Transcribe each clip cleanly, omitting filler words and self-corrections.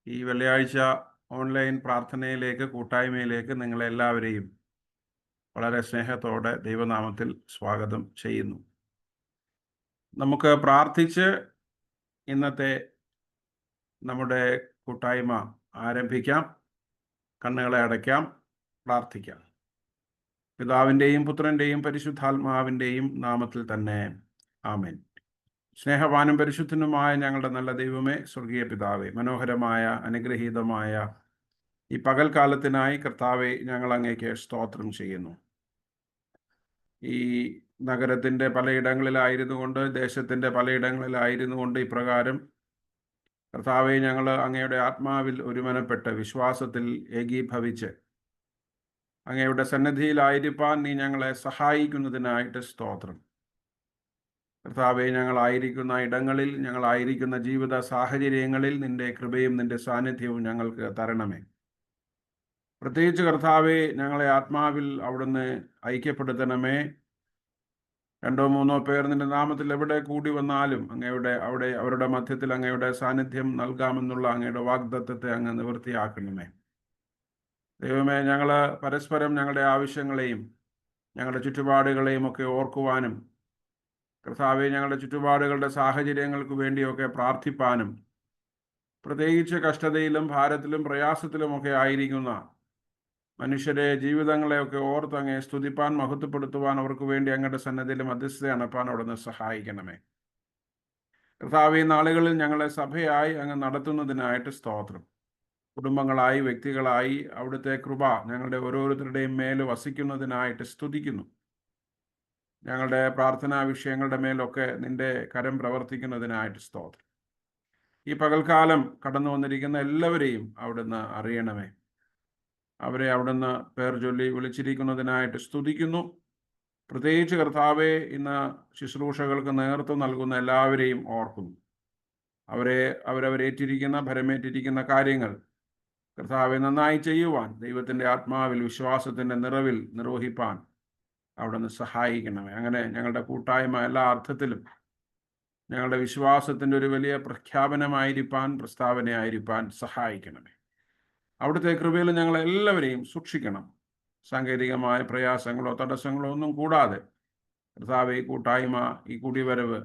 ഈ വെള്ളിയാഴ്ച ഓൺലൈൻ പ്രാർത്ഥനയിലേക്ക്, കൂട്ടായ്മയിലേക്ക് നിങ്ങളെല്ലാവരെയും വളരെ സ്നേഹത്തോടെ ദൈവനാമത്തിൽ സ്വാഗതം ചെയ്യുന്നു. നമുക്ക് പ്രാർത്ഥിച്ച് ഇന്നത്തെ നമ്മുടെ കൂട്ടായ്മ ആരംഭിക്കാം. കണ്ണുകളെ അടയ്ക്കാം, പ്രാർത്ഥിക്കാം. പിതാവിൻ്റെയും പുത്രൻ്റെയും പരിശുദ്ധാത്മാവിൻ്റെയും നാമത്തിൽ തന്നെ ആമേൻ. സ്നേഹവാനും പരിശുദ്ധനുമായ ഞങ്ങളുടെ നല്ല ദൈവമേ, സ്വർഗീയ പിതാവേ, മനോഹരമായ അനുഗ്രഹീതമായ ഈ പകൽക്കാലത്തിനായി കർത്താവെ ഞങ്ങൾ അങ്ങേക്ക് സ്തോത്രം ചെയ്യുന്നു. ഈ നഗരത്തിൻ്റെ പലയിടങ്ങളിലായിരുന്നു കൊണ്ട്, ദേശത്തിൻ്റെ പലയിടങ്ങളിലായിരുന്നു കൊണ്ട് ഇപ്രകാരം കർത്താവെ ഞങ്ങൾ അങ്ങയുടെ ആത്മാവിൽ ഒരുമനപ്പെട്ട് വിശ്വാസത്തിൽ ഏകീഭവിച്ച് അങ്ങയുടെ സന്നിധിയിലായിരിക്കാൻ നീ ഞങ്ങളെ സഹായിക്കുന്നതിനായിട്ട് സ്തോത്രം. കർത്താവെ, ഞങ്ങളായിരിക്കുന്ന ഇടങ്ങളിൽ, ഞങ്ങളായിരിക്കുന്ന ജീവിത സാഹചര്യങ്ങളിൽ നിൻ്റെ കൃപയും നിൻ്റെ സാന്നിധ്യവും ഞങ്ങൾക്ക് തരണമേ. പ്രത്യേകിച്ച് കർത്താവെ, ഞങ്ങളെ ആത്മാവിൽ അവിടുന്ന് ഐക്യപ്പെടുത്തണമേ. 2-3 പേർ നിന്റെ നാമത്തിൽ എവിടെ കൂടി വന്നാലും അവിടെ അവരുടെ മധ്യത്തിൽ അങ്ങയുടെ സാന്നിധ്യം നൽകാമെന്നുള്ള അങ്ങയുടെ വാഗ്ദത്തത്തെ അങ്ങ് നിവൃത്തിയാക്കണമേ. ദൈവമേ, ഞങ്ങൾ പരസ്പരം ഞങ്ങളുടെ ആവശ്യങ്ങളെയും ഞങ്ങളുടെ ചുറ്റുപാടുകളെയും ഒക്കെ ഓർക്കുവാനും, കർത്താവെ, ഞങ്ങളുടെ ചുറ്റുപാടുകളുടെ സാഹചര്യങ്ങൾക്ക് വേണ്ടിയൊക്കെ പ്രാർത്ഥിപ്പാനും, പ്രത്യേകിച്ച് കഷ്ടതയിലും ഭാരത്തിലും പ്രയാസത്തിലുമൊക്കെ ആയിരിക്കുന്ന മനുഷ്യരെ ജീവിതങ്ങളെയൊക്കെ ഓർത്ത് അങ്ങേ സ്തുതിപ്പാൻ, മഹത്വപ്പെടുത്തുവാൻ, അവർക്ക് വേണ്ടി അങ്ങയുടെ സന്നദ്ധയിൽ മധ്യസ്ഥത അണപ്പാൻ അവിടുന്ന് സഹായിക്കണമേ. കർത്താവെ, ഈ നാളുകളിൽ ഞങ്ങളെ സഭയായി അങ്ങ് നടത്തുന്നതിനായിട്ട് സ്തോത്രം. കുടുംബങ്ങളായി, വ്യക്തികളായി അവിടുത്തെ കൃപ ഞങ്ങളുടെ ഓരോരുത്തരുടെയും മേൽ വസിക്കുന്നതിനായിട്ട് സ്തുതിക്കുന്നു. ഞങ്ങളുടെ പ്രാർത്ഥനാ വിഷയങ്ങളുടെ മേലൊക്കെ നിന്റെ കരം പ്രവർത്തിക്കുന്നതിനായിട്ട് സ്തോത്രം. ഈ പകൽക്കാലം കടന്നു വന്നിരിക്കുന്ന എല്ലാവരെയും അവിടുന്ന് അറിയണമേ. അവരെ അവിടുന്ന് പേർ ചൊല്ലി വിളിച്ചിരിക്കുന്നതിനായിട്ട് സ്തുതിക്കുന്നു. പ്രത്യേകിച്ച് കർത്താവെ, ഇന്ന് ശുശ്രൂഷകൾക്ക് നേതൃത്വം നൽകുന്ന എല്ലാവരെയും ഓർക്കുന്നു. അവരേറ്റിരിക്കുന്ന, ഭരമേറ്റിരിക്കുന്ന കാര്യങ്ങൾ കർത്താവെ നന്നായി ചെയ്യുവാൻ, ദൈവത്തിൻ്റെ ആത്മാവിൽ വിശ്വാസത്തിൻ്റെ നിറവിൽ നിർവഹിപ്പാൻ അവിടുന്ന് സഹായിക്കണമേ. അങ്ങനെ ഞങ്ങളുടെ കൂട്ടായ്മ എല്ലാ അർത്ഥത്തിലും ഞങ്ങളുടെ വിശ്വാസത്തിൻ്റെ ഒരു വലിയ പ്രഖ്യാപനമായിരിക്കാൻ, പ്രസ്താവനയായിരിക്കാൻ സഹായിക്കണമേ. അവിടുത്തെ കൃപയിൽ ഞങ്ങളെല്ലാവരെയും സൂക്ഷിക്കണം. സാങ്കേതികമായ പ്രയാസങ്ങളോ തടസ്സങ്ങളോ ഒന്നും കൂടാതെ കർത്താവെ, ഈ കൂട്ടായ്മ, ഈ കൂടിവരവ്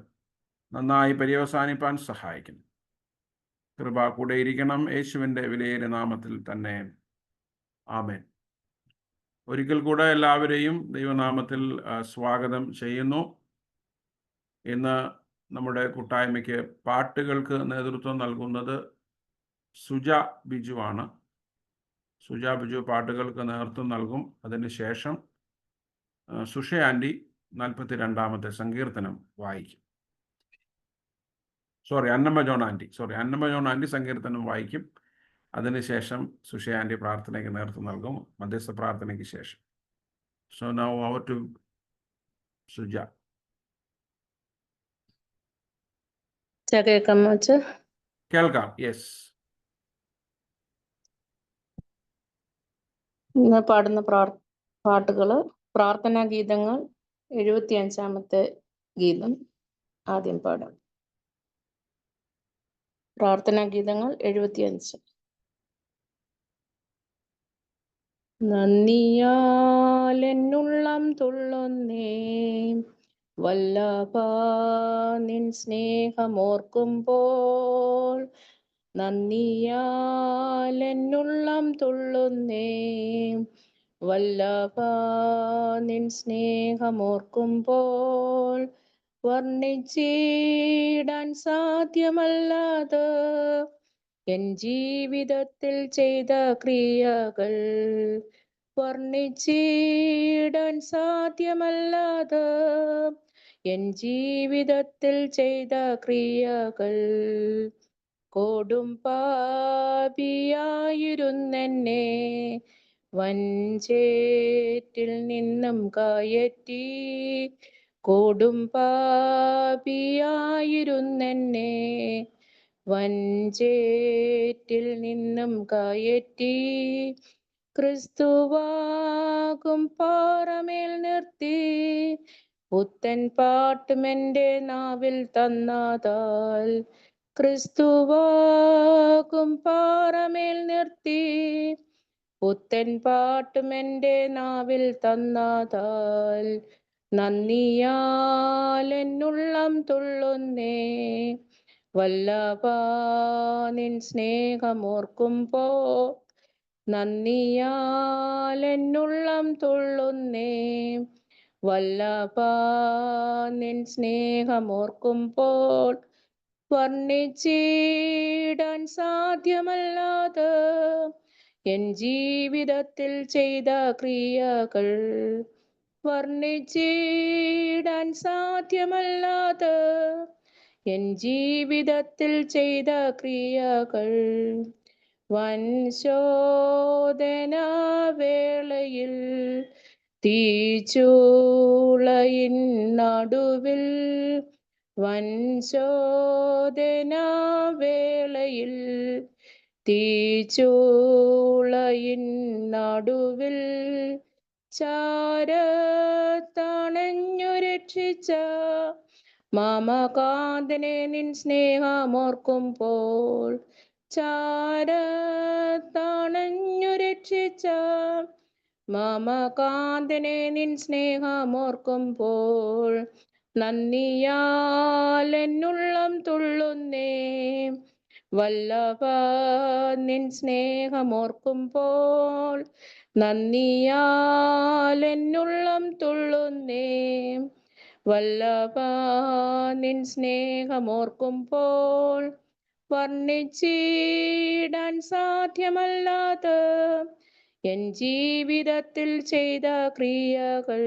നന്നായി പര്യവസാനിപ്പാൻ സഹായിക്കണം. കൃപ കൂടെ ഇരിക്കണം. യേശുവിൻ്റെ വിലയേറിയ നാമത്തിൽ തന്നെ ആമേൻ. ഒരിക്കൽ കൂടെ എല്ലാവരെയും ദൈവനാമത്തിൽ സ്വാഗതം ചെയ്യുന്നു. ഇന്ന് നമ്മുടെ കൂട്ടായ്മയ്ക്ക് പാട്ടുകൾക്ക് നേതൃത്വം നൽകുന്നത് സുജ ബിജു ആണ്. സുജ ബിജു പാട്ടുകൾക്ക് നേതൃത്വം നൽകും. അതിനുശേഷം സുഷ ആൻറ്റി 42-ാമത്തെ സങ്കീർത്തനം വായിക്കും. അന്നമ്മ ജോൺ ആൻറ്റി സങ്കീർത്തനം വായിക്കും. അതിനുശേഷം സുഷ ആൻറ്റി പ്രാർത്ഥനയ്ക്ക് നേതൃത്വം നൽകും, മധ്യസ്ഥ പ്രാർത്ഥനയ്ക്ക് ശേഷം. So now over to Suja. കേൾക്കാം. യെസ്. ഇന്ന് പാടുന്ന പാട്ടുകള് പ്രാർത്ഥനാ ഗീതങ്ങൾ 75-ാമത്തെ ഗീതം ആദ്യം പാടാം. പ്രാർത്ഥനാ ഗീതങ്ങൾ 75. നന്ദിയാൽ എന്നുള്ളം തുള്ളുന്നേ വല്ലഭാ നിൻ സ്നേഹമോർക്കുമ്പോൾ, നന്ദിയാൽ എന്നുള്ളം തുള്ളുന്നേ വല്ലഭാ നിൻ സ്നേഹമോർക്കുമ്പോൾ, വർണ്ണിച്ചിടാൻ സാധ്യമല്ലാതെ എൻ ജീവിതത്തിൽ ചെയ്ത ക്രിയകൾ, വർണ്ണിച്ചിടാൻ സാധ്യമല്ലാതെ എൻ ജീവിതത്തിൽ ചെയ്ത ക്രിയകൾ. കൊടും പാപിയായിരുന്നെന്നെ വൻചേറ്റിൽ നിന്നും കയറ്റി, കൊടും പാപിയായിരുന്നെന്നെ വൻചേറ്റിൽ നിന്നും കയറ്റി, ക്രിസ്തുവാകും പാറമേൽ നിർത്തി, പുത്തൻ പാട്ടുമെന്റെ നാവിൽ തന്നതാൽ, ക്രിസ്തുവാകും എന്നാകും പാറമേൽ നിർത്തി പുത്തൻ പാട്ടും എൻ്റെ നാവിൽ തന്നതാൽ നന്ദിയാൽ എന്നുള്ളം തുള്ളുന്നേ വല്ലഭാ നിൻ സ്നേഹമോർക്കുമ്പോ നന്ദിയാൽ എന്നുള്ളം തുള്ളുന്നേ വല്ലഭാ നിൻ സ്നേഹമോർക്കുമ്പോൾ വർണ്ണിച്ചിടാൻ സാധ്യമല്ലാതെ എൻ ജീവിതത്തിൽ ചെയ്ത ക്രിയകൾ വർണ്ണിച്ചിടാൻ സാധ്യമല്ലാതെ എൻ ജീവിതത്തിൽ ചെയ്ത ക്രിയകൾ വൻ ശോധന വേളയിൽ തീച്ചൂളയിൻ നടുവിൽ വൻ ശോധന വേളയിൽ തീച്ചൂളയിൻ നടുവിൽ ചാരത്തണഞ്ഞു രക്ഷിച്ച മാമകാന്തനെ നിൻ സ്നേഹമോർക്കുമ്പോൾ ചാരത്തണഞ്ഞു രക്ഷിച്ച മാമകാന്തനെ നിൻ സ്നേഹമോർക്കുമ്പോൾ നന്ദിയാൽ എന്നുള്ളം തുള്ളുന്നേ വല്ലഭാ നിൻ സ്നേഹമോർക്കുമ്പോൾ നന്ദിയാൽ എന്നുള്ളം തുള്ളുന്നേ വല്ലഭാ നിൻ സ്നേഹമോർക്കുമ്പോൾ വർണ്ണിച്ചിടാൻ സാധ്യമല്ലാതെ എൻ ജീവിതത്തിൽ ചെയ്ത ക്രിയകൾ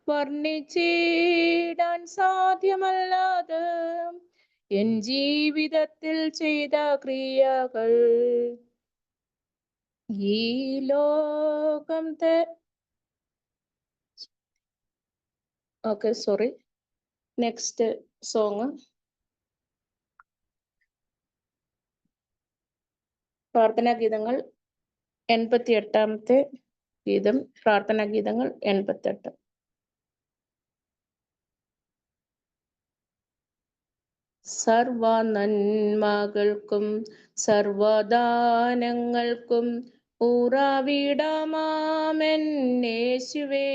വർണ്ണിച്ചിടാൻ സാധ്യമല്ലാതെ എൻ ജീവിതത്തിൽ ചെയ്ത ക്രിയകൾ ഈ ലോകം സോറി നെക്സ്റ്റ് സോങ് പ്രാർത്ഥനാ ഗീതങ്ങൾ 88-ാമത്തെ ഗീതം പ്രാർത്ഥനാ ഗീതങ്ങൾ 88. സർവ നന്മകൾക്കും സർവദാനങ്ങൾക്കും ഉറവിടമാമെന്നേശുവേ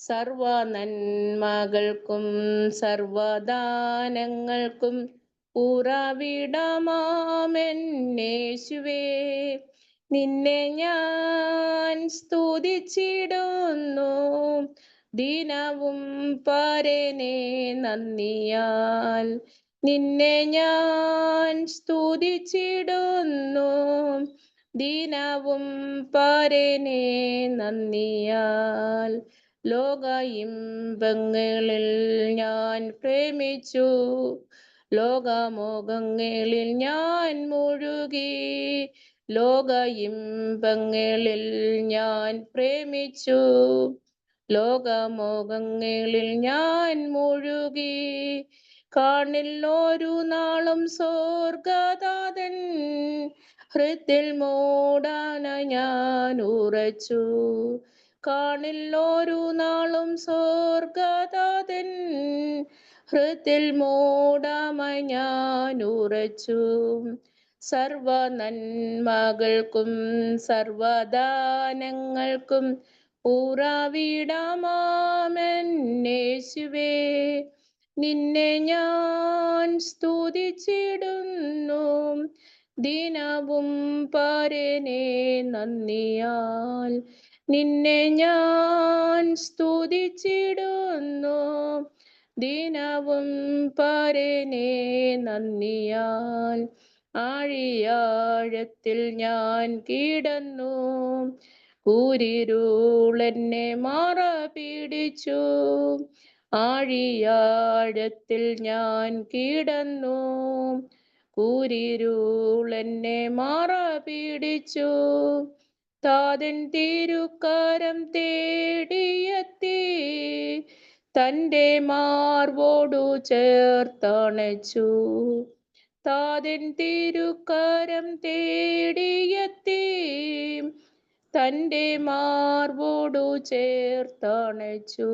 സർവ നന്മകൾക്കും സർവദാനങ്ങൾക്കും ഉറവിടമാമെന്നേശുവേ നിന്നെ ഞാൻ സ്തുതിച്ചിടുന്നു ദിനവും പരനെ നന്ദിയാൽ നിന്നെ ഞാൻ സ്തുതിച്ചിടുന്നു ദിനവും പരനെ നന്ദിയാൽ ലോക ഇമ്പങ്ങളിൽ ഞാൻ പ്രേമിച്ചു ലോകമോഹങ്ങളിൽ ഞാൻ മുഴുകി ലോക ഇമ്പങ്ങളിൽ ഞാൻ പ്രേമിച്ചു ലോകമോഹങ്ങളിൽ ഞാൻ മുഴുകി കാണില്ലൊരു നാളും സ്വർഗദാതൻ ഹൃത്തിൽ മൂടാന ഞാൻ ഉറച്ചു കാണില്ലൊരു നാളും സ്വർഗദാതൻ ഹൃത്തിൽ മൂടാമായി ഞാൻ ഉറച്ചു സർവ നന്മകൾക്കും സർവദാനങ്ങൾക്കും ഉറവിടമാമെന്നേശുവേ നിന്നെ ഞാൻ സ്തുതിച്ചിടുന്നു ദിനവും പരനെ നന്ദിയാൽ നിന്നെ ഞാൻ സ്തുതിച്ചിടുന്നു ദിനവും പരനെ നന്ദിയാൽ ആഴിയാഴത്തിൽ ഞാൻ കിടന്നു കൂരിരുളെന്നെ മാറ പിടിച്ചു ആഴിയാഴത്തിൽ ഞാൻ കിടന്നു കൂരിരുളെന്നെ മാറ പിടിച്ചു താതൻ തിരുക്കരം തേടിയെത്തി തൻ്റെ മാർവോടു ചേർത്തണച്ചു താതൻ തിരുക്കരം തേടിയെത്തി തൻ്റെ മാർവോടു ചേർത്തണച്ചു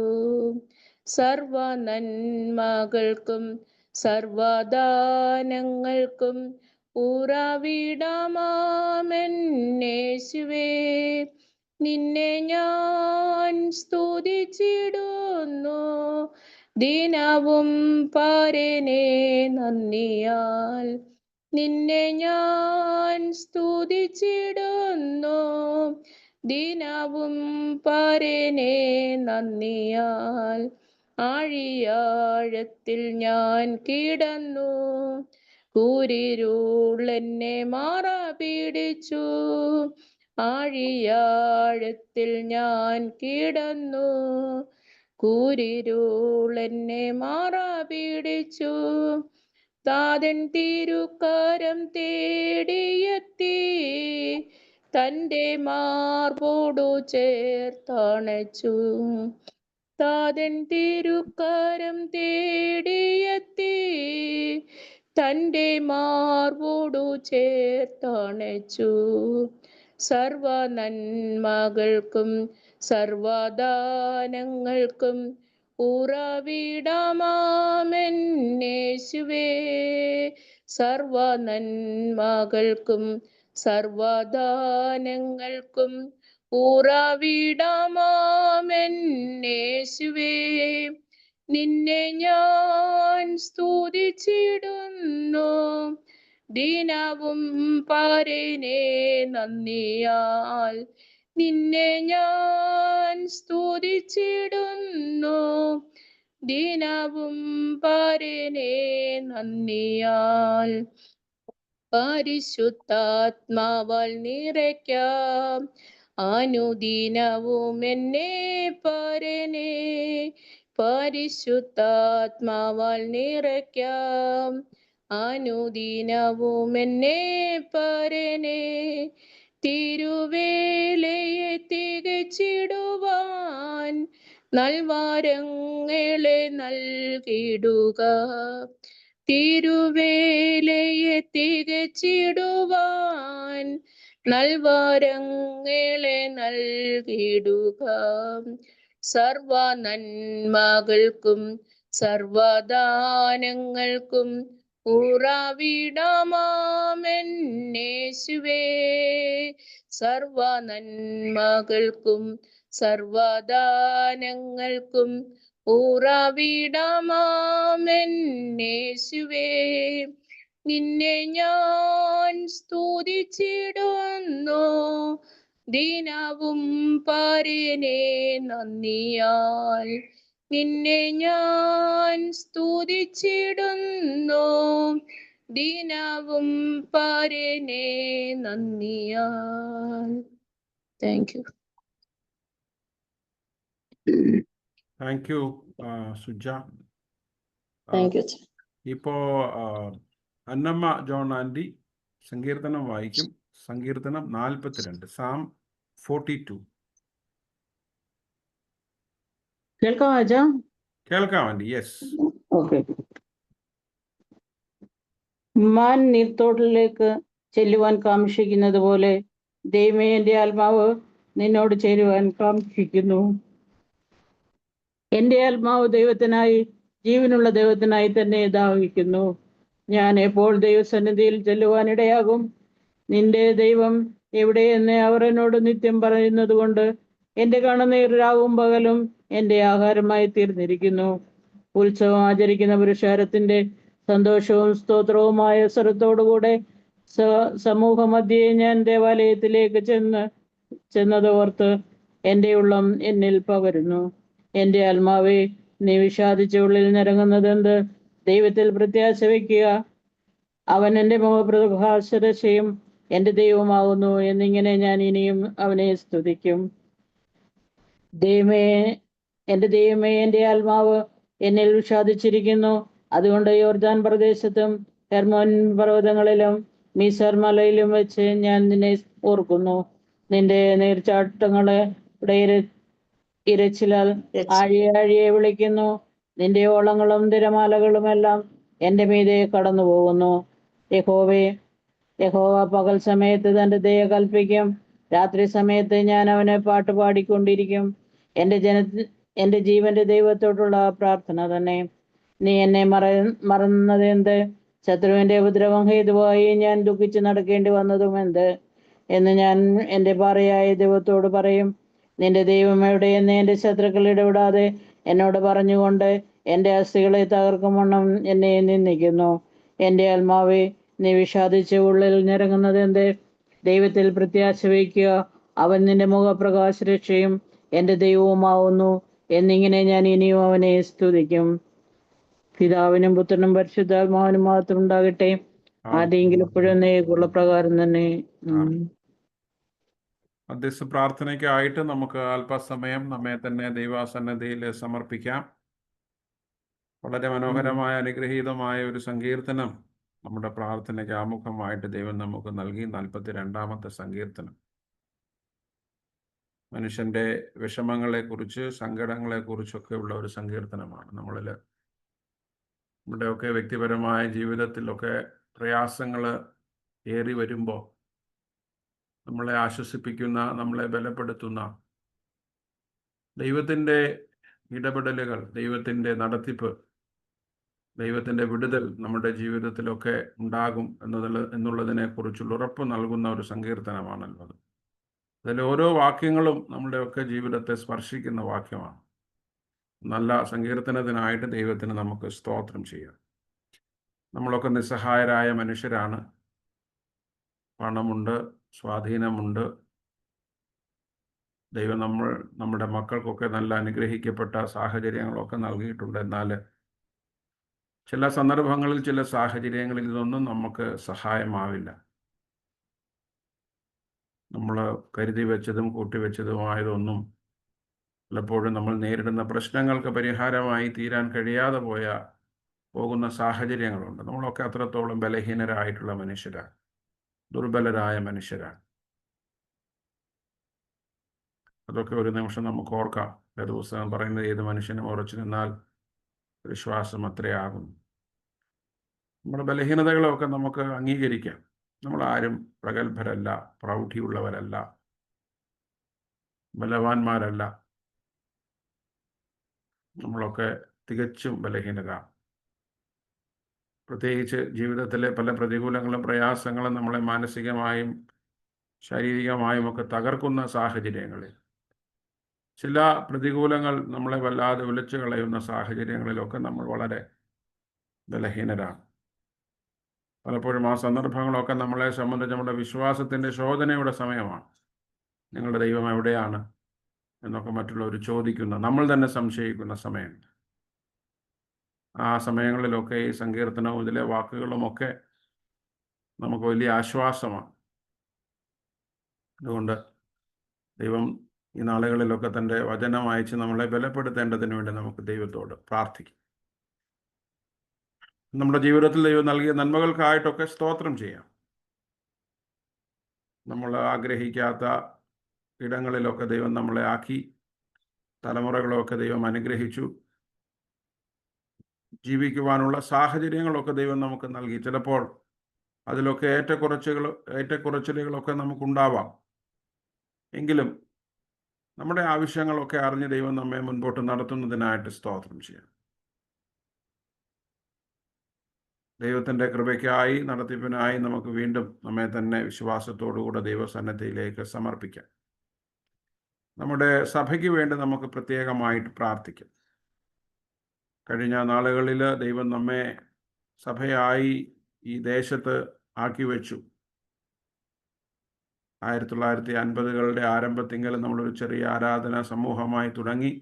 സർവ നന്മകൾക്കും സർവദാനങ്ങൾക്കും ഉറവിടമാമെന്നേശുവേ. നിന്നെ ഞാൻ സ്തുതിച്ചിടുന്നു ദിനവും പരനെ നന്ദിയാൽ. നിന്നെ ഞാൻ സ്തുതിച്ചിടുന്നു ദിനവും പരനെ നന്ദിയാൽ. ആഴിയാഴത്തിൽ ഞാൻ കിടന്നു, കൂരിരുളെന്നെ മാറ പിടിച്ചു. ആഴിയാഴത്തിൽ ഞാൻ കിടന്നു, കൂരിരുളെന്നെ മാറ പിടിച്ചു. താതൻ തിരുക്കരം തേടിയെത്തി, തൻ്റെ മാർബോടു ചേർത്തണച്ചു. താതൻ തിരുക്കരം തേടിയെത്തി, തൻ്റെ മാർബോടു ചേർത്തണച്ചു. സർവ നന്മകൾക്കും സർവദാനങ്ങൾക്കും ഉറവിടമാമെന്നേശുവേ. സർവ നന്മകൾക്കും സർവദാനങ്ങൾക്കും ഉറവിടമാമെന്നേശുവേ. നിന്നെ ഞാൻ സ്തുതിച്ചിടുന്നു ദിനവും പരനെ നന്ദിയാൽ. നിന്നെ ഞാൻ സ്തുതിച്ചിടുന്നു ദിനവും പരനെ നന്ദിയാൽ. പരിശുദ്ധാത്മാവാൽ നിറയ്ക്കാം അനുദിനവും എന്നെ പരനെ. പരിശുദ്ധാത്മാവാൽ നിറയ്ക്കാം അനുദിനവും എന്നെ പരനെ. തിരുവേലയെ തികച്ചിടുവാൻ നൽവരങ്ങളെ നൽകിടുക. തിരുവേലയെ തികച്ചിടുവാൻ നൽവരങ്ങളെ നൽകിടുക. സർവ നന്മകൾക്കും സർവദാനങ്ങൾക്കും ഉറവിടമാമെന്നേശുവേ. സർവ നന്മകൾക്കും സർവദാനങ്ങൾക്കും ഉറവിടമാമെന്നേശുവേ. നിന്നെ ഞാൻ സ്തുതിച്ചിടുന്നു ദിനവും പരനെ നന്ദിയാൽ. നിന്നെ ഞാൻ സ്തുതിച്ചിടുന്നു ദിനവും പരനെ നന്ദിയാൽ. Thank you. Thank you Suja. Thank you. ഇപ്പോ അന്നമ്മ ജോൺ ആൻറ്റി സങ്കീർത്തനം വായിക്കും. സങ്കീർത്തനം 42, സാം 42. കേൾക്കാം അച്ഛാ? കേൾക്കാം ആൻറ്റി. യെസ്. ഓക്കെ. മാൻ നീർത്തോട്ടിലേക്ക് ചെല്ലുവാൻ കാക്ഷിക്കുന്നത് പോലെ ദൈവമേ, എൻ്റെ ആത്മാവ് നിന്നോട് ചേരുവാൻ കാക്ഷിക്കുന്നു. എൻ്റെ ആത്മാവ് ദൈവത്തിനായി, ജീവനുള്ള ദൈവത്തിനായി തന്നെ ദാഹിക്കുന്നു. ഞാൻ എപ്പോൾ ദൈവസന്നിധിയിൽ ചെല്ലുവാനിടയാകും? നിന്റെ ദൈവം എവിടെയെന്ന് അവർ എന്നോട് നിത്യം പറയുന്നത് കൊണ്ട് എൻ്റെ കണ്ണുനീർ രാവും പകലും എൻ്റെ ആഹാരമായി തീർന്നിരിക്കുന്നു. ഉത്സവം ആചരിക്കുന്ന പുരുഷാരത്തിന്റെ സന്തോഷവും സ്തോത്രവുമായ സ്വരത്തോടുകൂടെ സമൂഹമധ്യേ ഞാൻ ദേവാലയത്തിലേക്ക് ചെന്നതോർത്ത് എൻ്റെ ഉള്ളം എന്നിൽ പകരുന്നു. എൻ്റെ ആത്മാവേ, നീ വിഷാദിച്ച ഉള്ളിൽ നിരങ്ങുന്നതെന്ത്? ദൈവത്തിൽ പ്രത്യാശ വയ്ക്കുക. അവൻ എൻ്റെ മുഖപ്രഭാസരക്ഷയും എൻ്റെ ദൈവമാകുന്നു എന്നിങ്ങനെ ഞാൻ ഇനിയും അവനെ സ്തുതിക്കും. എൻ്റെ ദൈവമേ, എൻ്റെ ആത്മാവ് എന്നിൽ വിഷാദിച്ചിരിക്കുന്നു. അതുകൊണ്ട് യോർദാൻ പ്രദേശത്തും ഹെർമോൻ പർവ്വതങ്ങളിലും മീസർ മലയിലും വെച്ച് ഞാൻ നിന്നെ ഓർക്കുന്നു. നിന്റെ നീർച്ചാട്ടങ്ങളുടെ ഇരച്ചിലാൽ ആഴിയെ വിളിക്കുന്നു. നിന്റെ ഓളങ്ങളും തിരമാലകളുമെല്ലാം എൻ്റെ മീതെ കടന്നു പോകുന്നു. യഹോവ പകൽ സമയത്ത് തൻ്റെ ദയ കൽപ്പിക്കും. രാത്രി സമയത്ത് ഞാൻ അവനെ പാട്ട് പാടിക്കൊണ്ടിരിക്കും. എൻ്റെ ജീവന്റെ ദൈവത്തോടുള്ള പ്രാർത്ഥന തന്നെ. നീ എന്നെ മറന്നതെന്ത്? ശത്രുവിന്റെ ഉപദ്രവം ഹേതുവായി ഞാൻ ദുഃഖിച്ച് നടക്കേണ്ടി വന്നതും എന്ത് എന്ന് ഞാൻ എൻ്റെ പാറയായ ദൈവത്തോട് പറയും. നിന്റെ ദൈവം എവിടെയെന്ന് എൻ്റെ ശത്രുക്കൾ ഇടപെടാതെ എന്നോട് പറഞ്ഞുകൊണ്ട് എൻ്റെ അസ്ഥികളെ തകർക്കും വണ്ണം എന്നെ നിന്ദിക്കുന്നു. എൻ്റെ ആത്മാവെ, നീ വിഷാദിച്ച് ഉള്ളിൽ ഞെരങ്ങുന്നത് എന്ത്? ദൈവത്തിൽ പ്രത്യാശ വയ്ക്കുക. അവൻ നിന്റെ മുഖപ്രകാശ രക്ഷയും എൻ്റെ ദൈവവുമാവുന്നു എന്നിങ്ങനെ ഞാൻ ഇനിയും അവനെ സ്തുതിക്കും. പിതാവിനും പുത്രനും പരിശുദ്ധാത്മാവിനും മാത്രം ഉണ്ടാകട്ടെ, ആദ്യമെങ്കിലും ഇപ്പോഴും നേക്കുള്ള പ്രകാരം തന്നെ. മധ്യസ്ഥ പ്രാർത്ഥനയ്ക്കായിട്ട് നമുക്ക് അല്പസമയം നമ്മെ തന്നെ ദൈവസന്നിധിയിൽ സമർപ്പിക്കാം. വളരെ മനോഹരമായ അനുഗ്രഹീതമായ ഒരു സങ്കീർത്തനം നമ്മുടെ പ്രാർത്ഥനയ്ക്ക് ആമുഖമായിട്ട് ദൈവം നമുക്ക് നൽകി. 42-ാമത്തെ സങ്കീർത്തനം മനുഷ്യൻ്റെ വിഷമങ്ങളെക്കുറിച്ച്, സങ്കടങ്ങളെക്കുറിച്ചൊക്കെ ഉള്ള ഒരു സങ്കീർത്തനമാണ്. നമ്മുടെയൊക്കെ വ്യക്തിപരമായ ജീവിതത്തിലൊക്കെ പ്രയാസങ്ങൾ ഏറി വരുമ്പോൾ നമ്മളെ ആശ്വസിപ്പിക്കുന്ന, നമ്മളെ ബലപ്പെടുത്തുന്ന ദൈവത്തിൻ്റെ ഇടപെടലുകൾ, ദൈവത്തിൻ്റെ നടത്തിപ്പ്, ദൈവത്തിൻ്റെ വിടുതൽ നമ്മുടെ ജീവിതത്തിലൊക്കെ ഉണ്ടാകും എന്നുള്ളതിനെക്കുറിച്ചുള്ള ഉറപ്പ് നൽകുന്ന ഒരു സങ്കീർത്തനമാണല്ലോ അത്. അതിൽ ഓരോ വാക്യങ്ങളും നമ്മുടെയൊക്കെ ജീവിതത്തെ സ്പർശിക്കുന്ന വാക്യമാണ്. നല്ല സങ്കീർത്തനത്തിനായിട്ട് ദൈവത്തിന് നമുക്ക് സ്തോത്രം ചെയ്യാം. നമ്മളൊക്കെ നിസ്സഹായരായ മനുഷ്യരാണ്. പണമുണ്ട്, സ്വാധീനമുണ്ട്. ദൈവം നമ്മുടെ മക്കൾക്കൊക്കെ നല്ല അനുഗ്രഹിക്കപ്പെട്ട സാഹചര്യങ്ങളൊക്കെ നൽകിയിട്ടുണ്ട്. എന്നാൽ ചില സന്ദർഭങ്ങളിൽ, ചില സാഹചര്യങ്ങളിൽ ഇതൊന്നും നമുക്ക് സഹായമാവില്ല. നമ്മൾ കരുതി വെച്ചതും കൂട്ടിവെച്ചതുമായതൊന്നും പലപ്പോഴും നമ്മൾ നേരിടുന്ന പ്രശ്നങ്ങൾക്ക് പരിഹാരമായി തീരാൻ കഴിയാതെ പോകുന്ന സാഹചര്യങ്ങളുണ്ട്. നമ്മളൊക്കെ അത്രത്തോളം ബലഹീനരായിട്ടുള്ള മനുഷ്യരാണ്, ദുർബലരായ മനുഷ്യരാണ്. അതൊക്കെ ഒരു നിമിഷം നമുക്ക് ഓർക്കാം. വേദപുസ്തകം പറയുന്നത് ഏത് മനുഷ്യനും ഉറച്ചു നിന്നാൽ വിശ്വാസം അത്രയാകുന്നു. നമ്മുടെ ബലഹീനതകളൊക്കെ നമുക്ക് അംഗീകരിക്കാം. നമ്മളാരും പ്രഗത്ഭരല്ല, പ്രൗഢിയുള്ളവരല്ല, ബലവാന്മാരല്ല. നമ്മളൊക്കെ തികച്ചും ബലഹീനരാണ്. പ്രത്യേകിച്ച് ജീവിതത്തിലെ പല പ്രതികൂലങ്ങളും പ്രയാസങ്ങളും നമ്മളെ മാനസികമായും ശാരീരികമായും ഒക്കെ തകർക്കുന്ന സാഹചര്യങ്ങളിൽ, ചില പ്രതികൂലങ്ങൾ നമ്മളെ വല്ലാതെ വിളിച്ചു കളയുന്ന സാഹചര്യങ്ങളിലൊക്കെ നമ്മൾ വളരെ ബലഹീനരാണ്. പലപ്പോഴും ആ സന്ദർഭങ്ങളൊക്കെ നമ്മളെ സംബന്ധിച്ച് നമ്മുടെ വിശ്വാസത്തിൻ്റെ ശോധനയുടെ സമയമാണ്. നിങ്ങളുടെ ദൈവം എവിടെയാണ് എന്നൊക്കെ മറ്റുള്ളവർ ചോദിക്കുന്ന, നമ്മൾ തന്നെ സംശയിക്കുന്ന സമയമുണ്ട്. ആ സമയങ്ങളിലൊക്കെ ഈ സങ്കീർത്തനവും ഇതിലെ വാക്കുകളുമൊക്കെ നമുക്ക് വലിയ ആശ്വാസമാണ്. അതുകൊണ്ട് ദൈവം ഈ നാളുകളിലൊക്കെ തൻ്റെ വചനം അയച്ച് നമ്മളെ ബലപ്പെടുത്തേണ്ടതിന് വേണ്ടി നമുക്ക് ദൈവത്തോട് പ്രാർത്ഥിക്കാം. നമ്മുടെ ജീവിതത്തിൽ ദൈവം നൽകിയ നന്മകൾക്കായിട്ടൊക്കെ സ്തോത്രം ചെയ്യാം. നമ്മൾ ആഗ്രഹിക്കാത്ത ഇടങ്ങളിലൊക്കെ ദൈവം നമ്മളെ ആക്കി, തലമുറകളൊക്കെ ദൈവം അനുഗ്രഹിച്ചു, ജീവിക്കുവാനുള്ള സാഹചര്യങ്ങളൊക്കെ ദൈവം നമുക്ക് നൽകി. ചിലപ്പോൾ അതിലൊക്കെ ഏറ്റക്കുറച്ചിലുകളൊക്കെ നമുക്കുണ്ടാവാം. എങ്കിലും നമ്മുടെ ആവശ്യങ്ങളൊക്കെ അറിഞ്ഞ് ദൈവം നമ്മെ മുൻപോട്ട് നടത്തുന്നതിനായിട്ട് സ്തോത്രം ചെയ്യാം. ദൈവത്തിൻ്റെ കൃപയ്ക്കായി, നടത്തിപ്പിനായി നമുക്ക് വീണ്ടും നമ്മെ തന്നെ വിശ്വാസത്തോടുകൂടെ ദൈവസന്നിധിയിലേക്ക് സമർപ്പിക്കാം. നമ്മുടെ സഭയ്ക്ക് വേണ്ടി നമുക്ക് പ്രത്യേകമായിട്ട് പ്രാർത്ഥിക്കാം. കഴിഞ്ഞ നാളുകളിൽ ദൈവം നമ്മെ സഭയായി ഈ ദേശത്ത് ആക്കി വെച്ചു. 1950കളുടെ ആരംഭത്തിങ്കൽ നമ്മളൊരു ചെറിയ ആരാധനാ സമൂഹമായി തുടങ്ങി.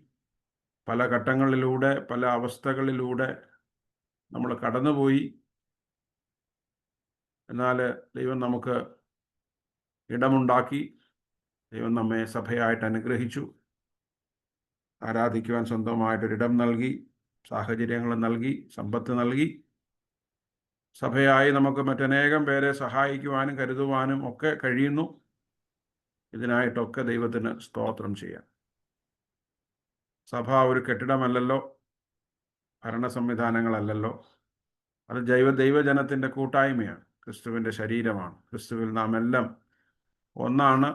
പല ഘട്ടങ്ങളിലൂടെ, പല അവസ്ഥകളിലൂടെ നമ്മൾ കടന്നുപോയി. എന്നാൽ ദൈവം നമുക്ക് ഇടമുണ്ടാക്കി. ദൈവം നമ്മെ സഭയായിട്ട് അനുഗ്രഹിച്ചു. ആരാധിക്കുവാൻ സ്വന്തമായിട്ടൊരിടം നൽകി, സാഹചര്യങ്ങൾ നൽകി, സമ്പത്ത് നൽകി. സഭയായി നമുക്ക് മറ്റനേകം പേരെ സഹായിക്കുവാനും കരുതുവാനും ഒക്കെ കഴിയുന്നു. ഇതിനായിട്ടൊക്കെ ദൈവത്തിന് സ്തോത്രം ചെയ്യാം. സഭ ഒരു കെട്ടിടമല്ലല്ലോ, ഭരണ സംവിധാനങ്ങളല്ലല്ലോ. അത് ദൈവജനത്തിൻ്റെ കൂട്ടായ്മയാണ്, ക്രിസ്തുവിൻ്റെ ശരീരമാണ്. ക്രിസ്തുവിൽ നാം എല്ലാം ഒന്നാണ്.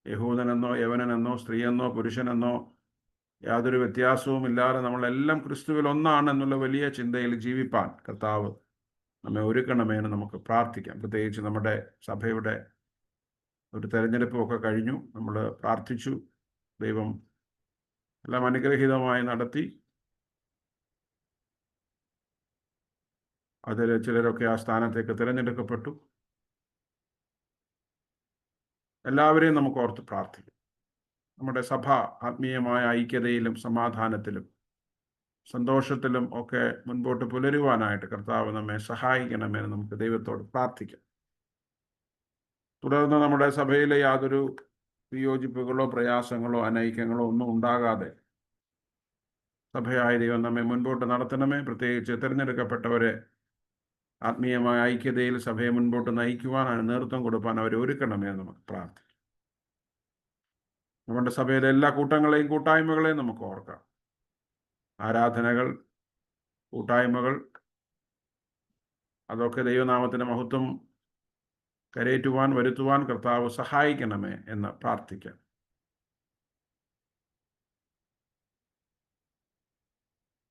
യഹൂദനെന്നോ യവനനെന്നോ സ്ത്രീയെന്നോ പുരുഷനെന്നോ യാതൊരു വ്യത്യാസവും ഇല്ലാതെ നമ്മളെല്ലാം ക്രിസ്തുവിൽ ഒന്നാണ് എന്നുള്ള വലിയ ചിന്തയിൽ ജീവിപ്പാൻ കർത്താവ് നമ്മെ ഒരുക്കണമേ എന്ന് നമുക്ക് പ്രാർത്ഥിക്കാം. പ്രത്യേകിച്ച് നമ്മുടെ സഭയുടെ ഒരു തെരഞ്ഞെടുപ്പുമൊക്കെ കഴിഞ്ഞു. നമ്മൾ പ്രാർത്ഥിച്ചു, ദൈവം എല്ലാം അനുഗ്രഹീതമായി നടത്തി. അതിൽ ചിലരൊക്കെ ആ സ്ഥാനത്തേക്ക് തിരഞ്ഞെടുക്കപ്പെട്ടു. എല്ലാവരെയും നമുക്ക് ഓർത്ത് പ്രാർത്ഥിക്കാം. നമ്മുടെ സഭ ആത്മീയമായ ഐക്യതയിലും സമാധാനത്തിലും സന്തോഷത്തിലും ഒക്കെ മുൻപോട്ട് പുലരുവാനായിട്ട് കർത്താവ് നമ്മെ സഹായിക്കണമെന്ന് നമുക്ക് ദൈവത്തോട് പ്രാർത്ഥിക്കാം. തുടർന്ന് നമ്മുടെ സഭയിലെ യാതൊരു വിയോജിപ്പുകളോ പ്രയാസങ്ങളോ അനൈക്യങ്ങളോ ഒന്നും ഉണ്ടാകാതെ സഭയായ ദൈവം നമ്മെ മുൻപോട്ട് നടത്തണമേ. പ്രത്യേകിച്ച് തിരഞ്ഞെടുക്കപ്പെട്ടവരെ ആത്മീയമായ ഐക്യതയിൽ സഭയെ മുൻപോട്ട് നയിക്കുവാൻ, നേതൃത്വം കൊടുക്കാൻ അവരെ ഒരുക്കണമേ എന്ന് നമുക്ക് പ്രാർത്ഥിക്കാം. നമ്മുടെ സഭയിലെ എല്ലാ കൂട്ടങ്ങളെയും കൂട്ടായ്മകളെയും നമുക്ക് ഓർക്കാം. ആരാധനകൾ, കൂട്ടായ്മകൾ, അതൊക്കെ ദൈവനാമത്തിൻ്റെ മഹത്വം കരയേറ്റുവാൻ, വരുത്തുവാൻ കർത്താവ് സഹായിക്കണമേ എന്ന് പ്രാർത്ഥിക്കാം.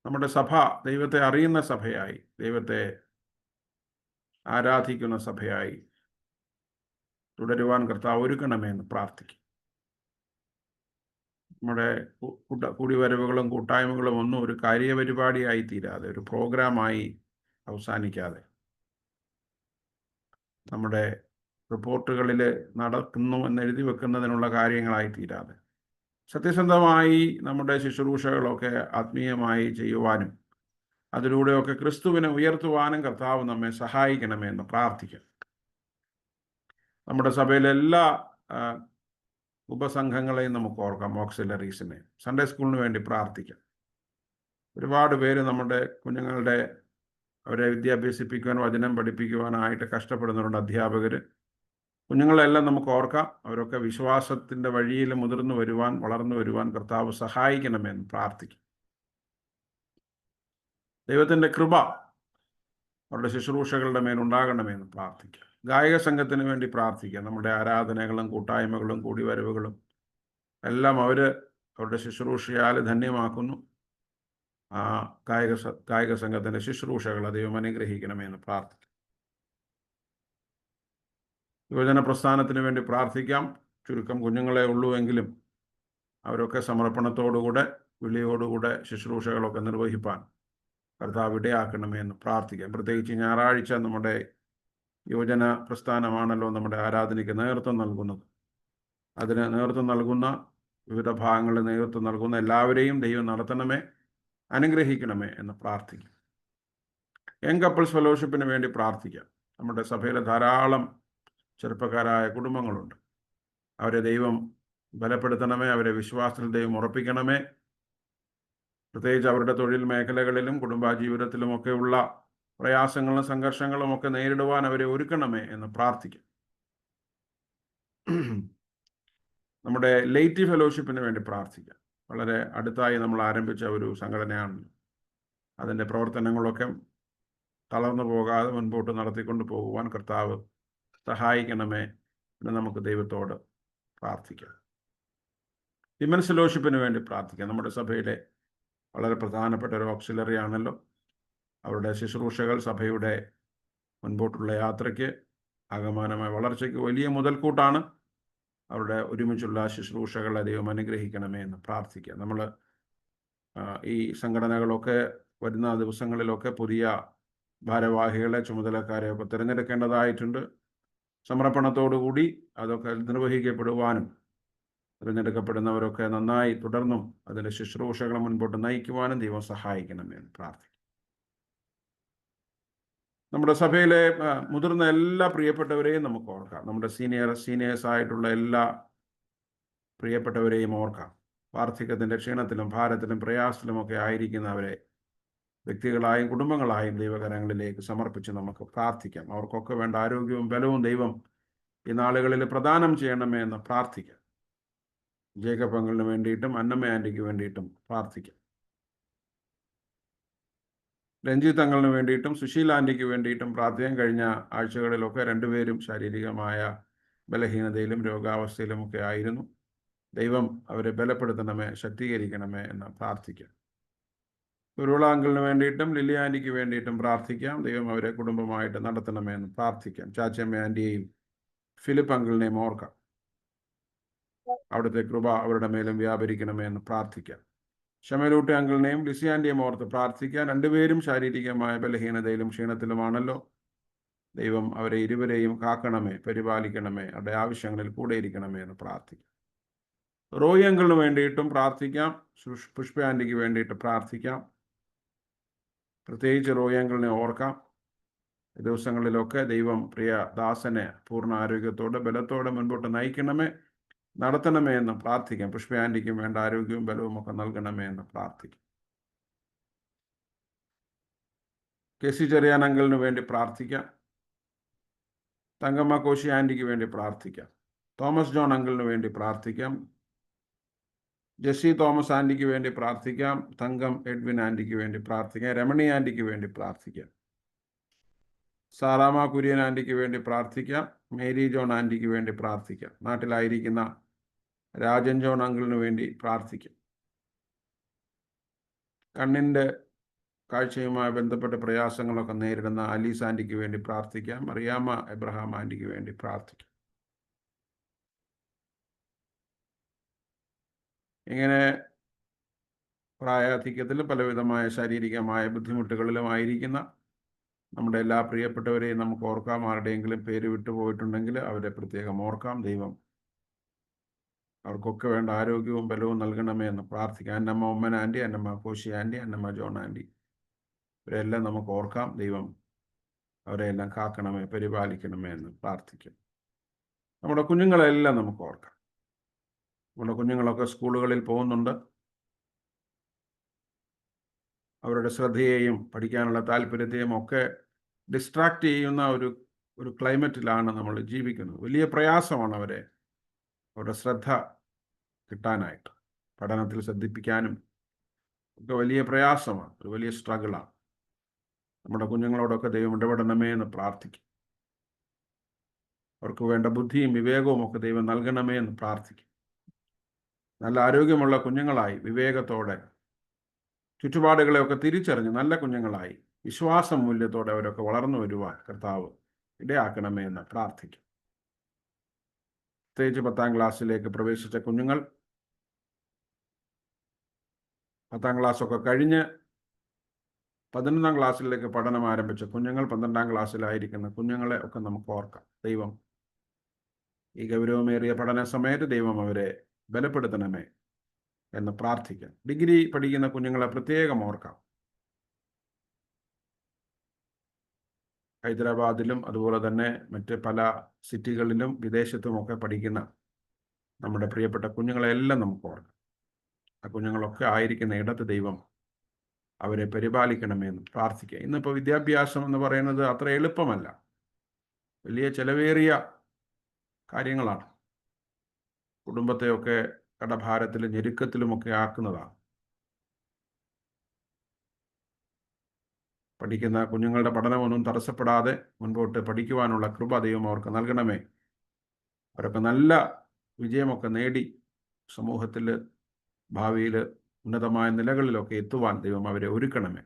നമ്മുടെ സഭ ദൈവത്തെ അറിയുന്ന സഭയായി, ദൈവത്തെ ആരാധിക്കുന്ന സഭയായി തുടരുവാൻ കർത്താവ് ഒരുക്കണമേ എന്ന് പ്രാർത്ഥിക്കും. നമ്മുടെ കൂടിവരവുകളും കൂട്ടായ്മകളും ഒന്നും ഒരു കാര്യപരിപാടിയായി തീരാതെ, ഒരു പ്രോഗ്രാമായി അവസാനിക്കാതെ, നമ്മുടെ റിപ്പോർട്ടുകളിൽ നടക്കുന്നു എന്നെഴുതി വെക്കുന്നതിനുള്ള കാര്യങ്ങളായി തീരാതെ, സത്യസന്ധമായി നമ്മുടെ ശുശ്രൂഷകളൊക്കെ ആത്മീയമായി ചെയ്യുവാനും അതിലൂടെയൊക്കെ ക്രിസ്തുവിനെ ഉയർത്തുവാനും കർത്താവ് നമ്മെ സഹായിക്കണമേ എന്ന് പ്രാർത്ഥിക്കാം. നമ്മുടെ സഭയിലെ എല്ലാ ഉപസംഘങ്ങളെയും നമുക്ക് ഓർക്കാം. ഓക്സിലറീസിനെ, സൺഡേ സ്കൂളിന് വേണ്ടി പ്രാർത്ഥിക്കാം. ഒരുപാട് പേര് നമ്മുടെ കുഞ്ഞുങ്ങളുടെ അവരെ വിദ്യാഭ്യസിപ്പിക്കുവാൻ, വചനം പഠിപ്പിക്കുവാനായിട്ട് കഷ്ടപ്പെടുന്നവരുണ്ട്. അധ്യാപകർ, കുഞ്ഞുങ്ങളെല്ലാം നമുക്ക് ഓർക്കാം. അവരൊക്കെ വിശ്വാസത്തിൻ്റെ വഴിയിൽ മുതിർന്നു വരുവാൻ, വളർന്നു വരുവാൻ കർത്താവ് സഹായിക്കണമെന്ന് പ്രാർത്ഥിക്കും. ദൈവത്തിൻ്റെ കൃപ അവരുടെ ശുശ്രൂഷകളുടെ മേലുണ്ടാകണമെന്ന് പ്രാർത്ഥിക്കാം. ഗായക സംഘത്തിന് വേണ്ടി പ്രാർത്ഥിക്കാം. നമ്മുടെ ആരാധനകളും കൂട്ടായ്മകളും കൂടിവരവുകളും എല്ലാം അവരുടെ ശുശ്രൂഷയാൽ ധന്യമാക്കുന്നു. ആ ഗായക സംഘത്തിൻ്റെ ശുശ്രൂഷകൾ ദൈവം അനുഗ്രഹിക്കണമെന്ന് പ്രാർത്ഥിക്കാം. യുവജന പ്രസ്ഥാനത്തിന് വേണ്ടി പ്രാർത്ഥിക്കാം. ചുരുക്കം കുഞ്ഞുങ്ങളെ ഉള്ളൂവെങ്കിലും അവരൊക്കെ സമർപ്പണത്തോടുകൂടെ, വിളിയോടുകൂടെ ശുശ്രൂഷകളൊക്കെ നിർവഹിപ്പാൻ കർത്താവ് ഇടയാക്കണമെന്ന് പ്രാർത്ഥിക്കാം. പ്രത്യേകിച്ച് ഞായറാഴ്ച നമ്മുടെ യുവജന പ്രസ്ഥാനമാണല്ലോ നമ്മുടെ ആരാധനയ്ക്ക് നേതൃത്വം നൽകുന്നത്. അതിന് നേതൃത്വം നൽകുന്ന, വിവിധ ഭാഗങ്ങളിൽ നേതൃത്വം നൽകുന്ന എല്ലാവരെയും ദൈവം നടത്തണമേ, അനുഗ്രഹിക്കണമേ എന്ന് പ്രാർത്ഥിക്കാം. യങ് കപ്പിൾസ് ഫെലോഷിപ്പിന് വേണ്ടി പ്രാർത്ഥിക്കാം. നമ്മുടെ സഭയിലെ ധാരാളം ചെറുപ്പക്കാരായ കുടുംബങ്ങളുണ്ട്. അവരെ ദൈവം ബലപ്പെടുത്തണമേ, അവരെ വിശ്വാസത്തിൽ ദൈവം ഉറപ്പിക്കണമേ. പ്രത്യേകിച്ച് അവരുടെ തൊഴിൽ മേഖലകളിലും കുടുംബജീവിതത്തിലുമൊക്കെയുള്ള പ്രയാസങ്ങളും സംഘർഷങ്ങളും ഒക്കെ നേരിടുവാൻ അവരെ ഒരുക്കണമേ എന്ന് പ്രാർത്ഥിക്കാം. നമ്മുടെ ലേറ്റി ഫെലോഷിപ്പിന് വേണ്ടി പ്രാർത്ഥിക്കാം. വളരെ അടുത്തായി നമ്മൾ ആരംഭിച്ച ഒരു സംഘടനയാണ്. അതിൻ്റെ പ്രവർത്തനങ്ങളൊക്കെ തളർന്നു പോകാതെ മുൻപോട്ട് നടത്തിക്കൊണ്ട് പോകുവാൻ കർത്താവ് സഹായിക്കണമേ എന്ന് നമുക്ക് ദൈവത്തോട് പ്രാർത്ഥിക്കാം. വിമൻസ് ഫെലോഷിപ്പിന് വേണ്ടി പ്രാർത്ഥിക്കാം. നമ്മുടെ സഭയിലെ വളരെ പ്രധാനപ്പെട്ട ഒരു ഓക്സിലറി ആണല്ലോ. അവരുടെ ശുശ്രൂഷകൾ സഭയുടെ മുൻപോട്ടുള്ള യാത്രയ്ക്ക്, ആഗമനമായ വളർച്ചയ്ക്ക് വലിയ മുതൽക്കൂട്ടാണ്. അവരുടെ ഒരുമിച്ചുള്ള ശുശ്രൂഷകളെ ദൈവം അനുഗ്രഹിക്കണമേ എന്ന് പ്രാർത്ഥിക്കുക. നമ്മൾ ഈ സംഘടനകളൊക്കെ വരുന്ന ദിവസങ്ങളിലൊക്കെ പുതിയ ഭാരവാഹികളെ, ചുമതലക്കാരെയൊക്കെ തിരഞ്ഞെടുക്കേണ്ടതായിട്ടുണ്ട്. സമർപ്പണത്തോടുകൂടി അതൊക്കെ നിർവഹിക്കപ്പെടുവാനും തിരഞ്ഞെടുക്കപ്പെടുന്നവരൊക്കെ നന്നായി തുടർന്നും അതിൻ്റെ ശുശ്രൂഷകൾ മുൻപോട്ട് നയിക്കുവാനും ദൈവം സഹായിക്കണമേ എന്ന് പ്രാർത്ഥിക്കും. നമ്മുടെ സഭയിലെ മുതിർന്ന എല്ലാ പ്രിയപ്പെട്ടവരെയും നമുക്ക് ഓർക്കാം. നമ്മുടെ സീനിയേഴ്സായിട്ടുള്ള എല്ലാ പ്രിയപ്പെട്ടവരെയും ഓർക്കാം. വാർദ്ധക്യത്തിൻ്റെ ക്ഷീണത്തിലും ഭാരത്തിലും പ്രയാസത്തിലുമൊക്കെ ആയിരിക്കുന്നവരെ വ്യക്തികളായും കുടുംബങ്ങളായും ദൈവകരങ്ങളിലേക്ക് സമർപ്പിച്ച് നമുക്ക് പ്രാർത്ഥിക്കാം. അവർക്കൊക്കെ വേണ്ട ആരോഗ്യവും ബലവും ദൈവം ഈ നാളുകളിൽ പ്രദാനം ചെയ്യണമേ എന്ന് പ്രാർത്ഥിക്കാം. ജേക്കബ് അങ്കിളിന് വേണ്ടിയിട്ടും അന്നമ്മ ആൻറ്റിക്ക് വേണ്ടിയിട്ടും പ്രാർത്ഥിക്കാം. രഞ്ജിത്ത് അങ്കിളിന് വേണ്ടിയിട്ടും സുശീല ആൻറ്റിക്ക് വേണ്ടിയിട്ടും പ്രാർത്ഥിക്കാൻ. കഴിഞ്ഞ ആഴ്ചകളിലൊക്കെ രണ്ടുപേരും ശാരീരികമായ ബലഹീനതയിലും രോഗാവസ്ഥയിലുമൊക്കെ ആയിരുന്നു. ദൈവം അവരെ ബലപ്പെടുത്തണമേ, ശക്തീകരിക്കണമേ എന്ന് പ്രാർത്ഥിക്കാം. കുരുവിള അങ്കിളിന് വേണ്ടിയിട്ടും ലില്ലി ആൻറ്റിക്ക് വേണ്ടിയിട്ടും പ്രാർത്ഥിക്കാം. ദൈവം അവരെ കുടുംബമായിട്ട് നടത്തണമെന്ന് പ്രാർത്ഥിക്കാം. ചാച്ചമ്മ ആൻറ്റിയെയും ഫിലിപ്പ് അങ്കിളിനെയും ഓർക്കാം. അവിടുത്തെ കൃപ അവരുടെ മേലും വ്യാപരിക്കണമെന്ന് പ്രാർത്ഥിക്കാം. ഷമലൂട്ടി അങ്കിളിനെയും ലിസി ആൻറ്റിയെയും ഓർത്ത് പ്രാർത്ഥിക്കാം. രണ്ടുപേരും ശാരീരികമായ ബലഹീനതയിലും ക്ഷീണത്തിലുമാണല്ലോ. ദൈവം അവരെ ഇരുവരെയും കാക്കണമേ, പരിപാലിക്കണമേ, അവരുടെ ആവശ്യങ്ങളിൽ കൂടെ ഇരിക്കണമേ എന്ന് പ്രാർത്ഥിക്കാം. റോയി അങ്കിളിന് വേണ്ടിയിട്ടും പ്രാർത്ഥിക്കാം. പുഷ്പ ആൻറ്റിക്ക് വേണ്ടിയിട്ട് പ്രാർത്ഥിക്കാം. പ്രത്യേകിച്ച് റോയി അങ്കിളിനെ ഓർക്കാം. ഈ ദിവസങ്ങളിലൊക്കെ ദൈവം പ്രിയ ദാസനെ പൂർണ്ണ ആരോഗ്യത്തോടെ ബലത്തോടെ മുൻപോട്ട് നയിക്കണമേ, നടത്തണമേ എന്ന് പ്രാർത്ഥിക്കാം. പുഷ്പ ആൻറ്റിക്കും വേണ്ട ആരോഗ്യവും ബലവും ഒക്കെ നൽകണമേ എന്ന് പ്രാർത്ഥിക്കാം. കെ സി ചെറിയാൻ അങ്കിളിന് വേണ്ടി പ്രാർത്ഥിക്കാം. തങ്കമ്മ കോശി ആൻറ്റിക്ക് വേണ്ടി പ്രാർത്ഥിക്കാം. തോമസ് ജോൺ അങ്കിളിന് വേണ്ടി പ്രാർത്ഥിക്കാം. ജെസ്സി തോമസ് ആൻറ്റിക്ക് വേണ്ടി പ്രാർത്ഥിക്കാം. തങ്കം എഡ്വിൻ ആൻറ്റിക്ക് വേണ്ടി പ്രാർത്ഥിക്കാം. രമണി ആൻറ്റിക്ക് വേണ്ടി പ്രാർത്ഥിക്കാം. സാറാമ കുര്യൻ ആൻറ്റിക്ക് വേണ്ടി പ്രാർത്ഥിക്കാം. മേരി ജോൺ ആൻറ്റിക്ക് വേണ്ടി പ്രാർത്ഥിക്കാം. നാട്ടിലായിരിക്കുന്ന രാജൻ ജോൺ അങ്കിളിന് വേണ്ടി പ്രാർത്ഥിക്കാം. കണ്ണിൻ്റെ കാഴ്ചയുമായി ബന്ധപ്പെട്ട പ്രയാസങ്ങളൊക്കെ നേരിടുന്ന അലീസ് ആൻറ്റിക്ക് വേണ്ടി പ്രാർത്ഥിക്കാം. മറിയാമ്മ എബ്രഹാം ആൻറ്റിക്ക് വേണ്ടി പ്രാർത്ഥിക്കാം. ഇങ്ങനെ പ്രായാധിക്യത്തിൽ പലവിധമായ ശാരീരികമായ ബുദ്ധിമുട്ടുകളിലുമായിരിക്കുന്ന നമ്മുടെ എല്ലാ പ്രിയപ്പെട്ടവരെയും നമുക്ക് ഓർക്കാം. ആരുടെയെങ്കിലും പേര് വിട്ടുപോയിട്ടുണ്ടെങ്കിൽ അവരെ പ്രത്യേകം ഓർക്കാം. ദൈവം അവർക്കൊക്കെ വേണ്ട ആരോഗ്യവും ബലവും നൽകണമേ എന്ന് പ്രാർത്ഥിക്കാം. Annamma Oommen aunty, Annamma Koshy aunty, Annamma John aunty, ഇവരെല്ലാം നമുക്ക് ഓർക്കാം. ദൈവം അവരെല്ലാം കാക്കണമേ, പരിപാലിക്കണമേ എന്ന് പ്രാർത്ഥിക്കും. നമ്മുടെ കുഞ്ഞുങ്ങളെല്ലാം നമുക്ക് ഓർക്കാം. നമ്മുടെ കുഞ്ഞുങ്ങളൊക്കെ സ്കൂളുകളിൽ പോകുന്നുണ്ട്. അവരുടെ ശ്രദ്ധയെയും പഠിക്കാനുള്ള താല്പര്യത്തെയും ഒക്കെ ഡിസ്ട്രാക്റ്റ് ചെയ്യുന്ന ഒരു ക്ലൈമറ്റിലാണ് നമ്മൾ ജീവിക്കുന്നത്. വലിയ പ്രയാസമാണ് അവരുടെ ശ്രദ്ധ കിട്ടാനായിട്ട്. പഠനത്തിൽ ശ്രദ്ധിപ്പിക്കാനും ഒക്കെ വലിയ പ്രയാസമാണ്, ഒരു വലിയ സ്ട്രഗിളാണ്. നമ്മുടെ കുഞ്ഞുങ്ങളോടൊക്കെ ദൈവം ഇടപെടണമേ എന്ന് പ്രാർത്ഥിക്കും. അവർക്ക് വേണ്ട ബുദ്ധിയും വിവേകവും ഒക്കെ ദൈവം നൽകണമേ എന്ന് പ്രാർത്ഥിക്കും. നല്ല ആരോഗ്യമുള്ള കുഞ്ഞുങ്ങളായി, വിവേകത്തോടെ, ചുറ്റുപാടുകളെയൊക്കെ തിരിച്ചറിഞ്ഞ് നല്ല കുഞ്ഞുങ്ങളായി, വിശ്വാസ മൂല്യത്തോടെ അവരൊക്കെ വളർന്നു വരുവാൻ കർത്താവ് ഇടയാക്കണമേ എന്ന് പ്രാർത്ഥിക്കും. പ്രത്യേകിച്ച് 10ാം ക്ലാസ്സിലേക്ക് പ്രവേശിച്ച കുഞ്ഞുങ്ങൾ, 10ാം ക്ലാസ്സൊക്കെ കഴിഞ്ഞ് 11ാം ക്ലാസ്സിലേക്ക് പഠനം ആരംഭിച്ച കുഞ്ഞുങ്ങൾ, 12ാം ക്ലാസ്സിലായിരിക്കുന്ന കുഞ്ഞുങ്ങളെ ഒക്കെ നമുക്ക് ഓർക്കാം. ദൈവം ഈ ഗൗരവമേറിയ പഠന സമയത്ത് ദൈവം അവരെ ബലപ്പെടുത്തണമേ എന്ന് പ്രാർത്ഥിക്കാം. ഡിഗ്രി പഠിക്കുന്ന കുഞ്ഞുങ്ങളെ പ്രത്യേകം ഓർക്കാം. ഹൈദരാബാദിലും അതുപോലെ തന്നെ മറ്റ് പല സിറ്റികളിലും വിദേശത്തുമൊക്കെ പഠിക്കുന്ന നമ്മുടെ പ്രിയപ്പെട്ട കുഞ്ഞുങ്ങളെല്ലാം നമുക്ക് ഓർക്കാം. ആ കുഞ്ഞുങ്ങളൊക്കെ ആയിരിക്കുന്ന ഇടത്ത് ദൈവം അവരെ പരിപാലിക്കണമെന്ന് പ്രാർത്ഥിക്കുക. ഇന്നിപ്പോൾ വിദ്യാഭ്യാസം എന്ന് പറയുന്നത് അത്ര എളുപ്പമല്ല, വലിയ ചെലവേറിയ കാര്യങ്ങളാണ്. കുടുംബത്തെയൊക്കെ കടഭാരത്തിലും ഞെരുക്കത്തിലുമൊക്കെ ആക്കുന്നതാണ്. പഠിക്കുന്ന കുഞ്ഞുങ്ങളുടെ പഠനമൊന്നും തടസ്സപ്പെടാതെ മുൻപോട്ട് പഠിക്കുവാനുള്ള കൃപ ദൈവം അവർക്ക് നൽകണമേ. അവരൊക്കെ നല്ല വിജയമൊക്കെ നേടി സമൂഹത്തിൽ ഭാവിയിൽ ഉന്നതമായ നിലകളിലൊക്കെ എത്തുവാൻ ദൈവം അവരെ ഒരുക്കണമേ.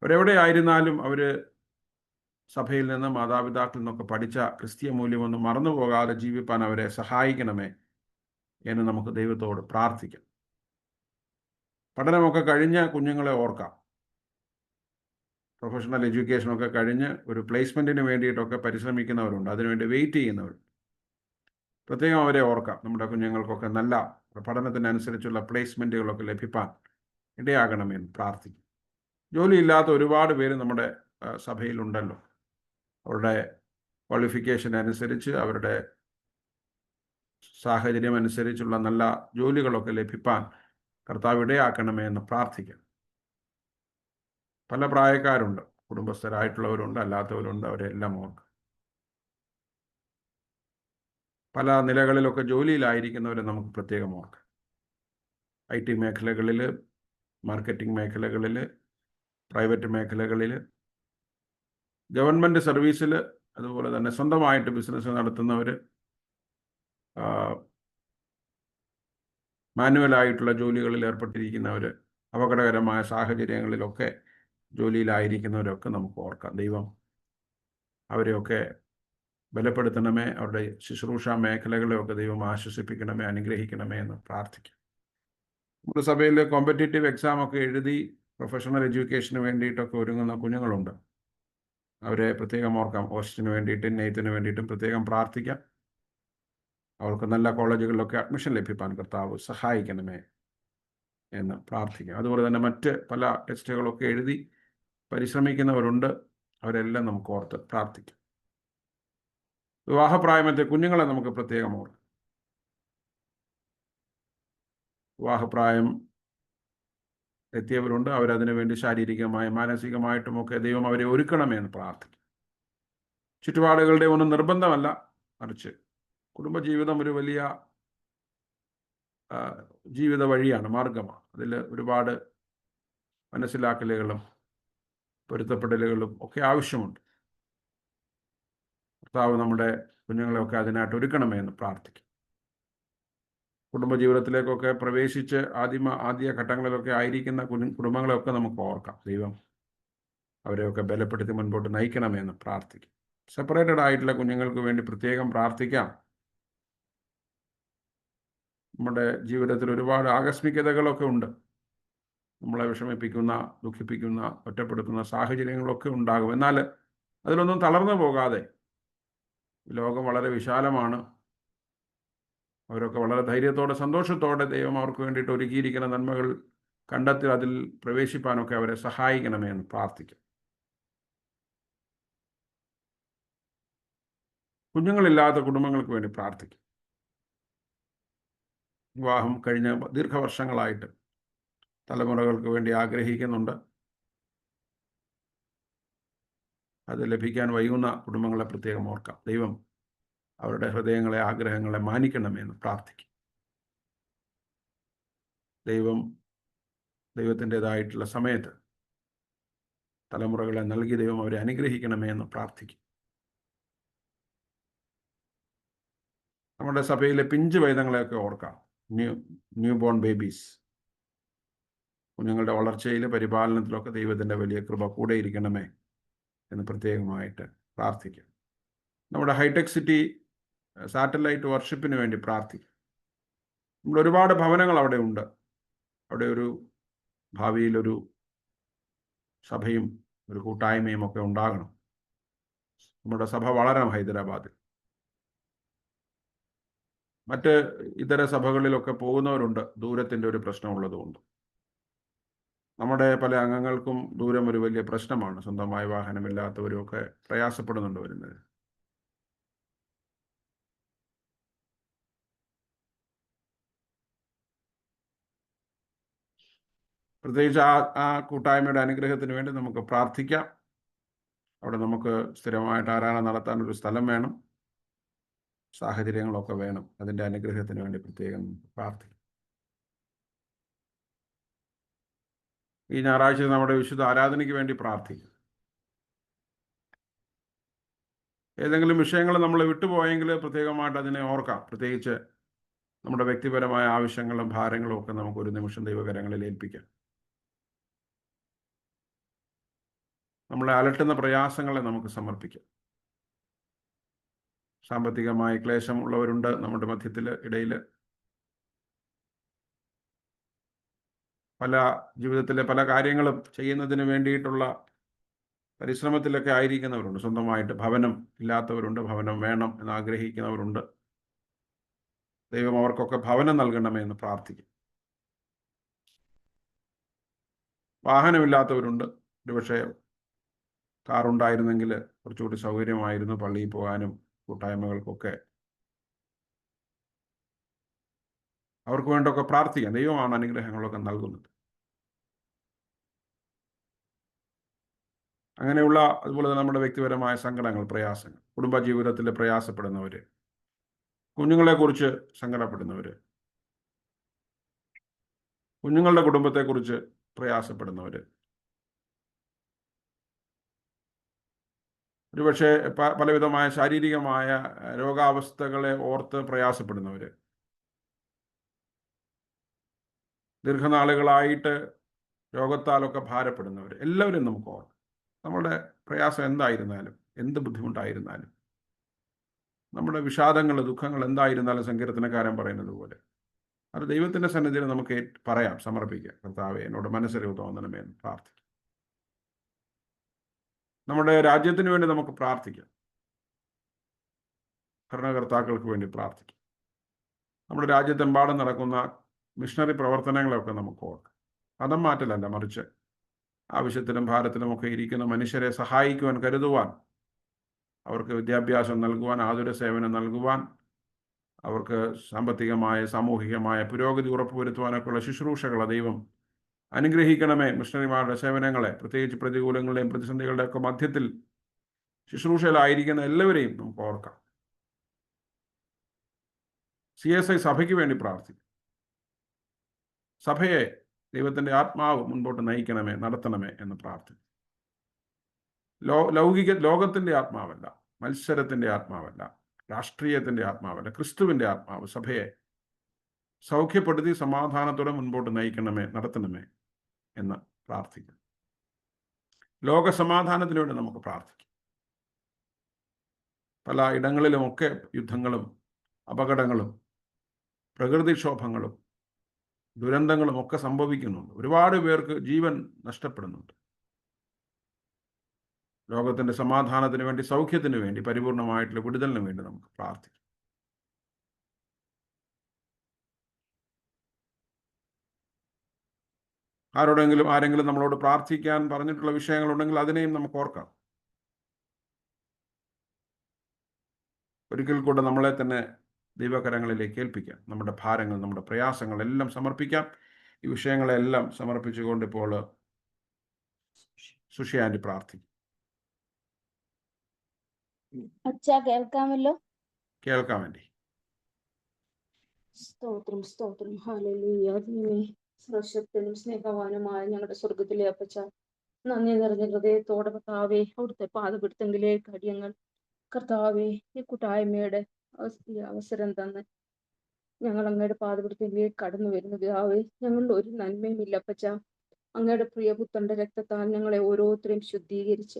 അവരെവിടെ ആയിരുന്നാലും അവർ സഭയിൽ നിന്ന്, മാതാപിതാക്കളിൽ നിന്നൊക്കെ പഠിച്ച ക്രിസ്തീയ മൂല്യമൊന്നും മറന്നു പോകാതെ ജീവിപ്പാൻ അവരെ സഹായിക്കണമേ എന്ന് നമുക്ക് ദൈവത്തോട് പ്രാർത്ഥിക്കാം. പഠനമൊക്കെ കഴിഞ്ഞ് കുഞ്ഞുങ്ങളെ ഓർക്കാം. പ്രൊഫഷണൽ എഡ്യൂക്കേഷനൊക്കെ കഴിഞ്ഞ് ഒരു പ്ലേസ്മെൻറ്റിന് വേണ്ടിയിട്ടൊക്കെ പരിശ്രമിക്കുന്നവരുണ്ട്, അതിനുവേണ്ടി വെയിറ്റ് ചെയ്യുന്നവരുണ്ട്. പ്രത്യേകം അവരെ ഓർക്കാം. നമ്മുടെ കുഞ്ഞുങ്ങൾക്കൊക്കെ നല്ല പഠനത്തിനനുസരിച്ചുള്ള പ്ലേസ്മെൻറ്റുകളൊക്കെ ലഭിക്കാൻ ഇടയാകണമെന്ന് പ്രാർത്ഥിക്കും. ജോലിയില്ലാത്ത ഒരുപാട് പേര് നമ്മുടെ സഭയിലുണ്ടല്ലോ. അവരുടെ ക്വാളിഫിക്കേഷൻ അനുസരിച്ച്, അവരുടെ സാഹചര്യം അനുസരിച്ചുള്ള നല്ല ജോലികളൊക്കെ ലഭിക്കാൻ കർത്താവ് ഇടയാക്കണമേ എന്ന് പ്രാർത്ഥിക്കാം. പല പ്രായക്കാരുണ്ട്, കുടുംബസ്ഥരായിട്ടുള്ളവരുണ്ട്, അല്ലാത്തവരുണ്ട്. അവരെല്ലാം ഓർക്കുക. പല നിലകളിലൊക്കെ ജോലിയിലായിരിക്കുന്നവരെ നമുക്ക് പ്രത്യേകം ഓർക്കാം. IT മേഖലകളിൽ, മാർക്കറ്റിംഗ് മേഖലകളിൽ, പ്രൈവറ്റ് മേഖലകളിൽ, ഗവൺമെൻറ് സർവീസിൽ, അതുപോലെ തന്നെ സ്വന്തമായിട്ട് ബിസിനസ് നടത്തുന്നവർ, മാനുവലായിട്ടുള്ള ജോലികളിൽ ഏർപ്പെട്ടിരിക്കുന്നവർ, അപകടകരമായ സാഹചര്യങ്ങളിലൊക്കെ ജോലിയിലായിരിക്കുന്നവരൊക്കെ നമുക്ക് ഓർക്കാം. ദൈവം അവരെയൊക്കെ ബലപ്പെടുത്തണമേ, അവരുടെ ശുശ്രൂഷ മേഖലകളെയൊക്കെ ദൈവം ആശ്വസിപ്പിക്കണമേ, അനുഗ്രഹിക്കണമേ എന്ന് പ്രാർത്ഥിക്കാം. നമ്മുടെ സഭയിൽ കോമ്പറ്റേറ്റീവ് എക്സാമൊക്കെ എഴുതി പ്രൊഫഷണൽ എഡ്യൂക്കേഷന് വേണ്ടിയിട്ടൊക്കെ ഒരുങ്ങുന്ന കുഞ്ഞുങ്ങളുണ്ട്. അവരെ പ്രത്യേകം ഓർക്കാം. ഹോസ്റ്റിന് വേണ്ടിയിട്ടും നെയ്ത്തിന് വേണ്ടിയിട്ടും പ്രത്യേകം പ്രാർത്ഥിക്കാം. അവർക്ക് നല്ല കോളേജുകളിലൊക്കെ അഡ്മിഷൻ ലഭിക്കാൻ കർത്താവ് സഹായിക്കണമേ എന്ന് പ്രാർത്ഥിക്കാം. അതുപോലെ തന്നെ മറ്റ് പല ടെസ്റ്റുകളൊക്കെ എഴുതി പരിശ്രമിക്കുന്നവരുണ്ട്. അവരെല്ലാം നമുക്ക് ഓർത്ത് പ്രാർത്ഥിക്കാം. വിവാഹപ്രായമത്തെ കുഞ്ഞുങ്ങളെ നമുക്ക് പ്രത്യേകം ഓർക്കാം. വിവാഹപ്രായം എത്തിയവരുണ്ട്. അവരതിനു വേണ്ടി ശാരീരികമായും മാനസികമായിട്ടുമൊക്കെ ദൈവം അവരെ ഒരുക്കണമേ എന്ന് പ്രാർത്ഥിക്കും. ചുറ്റുപാടുകളുടെ ഒന്നും നിർബന്ധമല്ല, മറിച്ച് കുടുംബജീവിതം ഒരു വലിയ ജീവിത വഴിയാണ്, മാർഗമാണ്. അതിൽ ഒരുപാട് മനസ്സിലാക്കലുകളും പൊരുത്തപ്പെടലുകളും ഒക്കെ ആവശ്യമുണ്ട്. കർത്താവ് നമ്മുടെ കുഞ്ഞുങ്ങളെയൊക്കെ അതിനായിട്ട് ഒരുക്കണമേ എന്ന് പ്രാർത്ഥിക്കും. കുടുംബജീവിതത്തിലേക്കൊക്കെ പ്രവേശിച്ച് ആദ്യ ഘട്ടങ്ങളിലൊക്കെ ആയിരിക്കുന്ന കുടുംബങ്ങളെയൊക്കെ നമുക്ക് ഓർക്കാം. ദൈവം അവരെയൊക്കെ ബലപ്പെടുത്തി മുൻപോട്ട് നയിക്കണമേ എന്ന് പ്രാർത്ഥിക്കും. സെപ്പറേറ്റഡ് ആയിട്ടുള്ള കുഞ്ഞുങ്ങൾക്ക് വേണ്ടി പ്രത്യേകം പ്രാർത്ഥിക്കാം. നമ്മുടെ ജീവിതത്തിൽ ഒരുപാട് ആകസ്മികതകളൊക്കെ ഉണ്ട്. നമ്മളെ വിഷമിപ്പിക്കുന്ന, ദുഃഖിപ്പിക്കുന്ന, ഒറ്റപ്പെടുത്തുന്ന സാഹചര്യങ്ങളൊക്കെ ഉണ്ടാകും. എന്നാൽ അതിലൊന്നും തളർന്നു പോകാതെ, ലോകം വളരെ വിശാലമാണ്, അവരൊക്കെ വളരെ ധൈര്യത്തോടെ സന്തോഷത്തോടെ ദൈവം അവർക്ക് വേണ്ടിയിട്ട് ഒരുക്കിയിരിക്കുന്ന നന്മകൾ കണ്ടെത്തി അതിൽ പ്രവേശിപ്പാനൊക്കെ അവരെ സഹായിക്കണമേ എന്ന് പ്രാർത്ഥിക്കും. കുഞ്ഞുങ്ങളില്ലാത്ത കുടുംബങ്ങൾക്ക് വേണ്ടി പ്രാർത്ഥിക്കും. വിവാഹം കഴിഞ്ഞ ദീർഘവർഷങ്ങളായിട്ട് തലമുറകൾക്ക് വേണ്ടി ആഗ്രഹിക്കുന്നുണ്ട്. അത് ലഭിക്കാൻ വൈകുന്ന കുടുംബങ്ങളെ പ്രത്യേകം ഓർക്കാം. ദൈവം അവരുടെ ഹൃദയങ്ങളെ, ആഗ്രഹങ്ങളെ മാനിക്കണമെന്ന് പ്രാർത്ഥിക്കും. ദൈവത്തിൻ്റെതായിട്ടുള്ള സമയത്ത് തലമുറകളെ നൽകി ദൈവം അവരെ അനുഗ്രഹിക്കണമേ എന്ന് പ്രാർത്ഥിക്കും. നമ്മുടെ സഭയിലെ പിഞ്ചു വൈദങ്ങളെയൊക്കെ ഓർക്കാം. New born babies. കുഞ്ഞുങ്ങളുടെ വളർച്ചയിൽ, പരിപാലനത്തിലൊക്കെ ദൈവത്തിൻ്റെ വലിയ കൃപ കൂടെ ഇരിക്കണമേ എന്ന് പ്രത്യേകമായിട്ട് പ്രാർത്ഥിക്കും. നമ്മുടെ ഹൈടെക് സിറ്റി സാറ്റലൈറ്റ് വർഷിപ്പിന് വേണ്ടി പ്രാർത്ഥിക്കും. നമ്മൾ ഒരുപാട് ഭവനങ്ങൾ അവിടെ ഉണ്ട്. അവിടെ ഒരു ഭാവിയിലൊരു സഭയും ഒരു കൂട്ടായ്മയും ഒക്കെ ഉണ്ടാകണം. നമ്മുടെ സഭ വളരണം ഹൈദരാബാദിൽ. മറ്റ് ഇതര സഭകളിലൊക്കെ പോകുന്നവരുണ്ട്, ദൂരത്തിൻ്റെ ഒരു പ്രശ്നമുള്ളതുകൊണ്ട്. നമ്മുടെ പല അംഗങ്ങൾക്കും ദൂരം ഒരു വലിയ പ്രശ്നമാണ്. സ്വന്തമായ വാഹനമില്ലാത്തവരുമൊക്കെ പ്രയാസപ്പെടുന്നുണ്ട് വരുന്നത്. പ്രത്യേകിച്ച് ആ കൂട്ടായ്മയുടെ അനുഗ്രഹത്തിന് വേണ്ടി നമുക്ക് പ്രാർത്ഥിക്കാം. അവിടെ നമുക്ക് സ്ഥിരമായിട്ട് ആരാധന നടത്താനൊരു സ്ഥലം വേണം, സാഹചര്യങ്ങളൊക്കെ വേണം. അതിൻ്റെ അനുഗ്രഹത്തിന് വേണ്ടി പ്രത്യേകം പ്രാർത്ഥിക്കും. ഈ ഞായറാഴ്ച നമ്മുടെ വിശുദ്ധ ആരാധനയ്ക്ക് വേണ്ടി പ്രാർത്ഥിക്കും. ഏതെങ്കിലും വിഷയങ്ങൾ നമ്മൾ വിട്ടുപോയെങ്കിൽ പ്രത്യേകമായിട്ട് അതിനെ ഓർക്കാം. പ്രത്യേകിച്ച് നമ്മുടെ വ്യക്തിപരമായ ആവശ്യങ്ങളും ഭാരങ്ങളും ഒക്കെ നമുക്ക് ഒരു നിമിഷം ദൈവകരങ്ങളിൽ ഏൽപ്പിക്കാം. നമ്മളെ അലട്ടുന്ന പ്രയാസങ്ങളെ നമുക്ക് സമർപ്പിക്കാം. സാമ്പത്തികമായി ക്ലേശമുള്ളവരുണ്ട് നമ്മുടെ ഇടയിൽ. ജീവിതത്തിലെ പല കാര്യങ്ങളും ചെയ്യുന്നതിന് വേണ്ടിയിട്ടുള്ള പരിശ്രമത്തിലൊക്കെ ആയിരിക്കുന്നവരുണ്ട്. സ്വന്തമായിട്ട് ഭവനം ഇല്ലാത്തവരുണ്ട്, ഭവനം വേണം എന്നാഗ്രഹിക്കുന്നവരുണ്ട്. ദൈവം അവർക്കൊക്കെ ഭവനം നൽകണമേ എന്ന് പ്രാർത്ഥിക്കും. വാഹനമില്ലാത്തവരുണ്ട്. ഒരുപക്ഷെ കാറുണ്ടായിരുന്നെങ്കിൽ കുറച്ചുകൂടി സൗകര്യമായിരുന്നു പള്ളിയിൽ പോകാനും കൂട്ടായ്മകൾക്കൊക്കെ. അവർക്ക് വേണ്ടൊക്കെ പ്രാർത്ഥിക്കാം. ദൈവമാണ് അനുഗ്രഹങ്ങളൊക്കെ നൽകുന്നത്. അങ്ങനെയുള്ള, അതുപോലെ തന്നെ നമ്മുടെ വ്യക്തിപരമായ സങ്കടങ്ങൾ, പ്രയാസങ്ങൾ, കുടുംബജീവിതത്തിൽ പ്രയാസപ്പെടുന്നവർ, കുഞ്ഞുങ്ങളെക്കുറിച്ച് സങ്കടപ്പെടുന്നവർ, കുഞ്ഞുങ്ങളുടെ കുടുംബത്തെക്കുറിച്ച് പ്രയാസപ്പെടുന്നവർ, ഒരുപക്ഷെ പലവിധമായ ശാരീരികമായ രോഗാവസ്ഥകളെ ഓർത്ത് പ്രയാസപ്പെടുന്നവർ, ദീർഘനാളുകളായിട്ട് രോഗത്താലൊക്കെ ഭാരപ്പെടുന്നവർ എല്ലാവരും നമുക്ക് ഓർക്കാം. നമ്മുടെ പ്രയാസം എന്തായിരുന്നാലും, എന്ത് ബുദ്ധിമുട്ടായിരുന്നാലും, നമ്മുടെ വിഷാദങ്ങൾ, ദുഃഖങ്ങൾ എന്തായിരുന്നാലും സങ്കീർത്തനക്കാരൻ പറയുന്നത് പോലെ അത് ദൈവത്തിൻ്റെ സന്നിധിയിൽ നമുക്ക് പറയാം, സമർപ്പിക്കാം. കർത്താവേ, എന്നോട് മനസ്സറിവ് തോന്നണമേ എന്ന് പ്രാർത്ഥിക്കാം. നമ്മുടെ രാജ്യത്തിന് വേണ്ടി നമുക്ക് പ്രാർത്ഥിക്കാം. ഭരണകർത്താക്കൾക്ക് വേണ്ടി പ്രാർത്ഥിക്കാം. നമ്മുടെ രാജ്യത്തെമ്പാടും നടക്കുന്ന മിഷണറി പ്രവർത്തനങ്ങളൊക്കെ നമുക്ക് ഓർക്കാം. മതം മാറ്റലല്ല, മറിച്ച് ആവശ്യത്തിലും ഭാരത്തിലുമൊക്കെ ഇരിക്കുന്ന മനുഷ്യരെ സഹായിക്കുവാൻ, കരുതുവാൻ, അവർക്ക് വിദ്യാഭ്യാസം നൽകുവാൻ, ആതുര സേവനം നൽകുവാൻ, അവർക്ക് സാമ്പത്തികമായ, സാമൂഹികമായ പുരോഗതി ഉറപ്പുവരുത്തുവാനൊക്കെയുള്ള ശുശ്രൂഷകളെ ദൈവം അനുഗ്രഹിക്കണമേ. മിഷണറിമാരുടെ സേവനങ്ങളെ, പ്രത്യേകിച്ച് പ്രതികൂലങ്ങളുടെയും പ്രതിസന്ധികളുടെയൊക്കെ മധ്യത്തിൽ ശുശ്രൂഷയിലായിരിക്കുന്ന എല്ലാവരെയും നമുക്ക് ഓർക്കാം. CSI സഭയ്ക്ക് വേണ്ടി പ്രാർത്ഥിക്കും. സഭയെ ദൈവത്തിൻ്റെ ആത്മാവ് മുൻപോട്ട് നയിക്കണമേ, നടത്തണമേ എന്ന് പ്രാർത്ഥിക്കും. ലോകത്തിൻ്റെ ആത്മാവല്ല, മത്സരത്തിൻ്റെ ആത്മാവല്ല, രാഷ്ട്രീയത്തിൻ്റെ ആത്മാവല്ല, ക്രിസ്തുവിൻ്റെ ആത്മാവ് സഭയെ സൗഖ്യപ്പെടുത്തി സമാധാനത്തോടെ മുൻപോട്ട് നയിക്കണമേ, നടത്തണമേ എന്ന് പ്രാർത്ഥിക്കും. ലോക സമാധാനത്തിന് വേണ്ടി നമുക്ക് പ്രാർത്ഥിക്കാം. പല ഇടങ്ങളിലുമൊക്കെ യുദ്ധങ്ങളും അപകടങ്ങളും പ്രകൃതിക്ഷോഭങ്ങളും ദുരന്തങ്ങളും ഒക്കെ സംഭവിക്കുന്നുണ്ട്. ഒരുപാട് പേർക്ക് ജീവൻ നഷ്ടപ്പെടുന്നുണ്ട്. ലോകത്തിൻ്റെ സമാധാനത്തിന് വേണ്ടി, സൗഖ്യത്തിന് വേണ്ടി, പരിപൂർണമായിട്ടുള്ള വിടുതലിന് വേണ്ടി നമുക്ക് പ്രാർത്ഥിക്കാം. ആരെങ്കിലും നമ്മളോട് പ്രാർത്ഥിക്കാൻ പറഞ്ഞിട്ടുള്ള വിഷയങ്ങളുണ്ടെങ്കിൽ അതിനെയും നമുക്ക് ഓർക്കാം. ഒരിക്കൽ കൂടെ നമ്മളെ തന്നെ ദൈവകരങ്ങളിലേക്ക് ഏൽപ്പിക്കാം. നമ്മുടെ ഭാരങ്ങൾ, നമ്മുടെ പ്രയാസങ്ങളെല്ലാം സമർപ്പിക്കാം. ഈ വിഷയങ്ങളെല്ലാം സമർപ്പിച്ചുകൊണ്ട് ഇപ്പോൾ സുഷിയാൻറ്റി പ്രാർത്ഥിക്കും. അച്ഛാ, കേൾക്കാമല്ലോ? കേൾക്കാം ആൻറ്റി. സ്തോത്രം, സ്തോത്രം. ഹല്ലേലൂയ. ദൈവമേ, സർവശക്തനും സ്നേഹവാനുമായ ഞങ്ങളുടെ സ്വർഗത്തിലെ അപ്പച്ച, നന്ദി നിറഞ്ഞ ഹൃദയത്തോടെ കർത്താവേ, അവിടുത്തെ പാദപിടുത്തങ്ങളിലേക്ക് അടിയങ്ങൾ കർത്താവേ ഈ കൂട്ടായ്മയുടെ അവസരം തന്ന് ഞങ്ങൾ അങ്ങയുടെ പാദപിടുത്തങ്ങളിലേക്ക് കടന്നു വരുന്നു. പിതാവേ, ഞങ്ങളിൽ ഒരു നന്മയും ഇല്ല അപ്പച്ച. അങ്ങയുടെ പ്രിയപുത്രന്റെ രക്തത്താൽ ഞങ്ങളെ ഓരോരുത്തരെയും ശുദ്ധീകരിച്ച്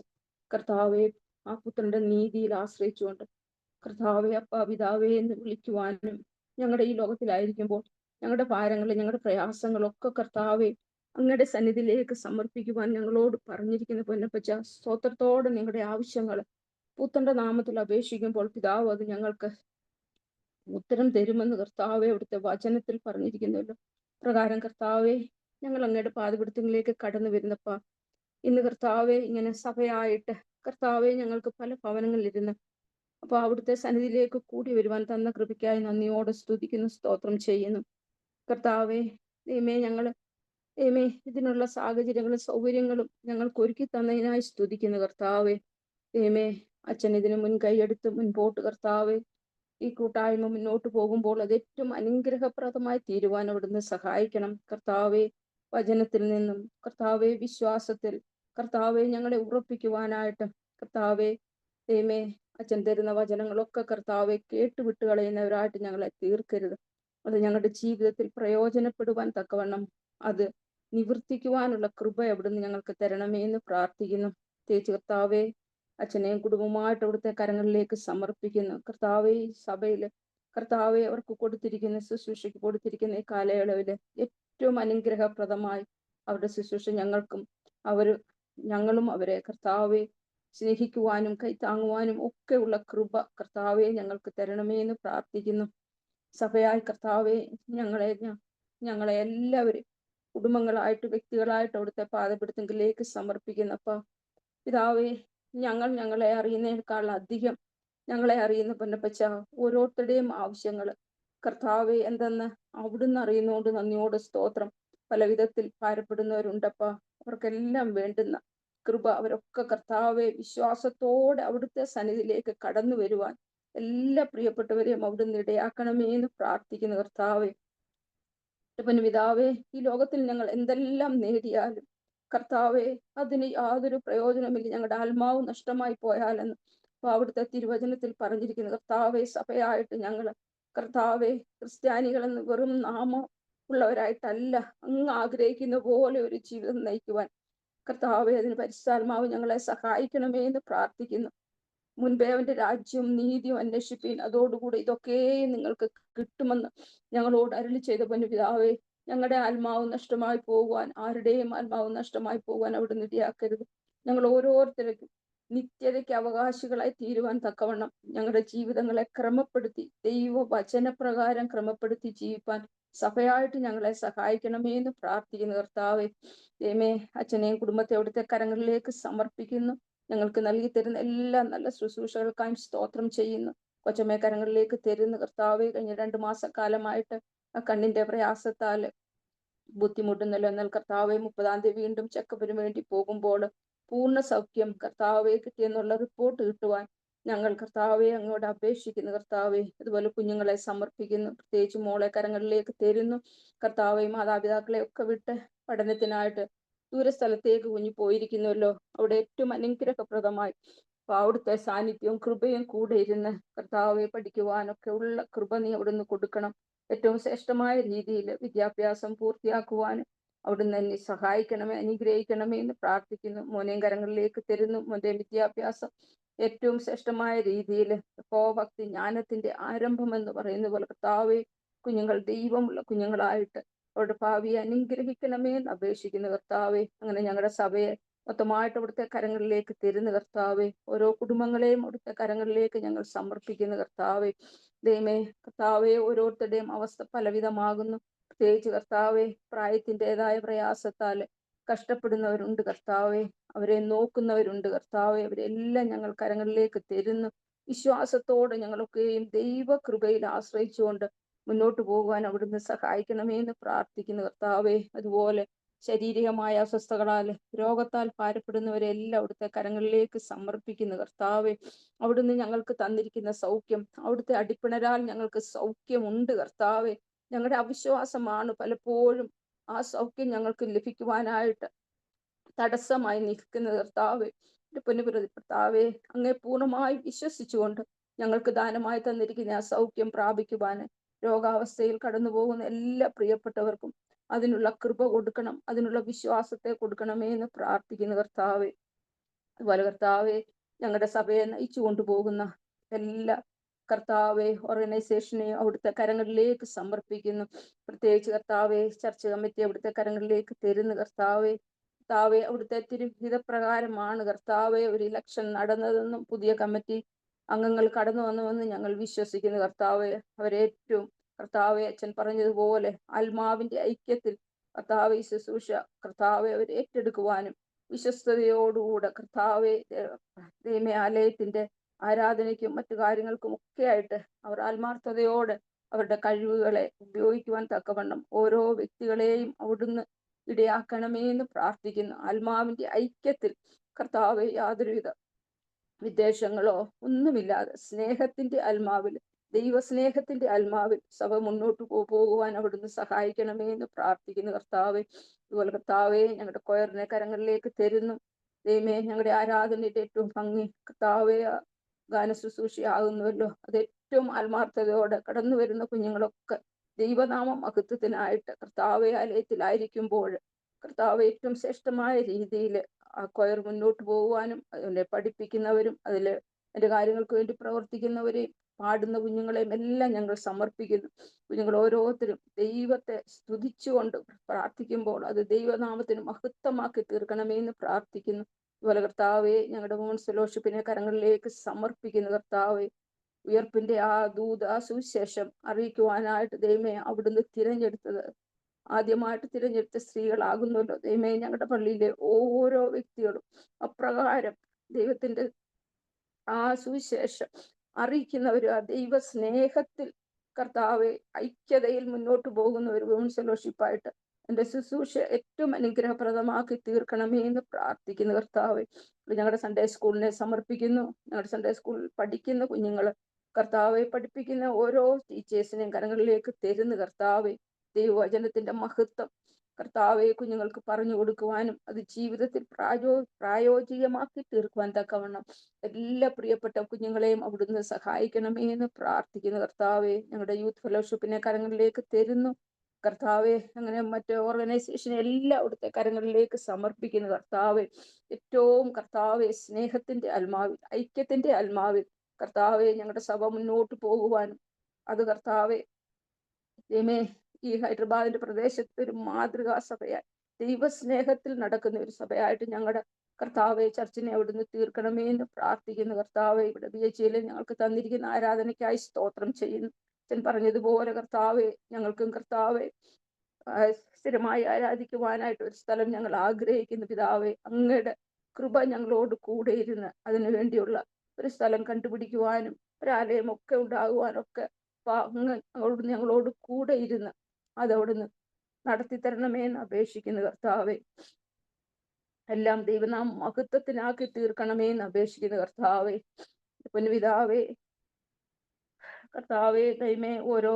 കർത്താവെ ആ പുത്രന്റെ നീതിയിൽ ആശ്രയിച്ചുകൊണ്ട് കർത്താവെ, അപ്പ, പിതാവേ എന്ന് വിളിക്കുവാനും, ഞങ്ങളുടെ ഈ ലോകത്തിലായിരിക്കുമ്പോൾ ഞങ്ങളുടെ ഭാരങ്ങളും ഞങ്ങളുടെ പ്രയാസങ്ങളൊക്കെ കർത്താവെ അങ്ങയുടെ സന്നിധിയിലേക്ക് സമർപ്പിക്കുവാൻ ഞങ്ങളോട് പറഞ്ഞിരിക്കുന്ന പൊന്നപ്പച്ച, സ്തോത്രത്തോടെ ഞങ്ങളുടെ ആവശ്യങ്ങൾ പുത്രന്റെ നാമത്തിൽ അപേക്ഷിക്കുമ്പോൾ പിതാവ് അത് ഞങ്ങൾക്ക് ഉത്തരം തരുമെന്ന് കർത്താവെ അവിടുത്തെ വചനത്തിൽ പറഞ്ഞിരിക്കുന്നുവല്ലോ. പ്രകാരം കർത്താവെ, ഞങ്ങൾ അങ്ങയുടെ പാദപിടുത്തങ്ങളിലേക്ക് കടന്നു വരുന്നപ്പ, ഇന്ന് കർത്താവെ ഇങ്ങനെ സഭയായിട്ട് കർത്താവെ ഞങ്ങൾക്ക് പല ഭവനങ്ങളിലിരുന്ന് അപ്പൊ അവിടുത്തെ സന്നിധിയിലേക്ക് കൂടി വരുവാൻ തന്ന കൃപയ്ക്കായി നന്ദിയോടെ സ്തുതിക്കുന്നു, സ്തോത്രം ചെയ്യുന്നു. കർത്താവെ ദൈവമേ ഇതിനുള്ള സാഹചര്യങ്ങളും സൗകര്യങ്ങളും ഞങ്ങൾക്ക് ഒരുക്കി തന്നതിനായി സ്തുതിക്കുന്നു. കർത്താവെ ദൈവമേ, അച്ഛൻ ഇതിന് മുൻകൈയെടുത്ത് മുൻപോട്ട് കർത്താവെ ഈ കൂട്ടായ്മ മുന്നോട്ട് പോകുമ്പോൾ അത് ഏറ്റവും അനുഗ്രഹപ്രദമായി തീരുവാൻ അവിടുന്ന് സഹായിക്കണം. കർത്താവെ, വചനത്തിൽ നിന്നും കർത്താവെ വിശ്വാസത്തിൽ കർത്താവെ ഞങ്ങളെ ഉറപ്പിക്കുവാനായിട്ട് കർത്താവെ ദൈവമേ, അച്ഛൻ തരുന്ന വചനങ്ങളൊക്കെ കർത്താവെ കേട്ടുവിട്ട് കളയുന്നവരായിട്ട് ഞങ്ങളെ തീർക്കരുത്. അത് ഞങ്ങളുടെ ജീവിതത്തിൽ പ്രയോജനപ്പെടുവാൻ തക്കവണ്ണം അത് നിവർത്തിക്കുവാനുള്ള കൃപ അവിടുന്ന് ഞങ്ങൾക്ക് തരണമേ എന്ന് പ്രാർത്ഥിക്കുന്നു. തേച്ച് കർത്താവെ, അച്ഛനെയും കുടുംബമായിട്ട് അവിടുത്തെ കരങ്ങളിലേക്ക് സമർപ്പിക്കുന്നു. കർത്താവെ, സഭയിൽ കർത്താവെ അവർക്ക് കൊടുത്തിരിക്കുന്ന ശുശ്രൂഷയ്ക്ക് കൊടുത്തിരിക്കുന്ന ഈ കാലയളവില് ഏറ്റവും അനുഗ്രഹപ്രദമായി അവരുടെ ശുശ്രൂഷ ഞങ്ങളും അവരെ കർത്താവെ സ്നേഹിക്കുവാനും കൈത്താങ്ങുവാനും ഒക്കെ ഉള്ള കൃപ കർത്താവെ ഞങ്ങൾക്ക് തരണമേ എന്ന് പ്രാർത്ഥിക്കുന്നു. സഭയായി കർത്താവെ ഞങ്ങളെ എല്ലാവരും കുടുംബങ്ങളായിട്ട് വ്യക്തികളായിട്ട് അവിടുത്തെ പാദപിടുത്തങ്ങളിലേക്ക് സമർപ്പിക്കുന്നപ്പ പിതാവേ, ഞങ്ങളെ അറിയുന്നതിനേക്കാൾ അധികം ഞങ്ങളെ അറിയുന്ന പൊന്നപ്പച്ച ഓരോരുത്തരുടെയും ആവശ്യങ്ങൾ കർത്താവെ എന്തെന്ന് അവിടുന്ന് അറിയുന്നതുകൊണ്ട് നന്ദിയോട് സ്തോത്രം. പല വിധത്തിൽ ഭാരപ്പെടുന്നവരുണ്ടപ്പ, അവർക്കെല്ലാം വേണ്ടുന്ന കൃപ അവരൊക്കെ കർത്താവെ വിശ്വാസത്തോടെ അവിടുത്തെ സന്നിധിയിലേക്ക് കടന്നു വരുവാൻ എല്ലാ പ്രിയപ്പെട്ടവരെയും അവിടുന്ന് ഇടയാക്കണമേ എന്ന് പ്രാർത്ഥിക്കുന്നു. കർത്താവെ പിതാവേ, ഈ ലോകത്തിൽ ഞങ്ങൾ എന്തെല്ലാം നേടിയാലും കർത്താവെ അതിന് യാതൊരു പ്രയോജനമില്ല, ഞങ്ങളുടെ ആത്മാവ് നഷ്ടമായി പോയാലെന്ന് അപ്പൊ അവിടുത്തെ തിരുവചനത്തിൽ പറഞ്ഞിരിക്കുന്നു. കർത്താവെ, സഭയായിട്ട് ഞങ്ങൾ കർത്താവെ ക്രിസ്ത്യാനികളെന്ന് വെറും നാമം ഉള്ളവരായിട്ടല്ല, അങ്ങ് ആഗ്രഹിക്കുന്ന പോലെ ഒരു ജീവിതം നയിക്കുവാൻ കർത്താവെ അതിന് പരിശുദ്ധാത്മാവ് ഞങ്ങളെ സഹായിക്കണമേ എന്ന് പ്രാർത്ഥിക്കുന്നു. മുൻപേ അവന്റെ രാജ്യവും നീതിയും അന്വേഷിപ്പീൻ, അതോടുകൂടി ഇതൊക്കെയും നിങ്ങൾക്ക് കിട്ടുമെന്ന് ഞങ്ങളോട് അരുളി ചെയ്ത പൊന്നുപിതാവേ, ഞങ്ങളുടെ ആത്മാവ് നഷ്ടമായി പോകുവാൻ, ആരുടെയും ആത്മാവ് നഷ്ടമായി പോകുവാൻ അവിടുന്ന് ഇടയാക്കരുത്. ഞങ്ങൾ ഓരോരുത്തർക്കും നിത്യതയ്ക്ക് അവകാശികളായി തീരുവാൻ തക്കവണ്ണം ഞങ്ങളുടെ ജീവിതങ്ങളെ ക്രമപ്പെടുത്തി, ദൈവവചനപ്രകാരം ക്രമപ്പെടുത്തി ജീവിപ്പാൻ സഭയായിട്ട് ഞങ്ങളെ സഹായിക്കണമേ എന്ന് പ്രാർത്ഥിക്കുന്നു. കർത്താവേ, ദൈവമേ, അച്ഛനെയും കുടുംബത്തെ അവിടുത്തെ കരങ്ങളിലേക്ക് സമർപ്പിക്കുന്നു. ഞങ്ങൾക്ക് നൽകി തരുന്ന എല്ലാ നല്ല ശുശ്രൂഷകൾക്കായും സ്തോത്രം ചെയ്യുന്നു. കൊച്ചമ്മയെ കരങ്ങളിലേക്ക് തരുന്നു. കർത്താവെ, കഴിഞ്ഞ 2 മാസക്കാലമായിട്ട് ആ കണ്ണിന്റെ പ്രയാസത്താൽ ബുദ്ധിമുട്ടുന്നല്ലോ. എന്നാൽ കർത്താവെ, 30-ാം തീയതി വീണ്ടും ചെക്കപ്പിന് വേണ്ടി പോകുമ്പോൾ പൂർണ്ണ സൗഖ്യം കർത്താവെ കിട്ടിയെന്നുള്ള റിപ്പോർട്ട് കിട്ടുവാൻ ഞങ്ങൾ കർത്താവെ അങ്ങോട്ട് അപേക്ഷിക്കുന്നു. കർത്താവെ, അതുപോലെ കുഞ്ഞുങ്ങളെ സമർപ്പിക്കുന്നു. പ്രത്യേകിച്ച് മോളെ കരങ്ങളിലേക്ക് തരുന്നു. കർത്താവെ, മാതാപിതാക്കളെ ഒക്കെ വിട്ട് പഠനത്തിനായിട്ട് ദൂരസ്ഥലത്തേക്ക് കുഞ്ഞു പോയിരിക്കുന്നുവല്ലോ. അവിടെ ഏറ്റവും അനുഗ്രഹപ്രദമായി അവിടുത്തെ സാന്നിധ്യവും കൃപയും കൂടെ ഇരുന്ന് കർത്താവെ പഠിക്കുവാനൊക്കെ ഉള്ള കൃപ നീ അവിടുന്ന് കൊടുക്കണം. ഏറ്റവും ശ്രേഷ്ഠമായ രീതിയിൽ വിദ്യാഭ്യാസം പൂർത്തിയാക്കുവാനും അവിടുന്ന് എന്നെ സഹായിക്കണമേ, അനുഗ്രഹിക്കണമേ എന്ന് പ്രാർത്ഥിക്കുന്നു. മോനെയും കരങ്ങളിലേക്ക് തരുന്നു. മോന്റെ വിദ്യാഭ്യാസം ഏറ്റവും ശ്രേഷ്ഠമായ രീതിയിൽ ഭക്തി ജ്ഞാനത്തിന്റെ ആരംഭം എന്ന് പറയുന്ന പോലെ കർത്താവെ, കുഞ്ഞുങ്ങൾ ദൈവമുള്ള കുഞ്ഞുങ്ങളായിട്ട് അവരുടെ ഭാവിയെ അനുഗ്രഹിക്കണമേ എന്ന് അപേക്ഷിക്കുന്നു. കർത്താവെ, അങ്ങനെ ഞങ്ങളുടെ സഭയെ മൊത്തമായിട്ട് അവിടുത്തെ കരങ്ങളിലേക്ക് തരുന്ന കർത്താവെ, ഓരോ കുടുംബങ്ങളെയും അവിടുത്തെ കരങ്ങളിലേക്ക് ഞങ്ങൾ സമർപ്പിക്കുന്ന കർത്താവെ. ദൈവമേ, കർത്താവെ, ഓരോരുത്തരുടെയും അവസ്ഥ പലവിധമാകുന്നു. പ്രത്യേകിച്ച് കർത്താവെ, പ്രായത്തിൻ്റെതായ പ്രയാസത്താൽ കഷ്ടപ്പെടുന്നവരുണ്ട് കർത്താവെ, അവരെ നോക്കുന്നവരുണ്ട് കർത്താവെ. അവരെല്ലാം ഞങ്ങൾ കരങ്ങളിലേക്ക് തരുന്നു. വിശ്വാസത്തോടെ ഞങ്ങളൊക്കെയും ദൈവകൃപയിൽ ആശ്രയിച്ചുകൊണ്ട് മുന്നോട്ട് പോകുവാൻ അവിടുന്ന് സഹായിക്കണമേ എന്ന് പ്രാർത്ഥിക്കുന്നു കർത്താവെ. അതുപോലെ ശാരീരികമായ അസ്വസ്ഥകളാൽ രോഗത്താൽ ഭാരപ്പെടുന്നവരെല്ലാം അവിടുത്തെ കരങ്ങളിലേക്ക് സമർപ്പിക്കുന്നു കർത്താവെ. അവിടുന്ന് ഞങ്ങൾക്ക് തന്നിരിക്കുന്ന സൗഖ്യം, അവിടുത്തെ അടിപ്പിണരാൽ ഞങ്ങൾക്ക് സൗഖ്യമുണ്ട് കർത്താവെ. ഞങ്ങളുടെ അവിശ്വാസമാണ് പലപ്പോഴും ആ സൗഖ്യം ഞങ്ങൾക്ക് ലഭിക്കുവാനായിട്ട് തടസ്സമായി നിൽക്കുന്നത് കർത്താവെ. കർത്താവെ, അങ്ങേ പൂർണ്ണമായി വിശ്വസിച്ചുകൊണ്ട് ഞങ്ങൾക്ക് ദാനമായി തന്നിരിക്കുന്ന ആ സൗഖ്യം പ്രാപിക്കുവാന് രോഗാവസ്ഥയിൽ കടന്നു പോകുന്ന എല്ലാ പ്രിയപ്പെട്ടവർക്കും അതിനുള്ള കൃപ കൊടുക്കണം, അതിനുള്ള വിശ്വാസത്തെ കൊടുക്കണമേ എന്ന് പ്രാർത്ഥിക്കുന്നു കർത്താവെ. അതുപോലെ കർത്താവെ, ഞങ്ങളുടെ സഭയെ നയിച്ചു കൊണ്ടുപോകുന്ന എല്ലാ കർത്താവെ ഓർഗനൈസേഷനെയും അവിടുത്തെ കരങ്ങളിലേക്ക് സമർപ്പിക്കുന്നു. പ്രത്യേകിച്ച് കർത്താവെ, ചർച്ച് കമ്മിറ്റി അവിടുത്തെ കരങ്ങളിലേക്ക് തരുന്നു കർത്താവെ. കർത്താവെ, അവിടുത്തെ തിരുഹിതപ്രകാരമാണ് കർത്താവെ ഒരു ഇലക്ഷൻ നടന്നതെന്നും പുതിയ കമ്മിറ്റി അംഗങ്ങൾ കടന്നു വന്നുവെന്ന് ഞങ്ങൾ വിശ്വസിക്കുന്നു കർത്താവെ. അവരേറ്റവും കർത്താവെ, അച്ഛൻ പറഞ്ഞതുപോലെ ആത്മാവിന്റെ ഐക്യത്തിൽ കർത്താവെ ശുശ്രൂഷ കർത്താവെ അവർ ഏറ്റെടുക്കുവാനും വിശ്വസ്തയോടുകൂടെ കർത്താവെ ദൈവമേ ആലയത്തിന്റെ ആരാധനയ്ക്കും മറ്റു കാര്യങ്ങൾക്കും ഒക്കെ ആയിട്ട് അവർ ആത്മാർത്ഥതയോടെ അവരുടെ കഴിവുകളെ ഉപയോഗിക്കുവാൻ തക്കവണ്ണം ഓരോ വ്യക്തികളെയും അവിടുന്ന് ഇടയാക്കണമേ എന്ന് പ്രാർത്ഥിക്കുന്നു. ആത്മാവിന്റെ ഐക്യത്തിൽ കർത്താവെ യാതൊരുവിധ വിദ്വേഷങ്ങളോ ഒന്നുമില്ലാതെ സ്നേഹത്തിന്റെ ആത്മാവിൽ, ദൈവസ്നേഹത്തിന്റെ ആത്മാവിൽ സഭ മുന്നോട്ട് പോകുവാൻ അവിടുന്ന് സഹായിക്കണമേ എന്ന് പ്രാർത്ഥിക്കുന്നു കർത്താവെ. അതുപോലെ കർത്താവെ, ഞങ്ങളുടെ കൊയറിനെ കരങ്ങളിലേക്ക് തരുന്നു. ദൈവമേ, ഞങ്ങളുടെ ആരാധനയുടെ ഏറ്റവും ഭംഗി കർത്താവെ ഗാന ശുശ്രൂഷയാകുന്നുവല്ലോ. അത് ഏറ്റവും ആത്മാർത്ഥതയോടെ കടന്നു വരുന്ന കുഞ്ഞുങ്ങളൊക്കെ ദൈവനാമം മഹത്വത്തിനായിട്ട് കർത്താവെ ആലയത്തിലായിരിക്കുമ്പോൾ കർത്താവ് ഏറ്റവും ശ്രേഷ്ഠമായ രീതിയിൽ ആ കൊയർ മുന്നോട്ട് പോകുവാനും അതിനെ പഠിപ്പിക്കുന്നവരും അതിൽ അതിൻ്റെ കാര്യങ്ങൾക്ക് വേണ്ടി പ്രവർത്തിക്കുന്നവരെയും പാടുന്ന കുഞ്ഞുങ്ങളെയും എല്ലാം ഞങ്ങൾ സമർപ്പിക്കുന്നു. കുഞ്ഞുങ്ങൾ ഓരോരുത്തരും ദൈവത്തെ സ്തുതിച്ചുകൊണ്ട് പ്രാർത്ഥിക്കുമ്പോൾ അത് ദൈവനാമത്തിന് മഹത്വമാക്കി തീർക്കണമേ എന്ന് പ്രാർത്ഥിക്കുന്നു. അതുപോലെ കർത്താവെ, ഞങ്ങളുടെ വുമൻസ് ഫെലോഷിപ്പിനെ കരങ്ങളിലേക്ക് സമർപ്പിക്കുന്നു കർത്താവെ. ഉയർപ്പിന്റെ ആ ദൂത്, ആ സുവിശേഷം അറിയിക്കുവാനായിട്ട് ദൈവമേ അവിടുന്ന് തിരഞ്ഞെടുത്തത് ആദ്യമായിട്ട് തിരഞ്ഞെടുത്ത സ്ത്രീകളാകുന്നല്ലോ. ദൈവമേ, ഞങ്ങളുടെ പള്ളിയിലെ ഓരോ വ്യക്തികളും അപ്രകാരം ദൈവത്തിന്റെ ആ സുവിശേഷം അറിയിക്കുന്നവരും ആ ദൈവ സ്നേഹത്തിൽ കർത്താവെ ഐക്യതയിൽ മുന്നോട്ട് പോകുന്നവർ വുമൻസ് ഫെലോഷിപ്പായിട്ട് എൻ്റെ ശുശ്രൂഷ ഏറ്റവും അനുഗ്രഹപ്രദമാക്കി തീർക്കണമേ എന്ന് പ്രാർത്ഥിക്കുന്നു കർത്താവെ. ഞങ്ങളുടെ സൺഡേ സ്കൂളിനെ സമർപ്പിക്കുന്നു. ഞങ്ങളുടെ സൺഡേ സ്കൂളിൽ പഠിക്കുന്ന കുഞ്ഞുങ്ങൾ കർത്താവെ പഠിപ്പിക്കുന്ന ഓരോ ടീച്ചേഴ്സിനെയും കരങ്ങളിലേക്ക് തരുന്നു കർത്താവെ. ദൈവവചനത്തിന്റെ മഹത്വം കർത്താവെ കുഞ്ഞുങ്ങൾക്ക് പറഞ്ഞു കൊടുക്കുവാനും അത് ജീവിതത്തിൽ പ്രായോഗികമാക്കി തീർക്കുവാൻ തക്കവണ്ണം എല്ലാ പ്രിയപ്പെട്ട കുഞ്ഞുങ്ങളെയും അവിടുന്ന് സഹായിക്കണമേ എന്ന് പ്രാർത്ഥിക്കുന്നു കർത്താവെ. ഞങ്ങളുടെ യൂത്ത് ഫെലോഷിപ്പിനെ കരങ്ങളിലേക്ക് തരുന്നു. കർത്താവെ, അങ്ങനെ മറ്റ് ഓർഗനൈസേഷൻ എല്ലാം അവിടുത്തെ കരങ്ങളിലേക്ക് സമർപ്പിക്കുന്നു കർത്താവെ. ഏറ്റവും കർത്താവെ സ്നേഹത്തിന്റെ ആത്മാവിൽ, ഐക്യത്തിന്റെ ആത്മാവിൽ കർത്താവെ ഞങ്ങളുടെ സഭ മുന്നോട്ട് പോകുവാനും അത് കർത്താവെ ദൈവമേ ഈ ഹൈദരാബാദിന്റെ പ്രദേശത്ത് ഒരു മാതൃകാ സഭയായി ദൈവസ്നേഹത്തിൽ നടക്കുന്ന ഒരു സഭയായിട്ട് ഞങ്ങളുടെ കർത്താവെ ചർച്ചിനെ അവിടുന്ന് തീർക്കണമേ എന്ന് പ്രാർത്ഥിക്കുന്നു കർത്താവെ. ഇവിടെ BHയിൽ ഞങ്ങൾക്ക് തന്നിരിക്കുന്ന ആരാധനയ്ക്കായി സ്തോത്രം ചെയ്യുന്നു. അച്ഛൻ പറഞ്ഞതുപോലെ കർത്താവെ, ഞങ്ങൾക്കും കർത്താവെ സ്ഥിരമായി ആരാധിക്കുവാനായിട്ട് ഒരു സ്ഥലം ഞങ്ങൾ ആഗ്രഹിക്കുന്നു പിതാവെ. അങ്ങയുടെ കൃപ ഞങ്ങളോട് കൂടെ ഇരുന്ന് അതിനു വേണ്ടിയുള്ള ഒരു സ്ഥലം കണ്ടുപിടിക്കുവാനും ഒരാലയം ഒക്കെ ഉണ്ടാകുവാനൊക്കെ അങ്ങ് അവിടുന്ന് ഞങ്ങളോട് കൂടെ ഇരുന്ന് അതവിടുന്ന് നടത്തി തരണമേ എന്ന് അപേക്ഷിക്കുന്നു കർത്താവെ. എല്ലാം ദൈവനാം മഹത്വത്തിനാക്കി തീർക്കണമേ എന്ന് അപേക്ഷിക്കുന്നു കർത്താവെ. പിതാവേ, കർത്താവെ ദൈവമേ, ഓരോ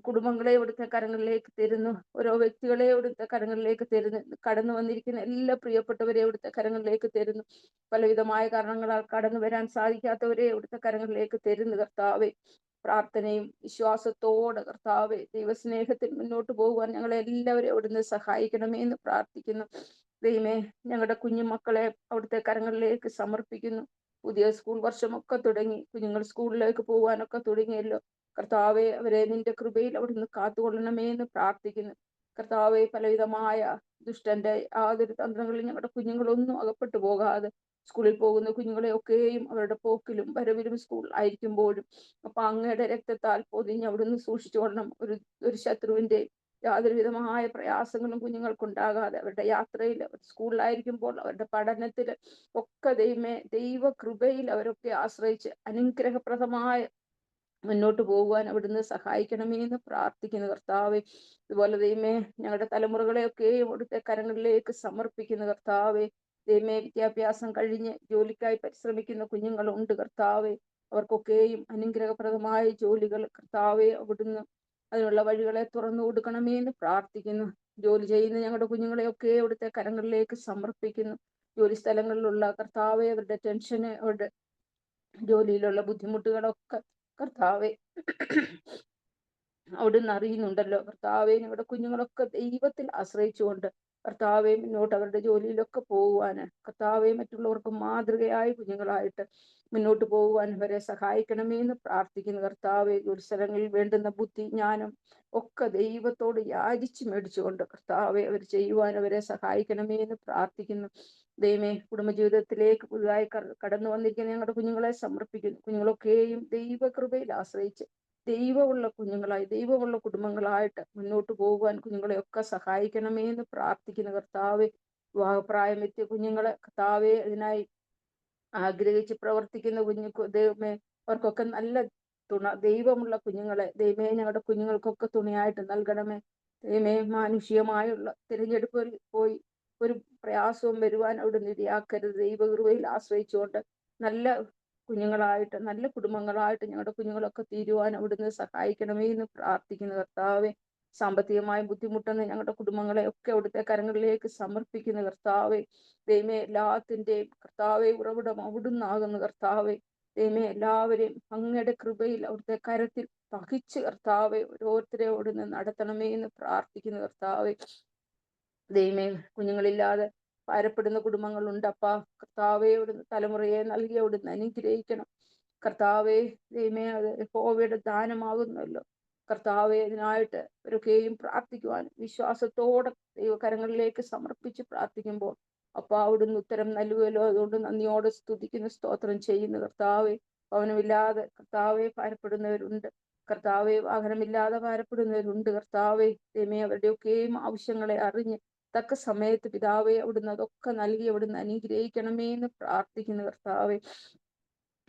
കുടുംബങ്ങളെ ഇവിടുത്തെ കരങ്ങളിലേക്ക് തരുന്നു, ഓരോ വ്യക്തികളെ ഇവിടുത്തെ കരങ്ങളിലേക്ക് തരുന്നു, കടന്നു വന്നിരിക്കുന്ന എല്ലാ പ്രിയപ്പെട്ടവരെ ഇവിടുത്തെ കരങ്ങളിലേക്ക് തരുന്നു. പലവിധമായ കാരണങ്ങളാൽ കടന്നു വരാൻ സാധിക്കാത്തവരെ ഇവിടുത്തെ കരങ്ങളിലേക്ക് തരുന്നു കർത്താവെ. പ്രാർത്ഥനയും വിശ്വാസത്തോടെ കർത്താവെ ദൈവസ്നേഹത്തിൽ മുന്നോട്ട് പോകുവാൻ ഞങ്ങളെ എല്ലാവരെയും അവിടുന്ന് സഹായിക്കണമേ എന്ന് പ്രാർത്ഥിക്കുന്നു. ദൈവമേ, ഞങ്ങളുടെ കുഞ്ഞുമക്കളെ അവിടുത്തെ കരങ്ങളിലേക്ക് സമർപ്പിക്കുന്നു. പുതിയ സ്കൂൾ വർഷമൊക്കെ തുടങ്ങി, കുഞ്ഞുങ്ങൾ സ്കൂളിലേക്ക് പോകാനൊക്കെ തുടങ്ങിയല്ലോ കർത്താവെ. അവരെ നിന്റെ കൃപയിൽ അവിടുന്ന് കാത്തുകൊള്ളണമേ എന്ന് പ്രാർത്ഥിക്കുന്നു കർത്താവെ. പലവിധമായ ദുഷ്ടന്റെ യാതൊരു തന്ത്രങ്ങളിൽ ഞങ്ങളുടെ കുഞ്ഞുങ്ങളൊന്നും അകപ്പെട്ടു പോകാതെ സ്കൂളിൽ പോകുന്ന കുഞ്ഞുങ്ങളെ ഒക്കെയും അവരുടെ പോക്കിലും വരവിലും സ്കൂൾ ആയിരിക്കുമ്പോഴും അപ്പൊ അങ്ങയുടെ രക്തത്താൽ പൊതിഞ്ഞ് അവിടുന്ന് സൂക്ഷിച്ചു കൊള്ളണം. ഒരു ശത്രുവിന്റെ യാതൊരു വിധമായ പ്രയാസങ്ങളും കുഞ്ഞുങ്ങൾക്കുണ്ടാകാതെ അവരുടെ യാത്രയിൽ, അവർ സ്കൂളിലായിരിക്കുമ്പോൾ, അവരുടെ പഠനത്തിൽ ഒക്കെ ദൈവമേ ദൈവ കൃപയിൽ അവരൊക്കെ ആശ്രയിച്ച് അനുഗ്രഹപ്രദമായ മുന്നോട്ട് പോകുവാൻ അവിടുന്ന് സഹായിക്കണമേ എന്ന് പ്രാർത്ഥിക്കുന്നു കർത്താവെ. ഇതുപോലെ ദൈവമേ, ഞങ്ങളുടെ തലമുറകളെയൊക്കെയും അവിടുത്തെ കരങ്ങളിലേക്ക് സമർപ്പിക്കുന്നു കർത്താവെ. ദൈവമേ, വിദ്യാഭ്യാസം കഴിഞ്ഞ് ജോലിക്കായി പരിശ്രമിക്കുന്ന കുഞ്ഞുങ്ങളുണ്ട് കർത്താവെ. അവർക്കൊക്കെയും അനുഗ്രഹപ്രദമായ ജോലികൾ കർത്താവെ അവിടുന്ന് അതിനുള്ള വഴികളെ തുറന്നു കൊടുക്കണമേ എന്ന് പ്രാർത്ഥിക്കുന്നു. ജോലി ചെയ്യുന്ന ഞങ്ങളുടെ കുഞ്ഞുങ്ങളെയൊക്കെ അവിടുത്തെ കരങ്ങളിലേക്ക് സമർപ്പിക്കുന്നു. ജോലി സ്ഥലങ്ങളിലുള്ള കർത്താവെ, അവരുടെ ടെൻഷന്, അവരുടെ ജോലിയിലുള്ള ബുദ്ധിമുട്ടുകളൊക്കെ കർത്താവെ അവിടുന്ന് അറിയുന്നുണ്ടല്ലോ കർത്താവെ. ഞങ്ങളുടെ കുഞ്ഞുങ്ങളൊക്കെ ദൈവത്തിൽ ആശ്രയിച്ചുകൊണ്ട് കർത്താവെ മുന്നോട്ട് അവരുടെ ജോലിയിലൊക്കെ പോകുവാന് കർത്താവെ മറ്റുള്ളവർക്ക് മാതൃകയായ കുഞ്ഞുങ്ങളായിട്ട് മുന്നോട്ട് പോകുവാൻ അവരെ സഹായിക്കണമേ എന്ന് പ്രാർത്ഥിക്കുന്നു കർത്താവെ. ജോലിസ്ഥലങ്ങളിൽ വേണ്ടുന്ന ബുദ്ധി, ജ്ഞാനം ഒക്കെ ദൈവത്തോട് യാചിച്ച് മേടിച്ചുകൊണ്ട് കർത്താവെ അവർ ചെയ്യുവാൻ അവരെ സഹായിക്കണമേ എന്ന് പ്രാർത്ഥിക്കുന്നു. ദൈവമേ, കുടുംബജീവിതത്തിലേക്ക് പുതുതായി കടന്നു വന്നിരിക്കുന്ന ഞങ്ങളുടെ കുഞ്ഞുങ്ങളെ സമർപ്പിക്കുന്നു. കുഞ്ഞുങ്ങളൊക്കെയും ദൈവകൃപയിൽ ആശ്രയിച്ച് ദൈവമുള്ള കുഞ്ഞുങ്ങളായി, ദൈവമുള്ള കുടുംബങ്ങളായിട്ട് മുന്നോട്ട് പോകുവാൻ കുഞ്ഞുങ്ങളെയൊക്കെ സഹായിക്കണമേ എന്ന് പ്രാർത്ഥിക്കുന്നു കർത്താവെ. വിവാഹപ്രായമെത്തിയ കുഞ്ഞുങ്ങളെ കർത്താവെ അതിനായി ആഗ്രഹിച്ച് പ്രവർത്തിക്കുന്ന ദൈവമേ, അവർക്കൊക്കെ നല്ല ദൈവമുള്ള കുഞ്ഞുങ്ങളെ ദൈവമേ ഞങ്ങളുടെ കുഞ്ഞുങ്ങൾക്കൊക്കെ തുണയായിട്ട് നൽകണമേ. ദൈവമേ, മാനുഷികമായുള്ള തിരഞ്ഞെടുപ്പിൽ പോയി ഒരു പ്രയാസവും വരുവാൻ അവിടുന്ന് ഇടയാക്കരുത്. ദൈവകൃപയിൽ ആശ്രയിച്ചുകൊണ്ട് നല്ല കുഞ്ഞുങ്ങളായിട്ട്, നല്ല കുടുംബങ്ങളായിട്ട് ഞങ്ങളുടെ കുഞ്ഞുങ്ങളൊക്കെ തീരുവാൻ അവിടുന്ന് സഹായിക്കണമേ എന്ന് പ്രാർത്ഥിക്കുന്നു കർത്താവെ. സാമ്പത്തികമായി ബുദ്ധിമുട്ടുന്ന ഞങ്ങളുടെ കുടുംബങ്ങളെ ഒക്കെ അവിടുത്തെ കരങ്ങളിലേക്ക് സമർപ്പിക്കുന്ന കർത്താവെ. ദൈവമേ, എല്ലാത്തിൻ്റെയും കർത്താവെ ഉറവിടം അവിടുന്നാകുന്നു കർത്താവെ. ദൈവമേ, എല്ലാവരെയും അങ്ങയുടെ കൃപയിൽ അവിടുത്തെ കരത്തിൽ പഹിച്ച് കർത്താവെ ഓരോരുത്തരെ അവിടുന്ന് നടത്തണമേ എന്ന് പ്രാർത്ഥിക്കുന്നു കർത്താവെ. ദൈവമേ, കുഞ്ഞുങ്ങളില്ലാതെ ഭാരപ്പെടുന്ന കുടുംബങ്ങളുണ്ടപ്പാ. കർത്താവെ അവിടുന്ന് തലമുറയെ നൽകി അവിടുന്ന് അനുഗ്രഹിക്കണം കർത്താവെ. ദൈവമേ, അത് യഹോവയുടെ ദാനമാകുന്നല്ലോ കർത്താവെ. അതിനായിട്ട് അവരൊക്കെയും പ്രാർത്ഥിക്കുവാനും വിശ്വാസത്തോടെ ദൈവകരങ്ങളിലേക്ക് സമർപ്പിച്ച് പ്രാർത്ഥിക്കുമ്പോൾ അപ്പൊ അവിടുന്ന് ഉത്തരം നൽകുമല്ലോ. അതുകൊണ്ട് നന്ദിയോടെ സ്തുതിക്കുന്ന സ്തോത്രം ചെയ്യുന്ന കർത്താവെ. ഭവനമില്ലാതെ കർത്താവെ ഭാരപ്പെടുന്നവരുണ്ട് കർത്താവെ, വാഹനമില്ലാതെ ഭാരപ്പെടുന്നവരുണ്ട് കർത്താവെ. ദൈവമേ, അവരുടെയൊക്കെയും ആവശ്യങ്ങളെ അറിഞ്ഞ് തക്ക സമയത്ത് പിതാവെ അവിടുന്ന് അതൊക്കെ നൽകി അവിടുന്ന് അനുഗ്രഹിക്കണമേ എന്ന് പ്രാർത്ഥിക്കുന്നു കർത്താവെ.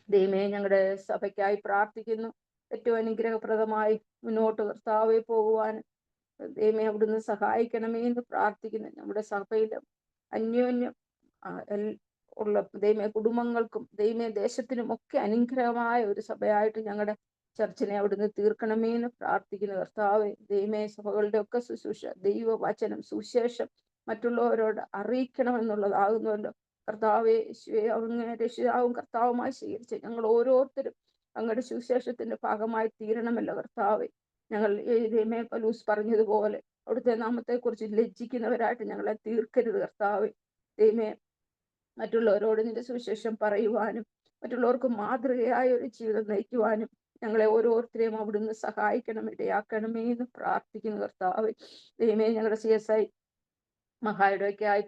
ദൈവമേ, ഞങ്ങളുടെ സഭയ്ക്കായി പ്രാർത്ഥിക്കുന്നു. ഏറ്റവും അനുഗ്രഹപ്രദമായി മുന്നോട്ട് കർത്താവെ പോകുവാൻ ദൈവമേ അവിടുന്ന് സഹായിക്കണമേ എന്ന് പ്രാർത്ഥിക്കുന്നു. നമ്മുടെ സഭയിലും അന്യോന്യം ഉള്ള ദൈവമേ കുടുംബങ്ങൾക്കും ദൈവമേ ദേശത്തിനും ഒക്കെ അനുഗ്രഹമായ ഒരു സഭയായിട്ട് ഞങ്ങളുടെ ചർച്ചിനെ അവിടുന്ന് തീർക്കണമേ എന്ന് പ്രാർത്ഥിക്കുന്നു കർത്താവെ. ദൈവമേ, സഭകളുടെ ഒക്കെ ശുശ്രൂഷ, ദൈവവചനം, സുവിശേഷം മറ്റുള്ളവരോട് അറിയിക്കണമെന്നുള്ളതാകുന്നുവല്ലോ കർത്താവെ. അങ്ങ് രക്ഷിതാവും കർത്താവുമായി സ്വീകരിച്ച് ഞങ്ങൾ ഓരോരുത്തരും അങ്ങയുടെ സുവിശേഷത്തിന്റെ ഭാഗമായി തീരണമല്ലോ കർത്താവെ. ഞങ്ങൾ ദൈവമേ പൗലോസ് പറഞ്ഞതുപോലെ അവിടുത്തെ നാമത്തെക്കുറിച്ച് ലജ്ജിക്കുന്നവരായിട്ട് ഞങ്ങളെ തീർക്കരുത് കർത്താവേ. ദൈവമേ മറ്റുള്ളവരോട് നിന്റെ സുവിശേഷം പറയുവാനും മറ്റുള്ളവർക്ക് മാതൃകയായ ഒരു ജീവിതം നയിക്കുവാനും ഞങ്ങളെ ഓരോരുത്തരെയും അവിടുന്ന് സഹായിക്കണം, ഇടയാക്കണമേ എന്ന് പ്രാർത്ഥിക്കുന്നു കർത്താവേ. ദൈവമേ ഞങ്ങളുടെ CSI മഹായിടയ്ക്കായി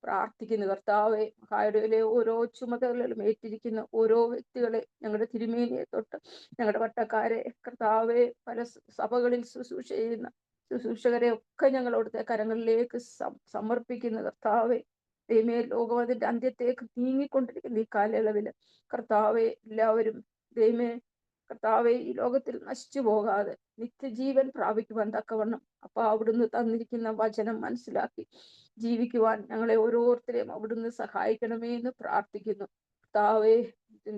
പ്രാർത്ഥിക്കുന്നു കർത്താവെ. മഹായിടയിലെ ഓരോ ചുമതലകളും ഏറ്റിരിക്കുന്ന ഓരോ വ്യക്തികളെ, ഞങ്ങളുടെ തിരുമേനിയെ തൊട്ട് ഞങ്ങളുടെ വട്ടക്കാരെ കർത്താവെ, പല സഭകളിൽ ശുശ്രൂഷ ചെയ്യുന്ന ശുശ്രൂഷകരെ ഒക്കെ ഞങ്ങൾ അവിടുത്തെ കരങ്ങളിലേക്ക് സമർപ്പിക്കുന്നു കർത്താവെ. ദൈവമേ ലോകം അതിന്റെ അന്ത്യത്തേക്ക് നീങ്ങിക്കൊണ്ടിരിക്കുന്ന ഈ കാലയളവിൽ കർത്താവെ, എല്ലാവരും ദൈവമേ കർത്താവെ ഈ ലോകത്തിൽ നശിച്ചു പോകാതെ നിത്യജീവൻ പ്രാപിക്കുവാൻ തക്കവണ്ണം അപ്പൊ അവിടുന്ന് തന്നിരിക്കുന്ന വചനം മനസ്സിലാക്കി ജീവിക്കുവാൻ ഞങ്ങളെ ഓരോരുത്തരെയും അവിടുന്ന് സഹായിക്കണമേ എന്ന് പ്രാർത്ഥിക്കുന്നു കർത്താവേ.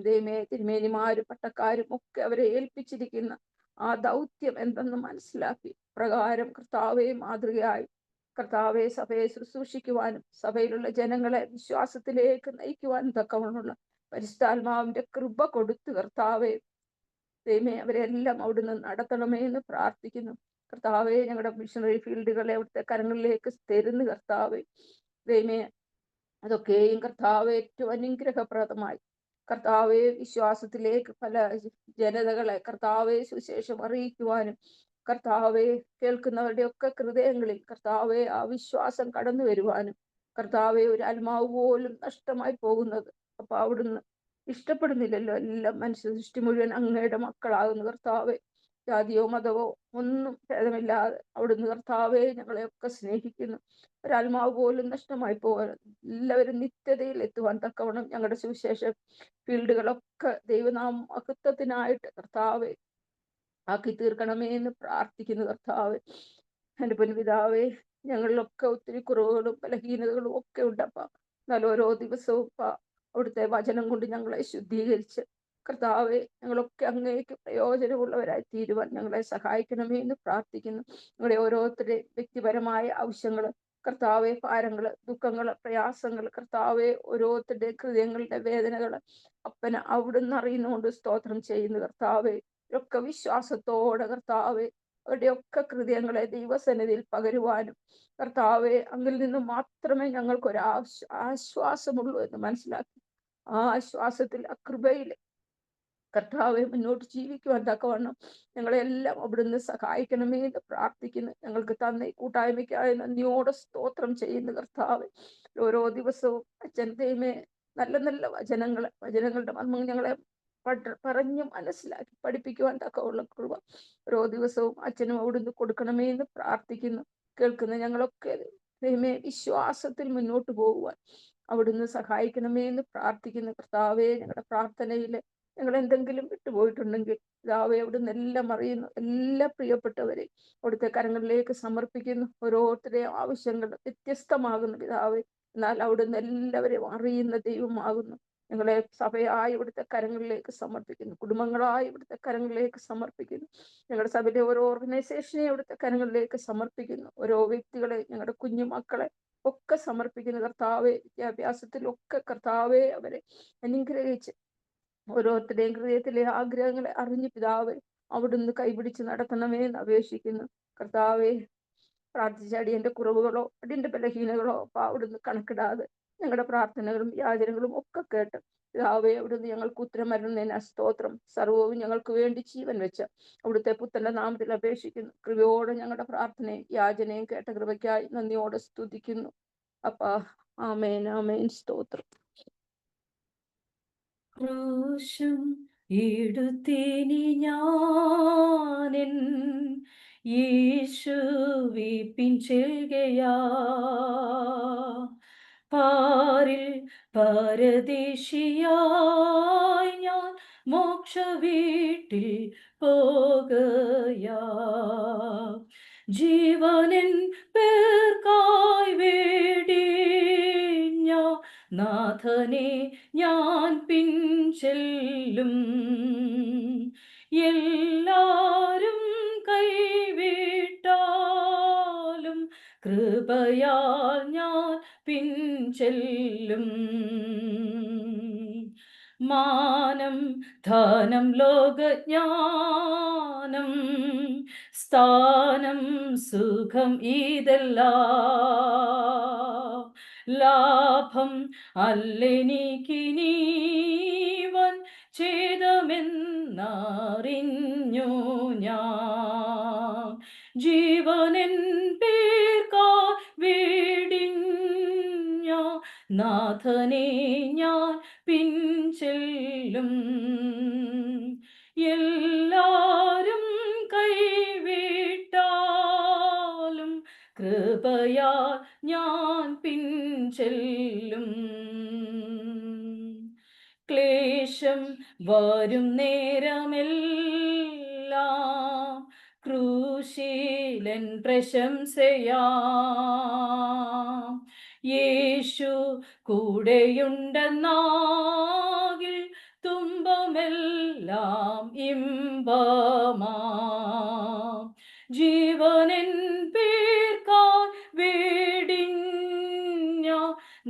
ദൈവമേ തിരുമേനിമാരും പട്ടക്കാരും ഒക്കെ അവരെ ഏൽപ്പിച്ചിരിക്കുന്ന ആ ദൗത്യം എന്തെന്ന് മനസ്സിലാക്കി പ്രകാരം കർത്താവെ മാതൃകയായി കർത്താവെ സഭയെ ശുശ്രൂഷിക്കുവാനും സഭയിലുള്ള ജനങ്ങളെ വിശ്വാസത്തിലേക്ക് നയിക്കുവാനും തക്കവണ്ണമുള്ള പരിശുദ്ധാത്മാവിന്റെ കൃപ കൊടുത്ത് കർത്താവെ ദൈവമേ അവരെല്ലാം അവിടുന്ന് നടത്തണമേ എന്ന് പ്രാർത്ഥിക്കുന്നു കർത്താവെ. ഞങ്ങളുടെ മിഷണറി ഫീൽഡുകളെ അവിടുത്തെ കരങ്ങളിലേക്ക് തരുന്നു കർത്താവെ. ദൈവമേ അതൊക്കെയും കർത്താവെ ഏറ്റവും അനുഗ്രഹപ്രദമായി കർത്താവെ വിശ്വാസത്തിലേക്ക് പല ജനതകളെ കർത്താവെ സുവിശേഷം അറിയിക്കുവാനും കർത്താവെ കേൾക്കുന്നവരുടെ ഒക്കെ ഹൃദയങ്ങളിൽ കർത്താവെ ആ വിശ്വാസം കടന്നു വരുവാനും കർത്താവെ ഒരു ആത്മാവ് പോലും നഷ്ടമായി പോകുന്നത് അപ്പൊ അവിടുന്ന് ഇഷ്ടപ്പെടുന്നില്ലല്ലോ. എല്ലാം മനുഷ്യ സൃഷ്ടി മുഴുവൻ അങ്ങയുടെ മക്കളാകുന്നു കർത്താവെ. ജാതിയോ മതമോ ഒന്നും ഭേദമില്ലാതെ അവിടുന്ന് കർത്താവെ ഞങ്ങളെയൊക്കെ സ്നേഹിക്കുന്നു. ഒരാത്മാവ് പോലും നഷ്ടമായി പോകാൻ എല്ലാവരും നിത്യതയിൽ എത്തുവാൻ തക്കവണ്ണം ഞങ്ങളുടെ സുവിശേഷ ഫീൽഡുകളൊക്കെ ദൈവനാമത്വത്തിനായിട്ട് കർത്താവെ ആക്കി തീർക്കണമേ എന്ന് പ്രാർത്ഥിക്കുന്നു കർത്താവെ. എൻ്റെ പൊൻപിതാവേ, ഞങ്ങളിലൊക്കെ ഒത്തിരി കുറവുകളും ബലഹീനതകളും ഒക്കെ ഉണ്ടപ്പ. എന്നാൽ ഓരോ ദിവസവും അവിടുത്തെ വചനം കൊണ്ട് ഞങ്ങളെ ശുദ്ധീകരിച്ച് കർത്താവെ ഞങ്ങളൊക്കെ അങ്ങേക്ക് പ്രയോജനമുള്ളവരായി തീരുവാൻ ഞങ്ങളെ സഹായിക്കണമേ എന്ന് പ്രാർത്ഥിക്കുന്നു. ഞങ്ങളുടെ ഓരോരുത്തരുടെയും വ്യക്തിപരമായ ആവശ്യങ്ങൾ കർത്താവെ, ഭാരങ്ങള്, ദുഃഖങ്ങള്, പ്രയാസങ്ങൾ കർത്താവെ, ഓരോരുത്തരുടെയും ഹൃദയങ്ങളുടെ വേദനകള് അപ്പന് അവിടുന്ന് അറിയുന്നുകൊണ്ട് സ്തോത്രം ചെയ്യുന്നു കർത്താവെ. ഒക്കെ വിശ്വാസത്തോടെ കർത്താവെ അവരുടെയൊക്കെ ഹൃദയങ്ങളെ ദൈവസന്നിധിയിൽ പകരുവാനും കർത്താവെ അങ്ങിൽ നിന്ന് മാത്രമേ ഞങ്ങൾക്കൊരു ആശ്വാസമുള്ളൂ എന്ന് മനസ്സിലാക്കി ആ ആശ്വാസത്തിൽ ആ കൃപയിൽ കർത്താവെ മുന്നോട്ട് ജീവിക്കുവാൻ തക്കവണ്ണം ഞങ്ങളെല്ലാം അവിടുന്ന് സഹായിക്കണമേ എന്ന് പ്രാർത്ഥിക്കുന്നു. ഞങ്ങൾക്ക് തന്ന കൂട്ടായ്മയ്ക്കായി നന്ദിയോടെ സ്തോത്രം ചെയ്യുന്നു കർത്താവെ. ഓരോ ദിവസവും അച്ഛൻ ദൈവമേ നല്ല നല്ല വചനങ്ങളുടെ മർമ്മം ഞങ്ങളെ പറഞ്ഞു മനസ്സിലാക്കി പഠിപ്പിക്കുവാൻ തക്കമുള്ള കൃപ ഓരോ ദിവസവും അച്ഛനും അവിടുന്ന് കൊടുക്കണമേ എന്ന് പ്രാർത്ഥിക്കുന്നു. കേൾക്കുന്ന ഞങ്ങളൊക്കെ ദൈവമേ വിശ്വാസത്തിൽ മുന്നോട്ട് പോകുവാൻ അവിടുന്ന് സഹായിക്കണമേ എന്ന് പ്രാർത്ഥിക്കുന്നു കർത്താവെ. ഞങ്ങളുടെ പ്രാർത്ഥനയില് ഞങ്ങൾ എന്തെങ്കിലും വിട്ടുപോയിട്ടുണ്ടെങ്കിൽ പിതാവെ അവിടുന്ന് എല്ലാം അറിയുന്നു. എല്ലാ പ്രിയപ്പെട്ടവരെ അവിടുത്തെ കരങ്ങളിലേക്ക് സമർപ്പിക്കുന്നു. ഓരോരുത്തരുടെയും ആവശ്യങ്ങൾ വ്യത്യസ്തമാകുന്നു പിതാവെ, എന്നാൽ അവിടുന്ന് എല്ലാവരെയും അറിയുന്ന ദൈവമാകുന്നു. ഞങ്ങളെ സഭയായി ഇവിടുത്തെ കരങ്ങളിലേക്ക് സമർപ്പിക്കുന്നു, കുടുംബങ്ങളായി ഇവിടുത്തെ കരങ്ങളിലേക്ക് സമർപ്പിക്കുന്നു, ഞങ്ങളുടെ സഭയിലെ ഓരോ ഓർഗനൈസേഷനെ ഇവിടുത്തെ കരങ്ങളിലേക്ക് സമർപ്പിക്കുന്നു, ഓരോ വ്യക്തികളെ, ഞങ്ങളുടെ കുഞ്ഞു മക്കളെ ഒക്കെ സമർപ്പിക്കുന്നു കർത്താവെ. വിദ്യാഭ്യാസത്തിലൊക്കെ കർത്താവെ അവരെ അനുഗ്രഹിച്ച് ഓരോരുത്തരുടെയും ഹൃദയത്തിലെ ആഗ്രഹങ്ങളെ അറിഞ്ഞു പിതാവെ അവിടുന്ന് കൈപിടിച്ച് നടത്തണമേ എന്ന് അപേക്ഷിക്കുന്നു കർത്താവെ. പ്രാർത്ഥിച്ച അടിയന്റെ കുറവുകളോ അടിയന്റെ ബലഹീനകളോ അവിടുന്ന് കണക്കിടാതെ ഞങ്ങളുടെ പ്രാർത്ഥനകളും യാചനകളും ഒക്കെ കേട്ട് പിതാവേ അവിടുന്ന് ഞങ്ങൾക്ക് ഉത്തരം വരുന്നതിന് സ്തോത്രം. സർവവും ഞങ്ങൾക്ക് വേണ്ടി ജീവൻ വെച്ച് അവിടുത്തെ പുത്രന്റെ നാമത്തിൽ അപേക്ഷിക്കുന്നു. കൃപയോടെ ഞങ്ങളുടെ പ്രാർത്ഥനയും യാചനയും കേട്ട കൃപയ്ക്കായി നന്ദിയോടെ സ്തുതിക്കുന്നു അപ്പാ. ആമേൻ ആമേൻ സ്തോത്രം. ക്രൂശും എടുത്തേനി ഞാനെൻ യേശുവേ പിൻചെൽകയാ പാരിൽ പരദേശിയായി ഞാൻ മോക്ഷ വീട്ടിൽ പോകയാ ജീവനിൻ പേർക്കായി വേടിഞ്ഞ നാഥനെ ഞാൻ പിൻചെല്ലും. എല്ലാരും കൈവിട്ടാലും കൃപയാൽ ഞാൻ പിൻചെല്ലും. മാനം ധനം ലോകജ്ഞാനം സ്ഥാനം സുഖം ഇതെല്ലാം ലാഭം അല്ലെനിക്കിനീവൻ ഛേദമെന്നറിഞ്ഞു ഞാൻ ജീവനെൻ പേർക്കാ വേടിഞ്ഞ നാഥനെ ഞാൻ പിൻചെല്ലും എല്ലാരും കൈവിട്ടാലും കൃപയാൽ ഞാൻ പിൻചെല്ലും ക്ലേശം വരും നേരമെല്ലാം ക്രൂശിലൻ പ്രശംസയാം യേശു കൂടെയുണ്ടെന്നാകിൽ തുമ്പമെല്ലാം ഇമ്പമാം ജീവനെൻ പേർക്കാൽ വേടിഞ്ഞ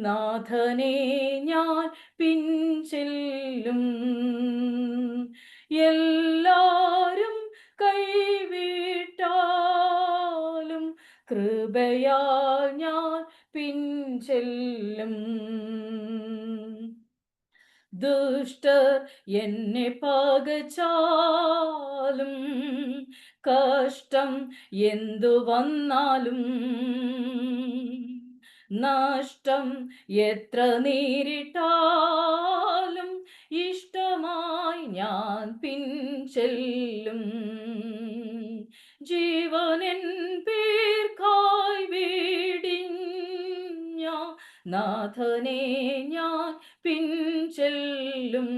നാഥനെ ഞാൻ പിൻചെല്ലും എല്ലാരും കൈവിട്ടാലും കൃപയാൽ ഞാൻ പിൻചെല്ലും ദുഷ്ടർ എന്നെ പകച്ചാലും കഷ്ടം എന്തു വന്നാലും നഷ്ടം എത്ര നേരിട്ടാലും ഇഷ്ടമായി ഞാൻ പിൻചെല്ലും ജീവനെൻ പേർക്കായി വേടിഞ്ഞ നാഥനെ ഞാൻ പിൻചെല്ലും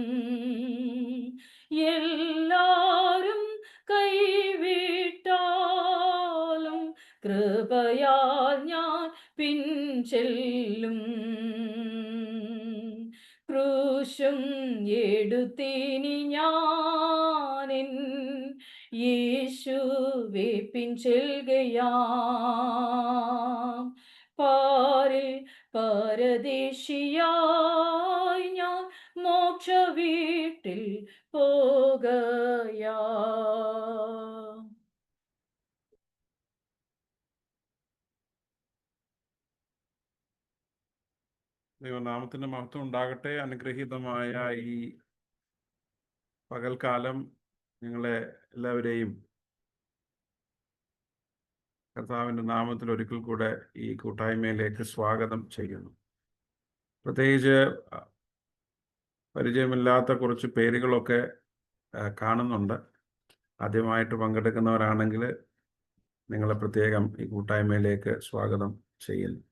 എല്ലാരും കൈവിട്ടാലും കൃപയാൽ ഞാൻ പിൻചെല്ലും ക്രൂശും എടുത്തിനി ഞാനിൻ യേശുവേ പിൻചെൽകയാം പാരിൽ പരദേശിയായി ഞാൻ മോക്ഷ വീട്ടിൽ പോകയാ ദൈവനാമത്തിന് മഹത്വം ഉണ്ടാകട്ടെ. അനുഗ്രഹീതമായ ഈ പകൽക്കാലം നിങ്ങളെ എല്ലാവരെയും കർത്താവിൻ്റെ നാമത്തിൽ ഒരിക്കൽ കൂടെ ഈ കൂട്ടായ്മയിലേക്ക് സ്വാഗതം ചെയ്യുന്നു. പ്രത്യേകിച്ച് പരിചയമില്ലാത്ത കുറച്ച് പേരുകളൊക്കെ കാണുന്നുണ്ട്. ആദ്യമായിട്ട് പങ്കെടുക്കുന്നവരാണെങ്കിൽ നിങ്ങളെ പ്രത്യേകം ഈ കൂട്ടായ്മയിലേക്ക് സ്വാഗതം ചെയ്യുന്നു.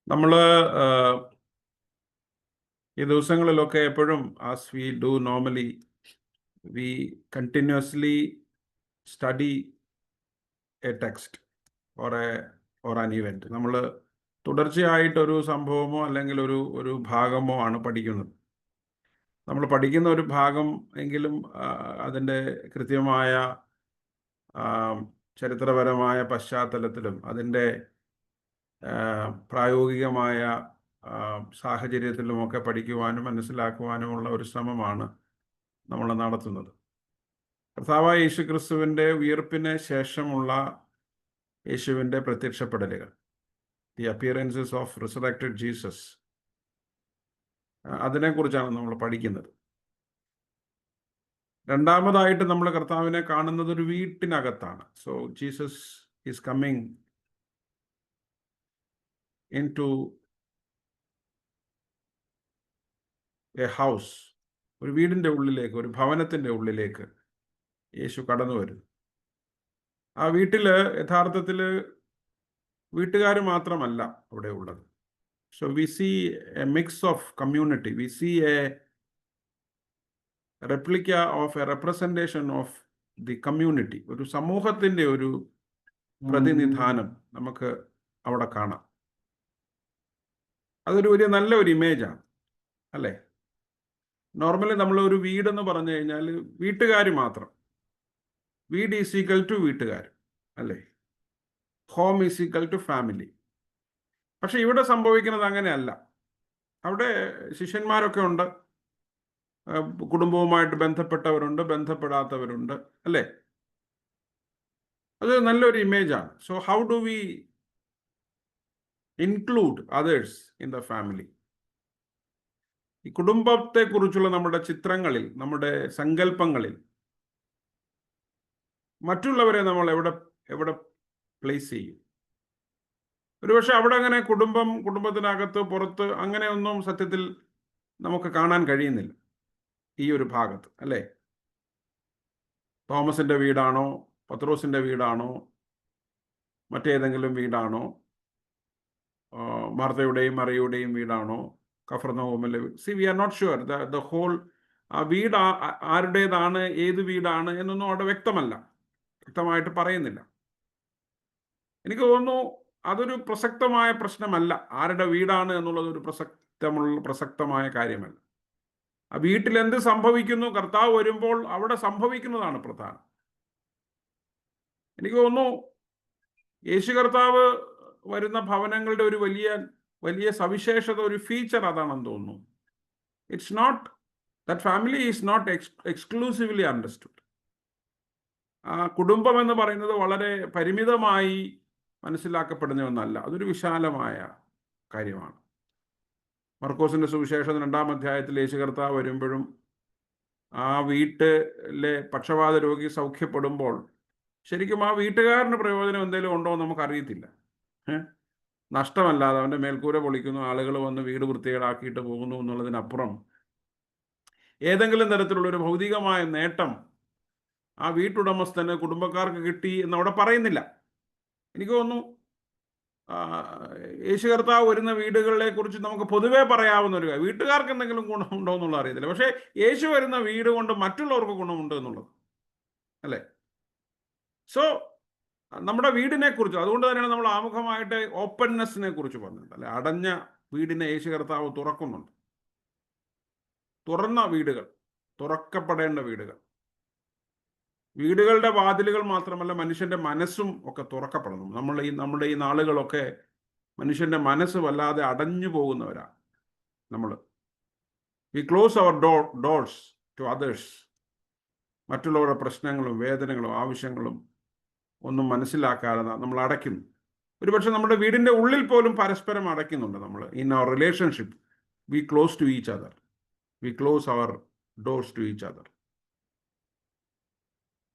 നമ്മൾ ഈ ദിവസങ്ങളിലൊക്കെ എപ്പോഴും as we do normally we continuously study a text or an event. നമ്മൾ തുടർച്ചയായിട്ടൊരു സംഭവമോ അല്ലെങ്കിൽ ഒരു ഭാഗമോ ആണ് പഠിക്കുന്നത്. നമ്മൾ പഠിക്കുന്ന ഒരു ഭാഗം എങ്കിലും അതിൻ്റെ കൃത്യമായ ചരിത്രപരമായ പശ്ചാത്തലത്തിലും അതിൻ്റെ പ്രായോഗികമായ സാഹചര്യത്തിലുമൊക്കെ പഠിക്കുവാനും മനസ്സിലാക്കുവാനുമുള്ള ഒരു ശ്രമമാണ് നമ്മൾ നടത്തുന്നത്. കർത്താവായ യേശുക്രിസ്തുവിൻ്റെ ഉയർപ്പിന് ശേഷമുള്ള യേശുവിൻ്റെ പ്രത്യക്ഷപ്പെടലുകൾ, the appearances of resurrected Jesus, അതിനെക്കുറിച്ചാണ് നമ്മൾ പഠിക്കുന്നത്. രണ്ടാമതായിട്ട് നമ്മൾ കർത്താവിനെ കാണുന്നത് ഒരു വീട്ടിനകത്താണ്. So Jesus is coming into a house, ഒരു വീടിൻ്റെ ഉള്ളിലേക്ക്, ഒരു ഭവനത്തിൻ്റെ ഉള്ളിലേക്ക് യേശു കടന്നു വരുന്നു. ആ വീട്ടിൽ യഥാർത്ഥത്തിൽ വീട്ടുകാർ മാത്രമല്ല അവിടെ ഉള്ളത്. So we see a mix of community, we see a replica of a representation of the community. ഒരു സമൂഹത്തിൻ്റെ ഒരു പ്രതിനിധാനം നമുക്ക് അവിടെ കാണാം. അതൊരു വലിയ നല്ല ഒരു ഇമേജാണ്, അല്ലേ? നോർമലി നമ്മൾ ഒരു വീടെന്ന് പറഞ്ഞു കഴിഞ്ഞാൽ വീട്ടുകാർ മാത്രം, വീട് ഈസ് ഈക്വൽ ടു വീട്ടുകാർ, അല്ലേ? Home is equal to family. പക്ഷെ ഇവിടെ സംഭവിക്കുന്നത് അങ്ങനെയല്ല. അവിടെ ശിഷ്യന്മാരൊക്കെ ഉണ്ട്, കുടുംബവുമായിട്ട് ബന്ധപ്പെട്ടവരുണ്ട്, ബന്ധപ്പെടാത്തവരുണ്ട്, അല്ലേ? അത് നല്ലൊരു ഇമേജാണ്. So how do we include others in the family? ഈ കുടുംബത്തെക്കുറിച്ചുള്ള നമ്മുടെ ചിത്രങ്ങളിൽ, നമ്മുടെ സങ്കല്പങ്ങളിൽ മറ്റുള്ളവരെ നമ്മൾ എവിടെ എവിടെ പ്ലേസ് ചെയ്യും? ഒരുപക്ഷെ അവിടെ അങ്ങനെ കുടുംബത്തിനകത്ത് പുറത്ത് അങ്ങനെയൊന്നും സത്യത്തിൽ നമുക്ക് കാണാൻ കഴിയുന്നില്ല ഈ ഒരു ഭാഗത്ത്, അല്ലേ? തോമസിന്റെ വീടാണോ, പത്രോസിന്റെ വീടാണോ, മറ്റേതെങ്കിലും വീടാണോ, മാർത്തയുടെയും മറിയയുടെയും വീടാണോ, കഫർനഹൂമിലെ വീട്? See, we are not sure the whole ആ വീട് ആരുടേതാണ്, ഏത് വീടാണ് എന്നൊന്നും അവിടെ വ്യക്തമായിട്ട് പറയുന്നില്ല. എനിക്ക് തോന്നുന്നു അതൊരു പ്രസക്തമായ പ്രശ്നമല്ല. ആരുടെ വീടാണ് എന്നുള്ളത് ഒരു പ്രസക്തമായ കാര്യമല്ല. ആ വീട്ടിൽ എന്ത് സംഭവിക്കുന്നു, കർത്താവ് വരുമ്പോൾ അവിടെ സംഭവിക്കുന്നതാണ് പ്രധാനം. എനിക്ക് തോന്നുന്നു യേശു കർത്താവ് വരുന്ന ഭവനങ്ങളുടെ ഒരു വലിയ സവിശേഷത, ഒരു ഫീച്ചർ അതാണെന്ന് തോന്നുന്നു. It's not that family is not exclusively understood. ആ കുടുംബം എന്ന് പറയുന്നത് വളരെ പരിമിതമായി മനസ്സിലാക്കപ്പെടുന്ന ഒന്നല്ല, അതൊരു വിശാലമായ കാര്യമാണ്. മർക്കോസിന്റെ സുവിശേഷം 2-ാം അധ്യായത്തിൽ യേശു കർത്താവ് വരുമ്പോഴും ആ വീട്ടിലെ പക്ഷവാത രോഗി സൗഖ്യപ്പെടുമ്പോൾ ശരിക്കും ആ വീട്ടുകാരന് പ്രയോജനം എന്തെങ്കിലും ഉണ്ടോ എന്ന് നമുക്കറിയത്തില്ല. നഷ്ടമല്ലാതെ അവൻ്റെ മേൽക്കൂര പൊളിക്കുന്നു, ആളുകൾ വന്ന് വീട് വൃത്തികേടാക്കിയിട്ട് പോകുന്നു എന്നുള്ളതിനപ്പുറം ഏതെങ്കിലും തരത്തിലുള്ളൊരു ഭൗതികമായ നേട്ടം ആ വീട്ടുടമസ്ഥന്, കുടുംബക്കാർക്ക് കിട്ടി എന്നവിടെ പറയുന്നില്ല. എനിക്ക് തോന്നുന്നു യേശു കർത്താവ് വരുന്ന വീടുകളെ കുറിച്ച് നമുക്ക് പൊതുവേ പറയാവുന്ന ഒരു കാര്യം, വീട്ടുകാർക്ക് എന്തെങ്കിലും ഗുണമുണ്ടോ എന്നുള്ള അറിയത്തില്ല, പക്ഷേ യേശു വരുന്ന വീട് കൊണ്ട് മറ്റുള്ളവർക്ക് ഗുണമുണ്ട് എന്നുള്ളത്, അല്ലേ? സോ നമ്മുടെ വീടിനെ കുറിച്ച്, അതുകൊണ്ട് തന്നെയാണ് നമ്മൾ ആമുഖമായിട്ട് ഓപ്പൺനെസ്സിനെ കുറിച്ച് പറഞ്ഞത്, അല്ലെ? അടഞ്ഞ വീടിനെ യേശു കർത്താവ് തുറക്കുന്നുണ്ട്. തുറന്ന വീടുകൾ, തുറക്കപ്പെടേണ്ട വീടുകൾ. വീടുകളുടെ വാതിലുകൾ മാത്രമല്ല, മനുഷ്യന്റെ മനസ്സും ഒക്കെ തുറക്കപ്പെടണം. നമ്മുടെ ഈ നാളുകളൊക്കെ മനുഷ്യന്റെ മനസ്സ് വല്ലാതെ അടഞ്ഞു പോകുന്നവരാണ് നമ്മൾ. We close our doors to others. മറ്റുള്ളവരുടെ പ്രശ്നങ്ങളും വേദനകളും ആവശ്യങ്ങളും ഒന്നും മനസ്സിലാക്കാതെ നമ്മൾ അടയ്ക്കുന്നു. ഒരുപക്ഷെ നമ്മുടെ വീടിന്റെ ഉള്ളിൽ പോലും പരസ്പരം അടയ്ക്കുന്നുണ്ട് നമ്മൾ. In our relationship we close to each other, we close our doors to each other.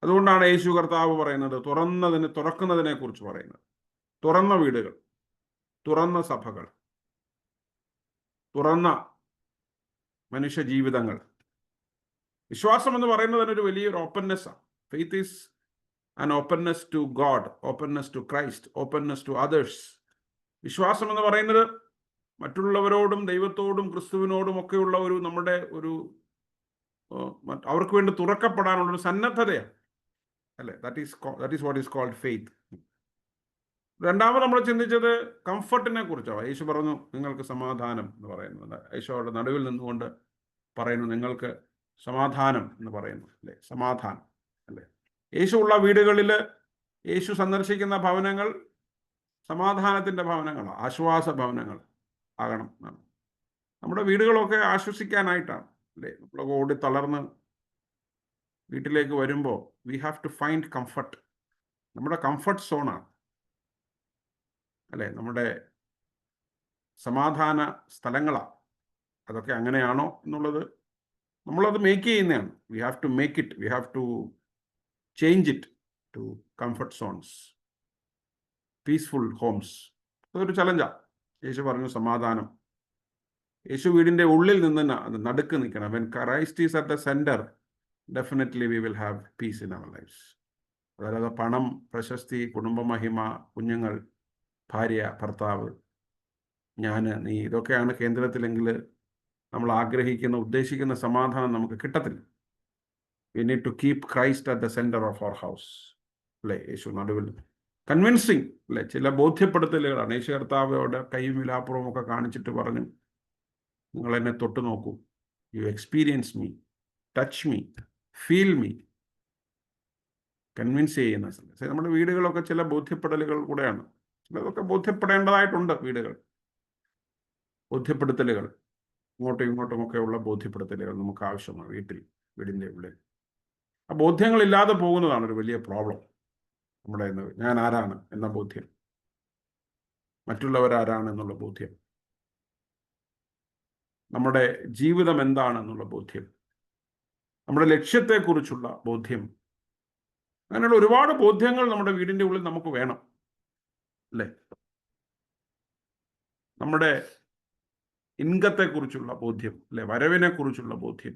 അതുകൊണ്ടാണ് യേശു കർത്താവ് പറയുന്നത്, തുറക്കുന്നതിനെ കുറിച്ച് പറയുന്നത്. തുറന്ന വീടുകൾ, തുറന്ന സഭകൾ, തുറന്ന മനുഷ്യ ജീവിതങ്ങൾ. വിശ്വാസം എന്ന് പറയുന്നത് ഒരു വലിയൊരു ഓപ്പൺനെസ്സാണ്. Faith is an openness to God, openness to Christ, openness to others. വിശ്വാസം എന്ന് പറയുന്നത് മറ്റുള്ളവരോടും ദൈവത്തോടും ക്രിസ്തുവിനോടും ഒക്കെയുള്ള നമ്മുടെ അവർക്ക് വേണ്ടി തുറക്കപ്പെടാനുള്ളൊരു സന്നദ്ധതയാണ്, അല്ലേ? That is what is called faith. രണ്ടാമത് നമ്മൾ ചിന്തിച്ചത് കംഫർട്ടിനെ കുറിച്ചാണ്. യേശു പറഞ്ഞു നിങ്ങൾക്ക് സമാധാനം എന്ന് പറയുന്നത്. യേശുവോടെ നടുവിൽ നിന്നുകൊണ്ട് പറയുന്നു നിങ്ങൾക്ക് സമാധാനം എന്ന് പറയുന്നു, അല്ലേ? സമാധാനം, അല്ലേ? യേശു ഉള്ള വീടുകളിൽ, യേശു സന്ദർശിക്കുന്ന ഭവനങ്ങൾ സമാധാനത്തിൻ്റെ ഭവനങ്ങളാണ്, ആശ്വാസ ഭവനങ്ങൾ ആകണം എന്നാണ്. നമ്മുടെ വീടുകളൊക്കെ ആശ്വസിക്കാനായിട്ടാണ്, അല്ലേ? നമ്മൾ ഓടി തളർന്ന് വീട്ടിലേക്ക് വരുമ്പോൾ we have to find comfort. നമ്മുടെ കംഫർട്ട് സോണാണ്, അല്ലേ? നമ്മുടെ സമാധാന സ്ഥലങ്ങളാണ്. അതൊക്കെ അങ്ങനെയാണോ എന്നുള്ളത് നമ്മളത് മേക്ക് ചെയ്യുന്നതാണ്. We have to make it, we have to change it to comfort zones, peaceful homes. അതൊരു ചലഞ്ചാണ്. യേശു പറഞ്ഞു സമാധാനം. യേശു വീടിൻ്റെ ഉള്ളിൽ നിന്ന് നടുക്ക് നിൽക്കണം. When Christ is at the centre, definitely we will have peace in our lives. അതായത് പണം, പ്രശസ്തി, കുടുംബമഹിമ, കുഞ്ഞുങ്ങൾ, ഭാര്യ, ഭർത്താവ്, ഞാൻ, നീ, ഇതൊക്കെയാണ് കേന്ദ്രത്തിലെങ്കിൽ നമ്മൾ ഉദ്ദേശിക്കുന്ന സമാധാനം നമുക്ക് കിട്ടത്തില്ല. We need to keep Christ at the centre of our house, അല്ലേ? യേശു നടുവിൽ കൺവിൻസിങ്, അല്ലേ? ചില ബോധ്യപ്പെടുത്തലുകളാണ്. യേശു കർത്താവോടെ കൈയും വിലാപ്പുറവും ഒക്കെ കാണിച്ചിട്ട് പറഞ്ഞു നിങ്ങൾ എന്നെ തൊട്ട് നോക്കൂ, U experience me, touch me, feel me. Convince ചെയ്യുന്ന സമയത്ത് നമ്മുടെ വീടുകളൊക്കെ ചില ബോധ്യപ്പെടലുകൾ കൂടെയാണ്. ചിലതൊക്കെ ബോധ്യപ്പെടേണ്ടതായിട്ടുണ്ട്. വീടുകൾ ബോധ്യപ്പെടുത്തലുകൾ ഇങ്ങോട്ടും ഇങ്ങോട്ടുമൊക്കെ ഉള്ള ബോധ്യപ്പെടുത്തലുകൾ നമുക്ക് ആവശ്യമാണ് വീടിൻ്റെ ഉള്ളിൽ. ആ ബോധ്യങ്ങളില്ലാതെ പോകുന്നതാണ് ഒരു വലിയ പ്രോബ്ലം. നമ്മുടെ ഞാൻ ആരാണ് എന്ന ബോധ്യം, മറ്റുള്ളവരാരാണ് എന്നുള്ള ബോധ്യം, നമ്മുടെ ജീവിതം എന്താണെന്നുള്ള ബോധ്യം, നമ്മുടെ ലക്ഷ്യത്തെക്കുറിച്ചുള്ള ബോധ്യം, അങ്ങനെയുള്ള ഒരുപാട് ബോധ്യങ്ങൾ നമ്മുടെ വീടിൻ്റെ ഉള്ളിൽ നമുക്ക് വേണം, അല്ലേ? നമ്മുടെ ഇൻകത്തെക്കുറിച്ചുള്ള ബോധ്യം, അല്ലെ? വരവിനെക്കുറിച്ചുള്ള ബോധ്യം,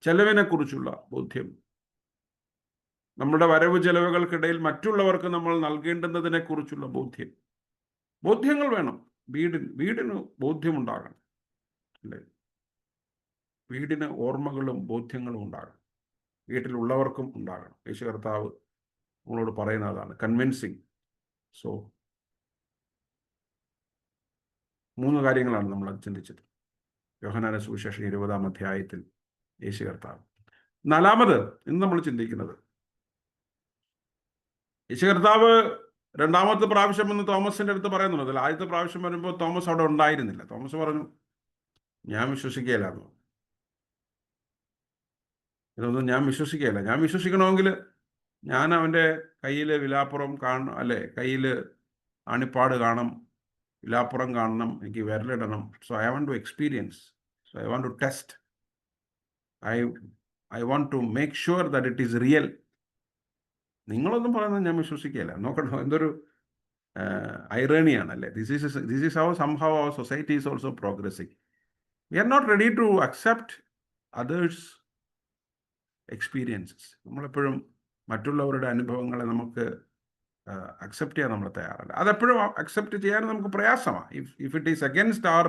ചെലവിനെക്കുറിച്ചുള്ള ബോധ്യം, നമ്മുടെ വരവ് ചെലവുകൾക്കിടയിൽ മറ്റുള്ളവർക്ക് നമ്മൾ നൽകേണ്ടുന്നതിനെ കുറിച്ചുള്ള ബോധ്യങ്ങൾ വേണം. വീടിന് ബോധ്യമുണ്ടാകണം, അല്ലേ? വീടിന് ഓർമ്മകളും ബോധ്യങ്ങളും ഉണ്ടാകണം, വീട്ടിലുള്ളവർക്കും ഉണ്ടാകണം. യേശു കർത്താവ് നമ്മളോട് പറയുന്നതാണ് കൺവിൻസിങ്. സോ 3 കാര്യങ്ങളാണ് നമ്മൾ ചിന്തിച്ചത്. യോഹന്നാന്റെ സുവിശേഷം 20-ാം അധ്യായത്തിൽ യേശു കർത്താവ്. 4-മത് ഇന്ന് നമ്മൾ ചിന്തിക്കുന്നത്, യേശു കർത്താവ് 2-ാമത്തെ പ്രാവശ്യം എന്ന് തോമസിന്റെ അടുത്ത് പറയുന്നുണ്ട്. അതിൽ ആദ്യത്തെ പ്രാവശ്യം വരുമ്പോൾ തോമസ് അവിടെ ഉണ്ടായിരുന്നില്ല. തോമസ് പറഞ്ഞു, ഞാൻ വിശ്വസിക്കുകയില്ലായിരുന്നു, ഇതൊന്നും ഞാൻ വിശ്വസിക്കുകയില്ല. ഞാൻ വിശ്വസിക്കണമെങ്കിൽ ഞാൻ അവൻ്റെ കയ്യിൽ വിലാപ്പുറം കാണണം, അല്ലേ? കയ്യിൽ ആണിപ്പാട് കാണണം, വിലാപ്പുറം കാണണം, എനിക്ക് വിരലിടണം. So I want to experience, so I want to test, I want to make sure that it is real. നിങ്ങളൊന്നും പറയുന്നത് ഞാൻ വിശ്വസിക്കുകയില്ല. നോക്കണം, എന്തൊരു ഐറണിയാണല്ലേ? This is how somehow our society is also progressing. We are not ready to accept others experiences. നമ്മളെപ്പോഴും മറ്റുള്ളവരുടെ അനുഭവങ്ങളെ നമുക്ക് അക്സെപ്റ്റ് ചെയ്യാൻ നമ്മൾ തയ്യാറല്ല. അതെപ്പോഴും അക്സെപ്റ്റ് ചെയ്യാൻ നമുക്ക് പ്രയാസമാണ്. If it is against our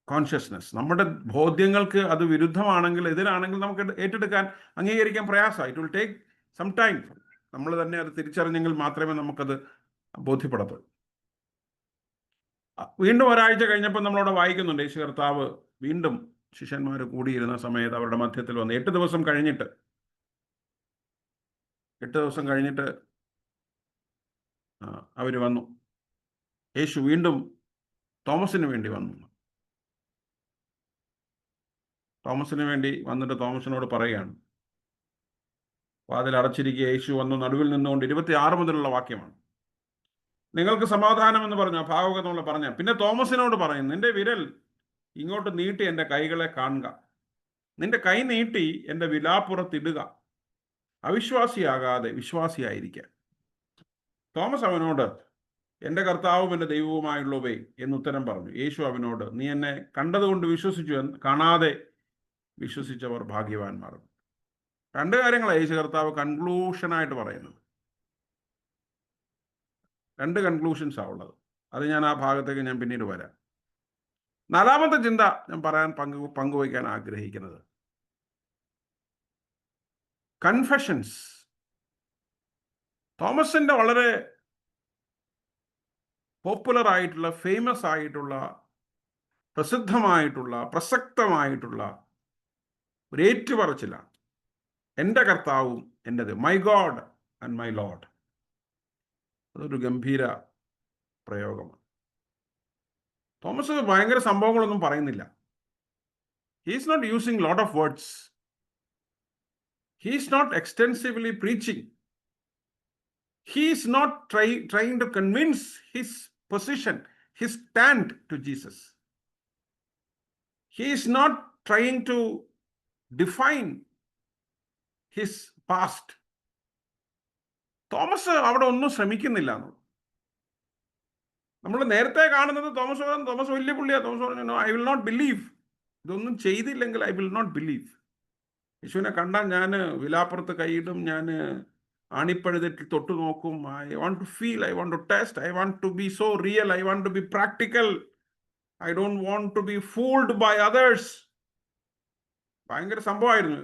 consciousness, നമ്മുടെ ബോധ്യങ്ങൾക്ക് അത് വിരുദ്ധമാണെങ്കിൽ, എതിരാണെങ്കിൽ നമുക്ക് ഏറ്റെടുക്കാൻ, അംഗീകരിക്കാൻ പ്രയാസമാണ്. It will take some time. നമ്മൾ തന്നെ അത് തിരിച്ചറിഞ്ഞെങ്കിൽ മാത്രമേ നമുക്കത് ബോധ്യപ്പെടത്തുള്ളൂ. വീണ്ടും ഒരാഴ്ച കഴിഞ്ഞപ്പോൾ നമ്മളവിടെ വായിക്കുന്നുണ്ട്, യേശു കർത്താവ് വീണ്ടും ശിഷ്യന്മാർ കൂടിയിരുന്ന സമയത്ത് അവരുടെ മധ്യത്തിൽ വന്ന് 8 ദിവസം കഴിഞ്ഞിട്ട് അവർ വന്നു. യേശു വീണ്ടും തോമസിന് വേണ്ടി വന്നു. തോമസിന് വേണ്ടി വന്നിട്ട് തോമസിനോട് പറയുകയാണ്, വാതിൽ അടച്ചിരിക്കുക. യേശു വന്നു നടുവിൽ നിന്നുകൊണ്ട്, 26 മുതലുള്ള വാക്യമാണ്. നിങ്ങൾക്ക് സമാധാനം എന്ന് പറഞ്ഞ ഭാവുക നമ്മൾ പറഞ്ഞ. പിന്നെ തോമസിനോട് പറയും, നിന്റെ വിരൽ ഇങ്ങോട്ട് നീട്ടി എൻ്റെ കൈകളെ കാണുക, നിന്റെ കൈ നീട്ടി എൻ്റെ വിലാപ്പുറത്തിടുക, അവിശ്വാസിയാകാതെ വിശ്വാസിയായിരിക്കുക. തോമസ് അവനോട്, എൻ്റെ കർത്താവും എൻ്റെ ദൈവവുമായുള്ളവേ എന്നുത്തരം പറഞ്ഞു. യേശു അവനോട്, നീ എന്നെ കണ്ടതുകൊണ്ട് വിശ്വസിച്ചു, കാണാതെ വിശ്വസിച്ചവർ ഭാഗ്യവാന്മാർ. 2 കാര്യങ്ങളാണ് യേശു കർത്താവ് കൺക്ലൂഷനായിട്ട് പറയുന്നത്. 2 കൺക്ലൂഷൻസാണ് ഉള്ളത്. അത് ഞാൻ ആ ഭാഗത്തേക്ക് ഞാൻ പിന്നീട് വരാം. 4-മത്തെ ചിന്ത ഞാൻ പറയാൻ പങ്കുവയ്ക്കാൻ ആഗ്രഹിക്കുന്നത്, കൺഫെഷൻസ്. തോമസിന്റെ വളരെ പോപ്പുലർ ആയിട്ടുള്ള, ഫേമസ് ആയിട്ടുള്ള, പ്രസിദ്ധമായിട്ടുള്ള, പ്രസക്തമായിട്ടുള്ള ഒരു ഏറ്റുപറച്ചിലാണ്, എൻ്റെ കർത്താവും എൻ്റെ my God and my Lord. അതൊരു ഗംഭീര പ്രയോഗമാണ്. തോമസ് ഭയങ്കര സംഭവങ്ങളൊന്നും പറയുന്നില്ല. He is not using lot of words. He is not extensively preaching. He is not trying to convince his position, his stand to Jesus. He is not trying to define his past. Thomas അവിടെ ഒന്നും ശ്രമിക്കുന്നില്ല. നമ്മൾ നേരത്തെ കാണുന്നത് Thomas വലിയ പുള്ളിയാണ്. Thomas പറഞ്ഞു, I will not believe. ഇതൊന്നും ചെയ്തില്ലെങ്കിൽ ഐ വിൽ നോട്ട് ബിലീവ്. യേശുവിനെ കണ്ടാൽ ഞാൻ വിലാപ്പുറത്ത് കൈയിടും, ഞാൻ ആണിപ്പഴുതിൽ തൊട്ടു നോക്കും. I want to feel, I want to test, I want to be so real, I want to be practical, I don't want to be fooled by others. ഭയങ്കര സംഭവമായിരുന്നു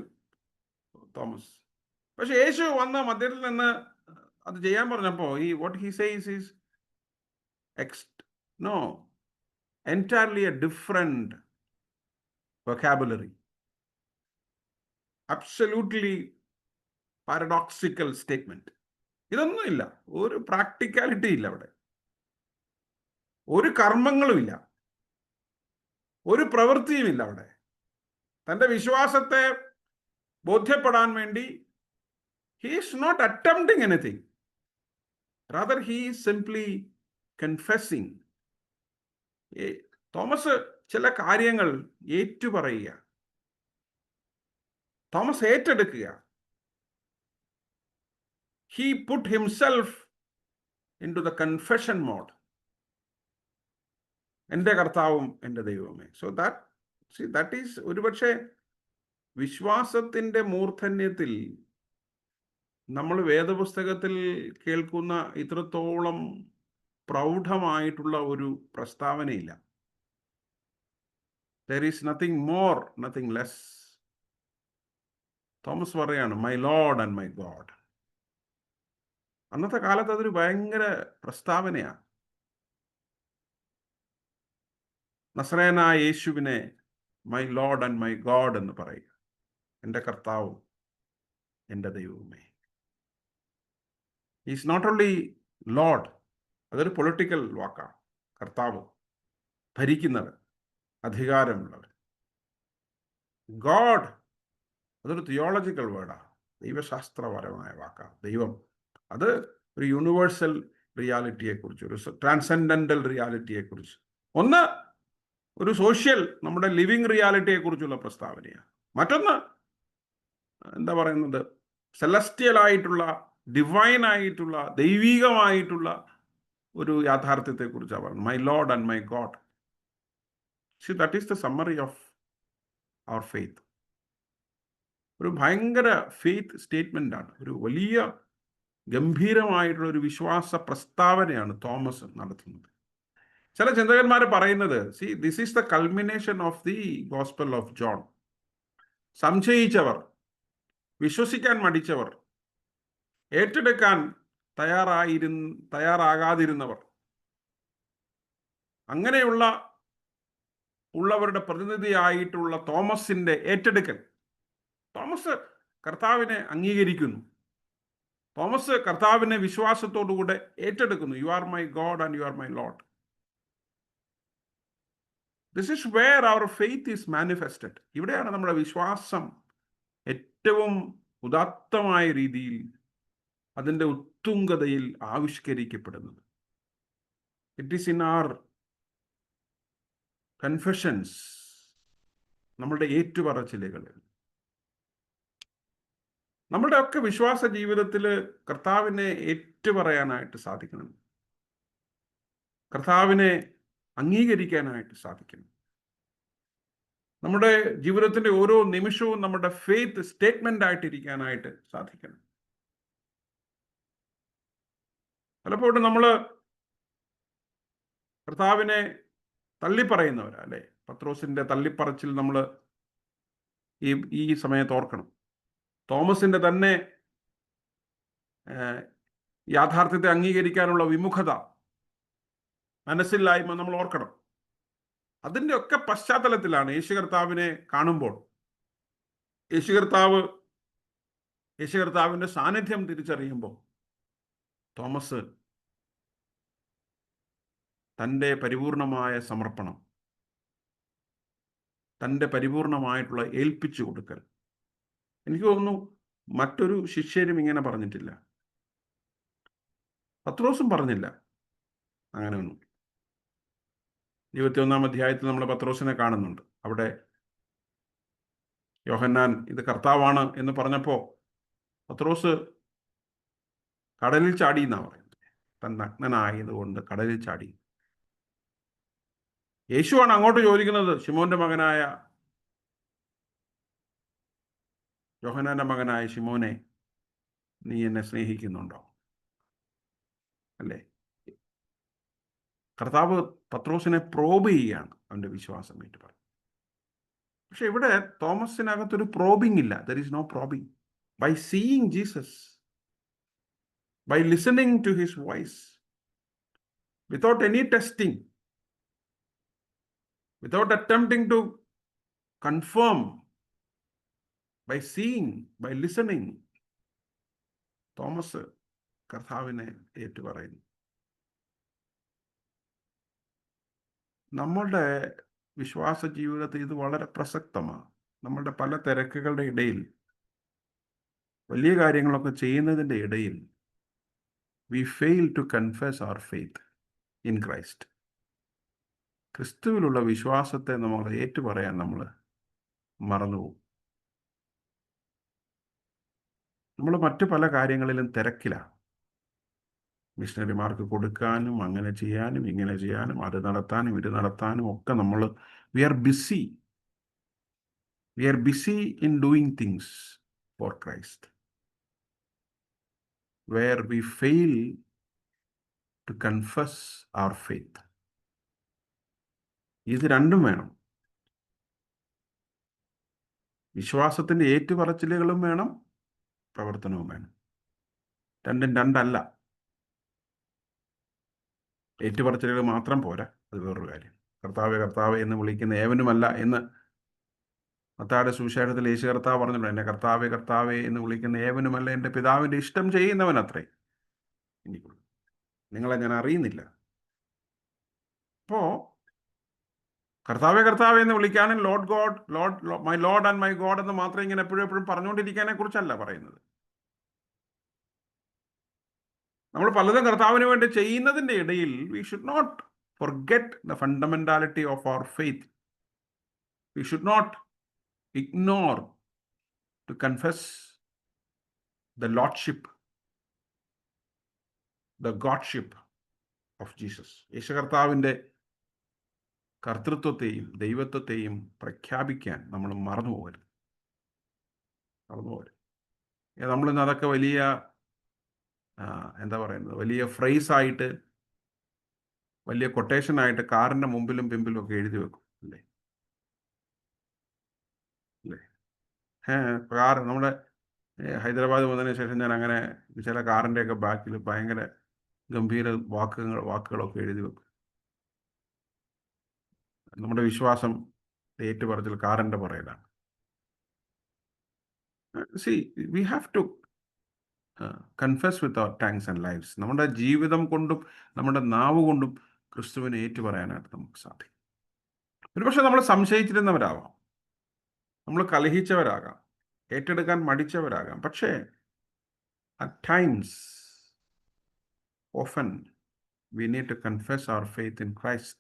Thomas. പക്ഷെ യേശു വന്ന മധ്യത്തിൽ നിന്ന് അത് ചെയ്യാൻ പറഞ്ഞപ്പോൾ what he says is entirely a different vocabulary, absolutely paradoxical statement. ഇതൊന്നുമില്ല, ഒരു പ്രാക്ടിക്കാലിറ്റി ഇല്ല അവിടെ. ഒരു കർമ്മങ്ങളുമില്ല, ഒരു പ്രവൃത്തിയുമില്ല അവിടെ. തൻ്റെ വിശ്വാസത്തെ ബോധ്യപ്പെടാൻ വേണ്ടി he is not attempting anything, rather he is simply confessing. Thomas ചില കാര്യങ്ങൾ ഏറ്റുപറയുക, തോമസ് ഏറ്റെടുക്കുക. he put himself into the confession mode. എൻ്റെ കർത്താവും എൻ്റെ ദൈവമേ. So that is ഒരുപക്ഷെ വിശ്വാസത്തിൻ്റെ മൂർധന്യത്തിൽ നമ്മൾ വേദപുസ്തകത്തിൽ കേൾക്കുന്ന ഇത്രത്തോളം പ്രൗഢമായിട്ടുള്ള ഒരു പ്രസ്താവനയില്ല. There is nothing more, nothing less. Thomas പറയാണ് my Lord and my God. അന്നത്തെ കാലത്ത് അതൊരു ഭയങ്കര പ്രസ്താവനയാണ്. നസറേയനായ യേശുവിനെ my Lord and my God എന്ന് പറയുക, എൻ്റെ കർത്താവും എൻ്റെ ദൈവവുമേ. ഈസ് നോട്ട് ഓൺലി ലോർഡ്, അതൊരു പൊളിറ്റിക്കൽ വാക്കാണ്. കർത്താവ്, ഭരിക്കുന്നവർ, അധികാരമുള്ളവർ. ഗോഡ് അതൊരു തിയോളജിക്കൽ വേർഡാണ്, ദൈവശാസ്ത്രപരമായ വാക്കാണ്. ദൈവം അത് ഒരു യൂണിവേഴ്സൽ റിയാലിറ്റിയെക്കുറിച്ച്, ഒരു ട്രാൻസെൻഡൻ്റൽ റിയാലിറ്റിയെക്കുറിച്ച്, ഒന്ന് ഒരു സോഷ്യൽ നമ്മുടെ ലിവിങ് റിയാലിറ്റിയെക്കുറിച്ചുള്ള പ്രസ്താവനയാണ്. മറ്റൊന്ന് എന്താ പറയുന്നത്, സെലസ്റ്റിയൽ ആയിട്ടുള്ള, ഡിവൈൻ ആയിട്ടുള്ള, ദൈവികമായിട്ടുള്ള ഒരു യാഥാർത്ഥ്യത്തെക്കുറിച്ചാണ് പറയുന്നത്. My Lord and my God. See, that is the summary of our faith. ഒരു ഭയങ്കര ഫെയ്ത്ത് സ്റ്റേറ്റ്മെൻ്റ് ആണ്, ഒരു വലിയ ഗംഭീരമായിട്ടുള്ള ഒരു വിശ്വാസ പ്രസ്താവനയാണ് തോമസ് നടത്തുന്നത്. ചില ചിന്തകന്മാർ പറയുന്നത്, see this is the culmination of the Gospel of John. സംശയിച്ചവർ, വിശ്വസിക്കാൻ മടിച്ചവർ, ഏറ്റെടുക്കാൻ തയ്യാറാകാതിരുന്നവർ, ഉള്ളവരുടെ പ്രതിനിധിയായിട്ടുള്ള തോമസിൻ്റെ ഏറ്റെടുക്കൽ. തോമസ് കർത്താവിനെ അംഗീകരിക്കുന്നു. തോമസ് കർത്താവിനെ വിശ്വാസത്തോടുകൂടെ ഏറ്റെടുക്കുന്നു. You are my God and you are my Lord. This is where our faith is manifested. ഇവിടെയാണ് നമ്മുടെ വിശ്വാസം ഏറ്റവും ഉദാത്തമായ രീതിയിൽ അതിൻ്റെ ഉത്തുംഗതയിൽ ആവിഷ്കരിക്കപ്പെടുന്നത്. It is in our confessions, നമ്മളുടെ ഏറ്റുപറച്ചിലുകളിൽ. നമ്മളുടെ ഒക്കെ വിശ്വാസ ജീവിതത്തിൽ കർത്താവിനെ ഏറ്റുപറയാനായിട്ട് സാധിക്കണം, കർത്താവിനെ അംഗീകരിക്കാനായിട്ട് സാധിക്കണം. നമ്മുടെ ജീവിതത്തിൻ്റെ ഓരോ നിമിഷവും നമ്മുടെ ഫെയ്ത്ത് സ്റ്റേറ്റ്മെൻ്റ് ആയിട്ടിരിക്കാനായിട്ട് സാധിക്കണം. പലപ്പോഴും നമ്മൾ കർത്താവിനെ തള്ളിപ്പറയുന്നവരാ, അല്ലേ? പത്രോസിൻ്റെ തള്ളിപ്പറച്ചിൽ നമ്മൾ ഈ സമയത്ത് ഓർക്കണം. തോമസിൻ്റെ തന്നെ യാഥാർത്ഥ്യത്തെ അംഗീകരിക്കാനുള്ള വിമുഖത, മനസ്സില്ലായ്മ നമ്മൾ ഓർക്കണം. അതിൻ്റെ ഒക്കെ പശ്ചാത്തലത്തിലാണ് യേശു കർത്താവിനെ കാണുമ്പോൾ, യേശു കർത്താവിൻ്റെ സാന്നിധ്യം തിരിച്ചറിയുമ്പോൾ തോമസ് തൻ്റെ പരിപൂർണമായ സമർപ്പണം, തൻ്റെ പരിപൂർണമായിട്ടുള്ള ഏൽപ്പിച്ചു കൊടുക്കൽ. എനിക്ക് തോന്നുന്നു മറ്റൊരു ശിഷ്യരും ഇങ്ങനെ പറഞ്ഞിട്ടില്ല, പത്രോസും പറഞ്ഞില്ല അങ്ങനെയൊന്നും. 21-ാം അധ്യായത്തിൽ നമ്മൾ പത്രോസിനെ കാണുന്നുണ്ട്. അവിടെ യോഹന്നാൻ ഇത് കർത്താവാണ് എന്ന് പറഞ്ഞപ്പോൾ പത്രോസ് കടലിൽ ചാടി എന്നാണ് പറയുന്നത്. തൻ നഗ്നനായതുകൊണ്ട് കടലിൽ ചാടി. യേശുവാണ് അങ്ങോട്ട് ചോദിക്കുന്നത്, ശിമോന്റെ മകനായ, യോഹന്നാന്റെ മകനായ ശിമോനെ, നീ എന്നെ സ്നേഹിക്കുന്നുണ്ടോ? അല്ലേ? കർത്താവ് പത്രോസിനെ പ്രോബ് ചെയ്യുകയാണ്, അവൻ്റെ വിശ്വാസം ഏറ്റു പറയും. പക്ഷെ ഇവിടെ തോമസിനകത്തൊരു പ്രോബിംഗ് ഇല്ല. There is no probing. By seeing Jesus, by listening to his voice, without any testing, without attempting to confirm, by seeing, by listening, Thomas കർത്താവിനെ ഏറ്റുപറയുന്നു. നമ്മളുടെ വിശ്വാസ ജീവിതത്തിൽ ഇത് വളരെ പ്രസക്തമാണ്. നമ്മളുടെ പല തിരക്കുകളുടെ ഇടയിൽ, വലിയ കാര്യങ്ങളൊക്കെ ചെയ്യുന്നതിൻ്റെ ഇടയിൽ, we fail to confess our faith in Christ. ക്രിസ്തുവിലുള്ള വിശ്വാസത്തെ നമ്മൾ ഏറ്റുപറയാൻ നമ്മൾ മറന്നുപോകും. നമ്മൾ മറ്റു പല കാര്യങ്ങളിലും തിരക്കിലാണ്. മിഷണറിമാർക്ക് കൊടുക്കാനും അങ്ങനെ ചെയ്യാനും ഇങ്ങനെ ചെയ്യാനും അത് നടത്താനും ഇത് നടത്താനും ഒക്കെ നമ്മൾ we are busy in doing things for Christ, where we fail to confess our faith. ഇത് രണ്ടും വേണം. വിശ്വാസത്തിൻ്റെ ഏറ്റുപറച്ചിലുകളും വേണം, പ്രവർത്തനവും വേണം. രണ്ടും രണ്ടല്ല. ഏറ്റുപറച്ചിലുകൾ മാത്രം പോരാ, അത് വേറൊരു കാര്യം. കർത്താവേ കർത്താവേ എന്ന് വിളിക്കുന്ന ഏവനുമല്ല എന്ന് മത്തായിയുടെ സുവിശേഷത്തിൽ യേശു കർത്താവ് പറഞ്ഞല്ലോ, എന്നെ കർത്താവേ കർത്താവേ എന്ന് വിളിക്കുന്ന ഏവനുമല്ല എൻ്റെ പിതാവിൻ്റെ ഇഷ്ടം ചെയ്യുന്നവൻ അത്രേ എനിക്കുള്ളൂ. നിങ്ങളെ ഞാൻ അറിയുന്നില്ല. അപ്പോൾ കർത്താവേ കർത്താവേ എന്ന് വിളിക്കാനും Lord God, my Lord and my God എന്ന് മാത്രം ഇങ്ങനെ എപ്പോഴും പറഞ്ഞുകൊണ്ടിരിക്കാനെ കുറിച്ചല്ല പറയുന്നത്. നമ്മൾ പലതും കർത്താവിന് വേണ്ടി ചെയ്യുന്നതിൻ്റെ ഇടയിൽ we should not forget the fundamentality of our faith. We should not ignore to confess the lordship, the godship of Jesus. യേശു കർത്താവിൻ്റെ കർത്തൃത്വത്തെയും ദൈവത്വത്തെയും പ്രഖ്യാപിക്കാൻ നമ്മൾ മറന്നുപോകരുത്. നമ്മളിന്ന് അതൊക്കെ വലിയ എന്താ പറയുന്നത്, വലിയ ഫ്രേസായിട്ട്, വലിയ കൊട്ടേഷനായിട്ട് കാറിൻ്റെ മുമ്പിലും പിമ്പിലും ഒക്കെ എഴുതി വെക്കും അല്ലേ? കാർ നമ്മുടെ ഹൈദരാബാദ് വന്നതിന് ശേഷം ഞാൻ അങ്ങനെ ചില കാറിൻ്റെയൊക്കെ ബാക്കിൽ ഭയങ്കര ഗംഭീര വാക്കുകളൊക്കെ എഴുതി വെക്കും. നമ്മുടെ വിശ്വാസം ഏറ്റുപറച്ചിൽ കാറിൻ്റെ പുറകിലാണ്. See, we have to confess with our tongues and lives. നമ്മുടെ ജീവിതം കൊണ്ടും നമ്മുടെ നാവ് കൊണ്ടും ക്രിസ്തുവിനെ ഏറ്റുപറയാനായിട്ട് നമുക്ക് സാധിക്കും. ഒരുപക്ഷെ നമ്മൾ സംശയിച്ചിരുന്നവരാവാം, നമ്മൾ കലഹിച്ചവരാകാം, ഏറ്റെടുക്കാൻ മടിച്ചവരാകാം. പക്ഷേ at times, often, we need to confess our faith in Christ.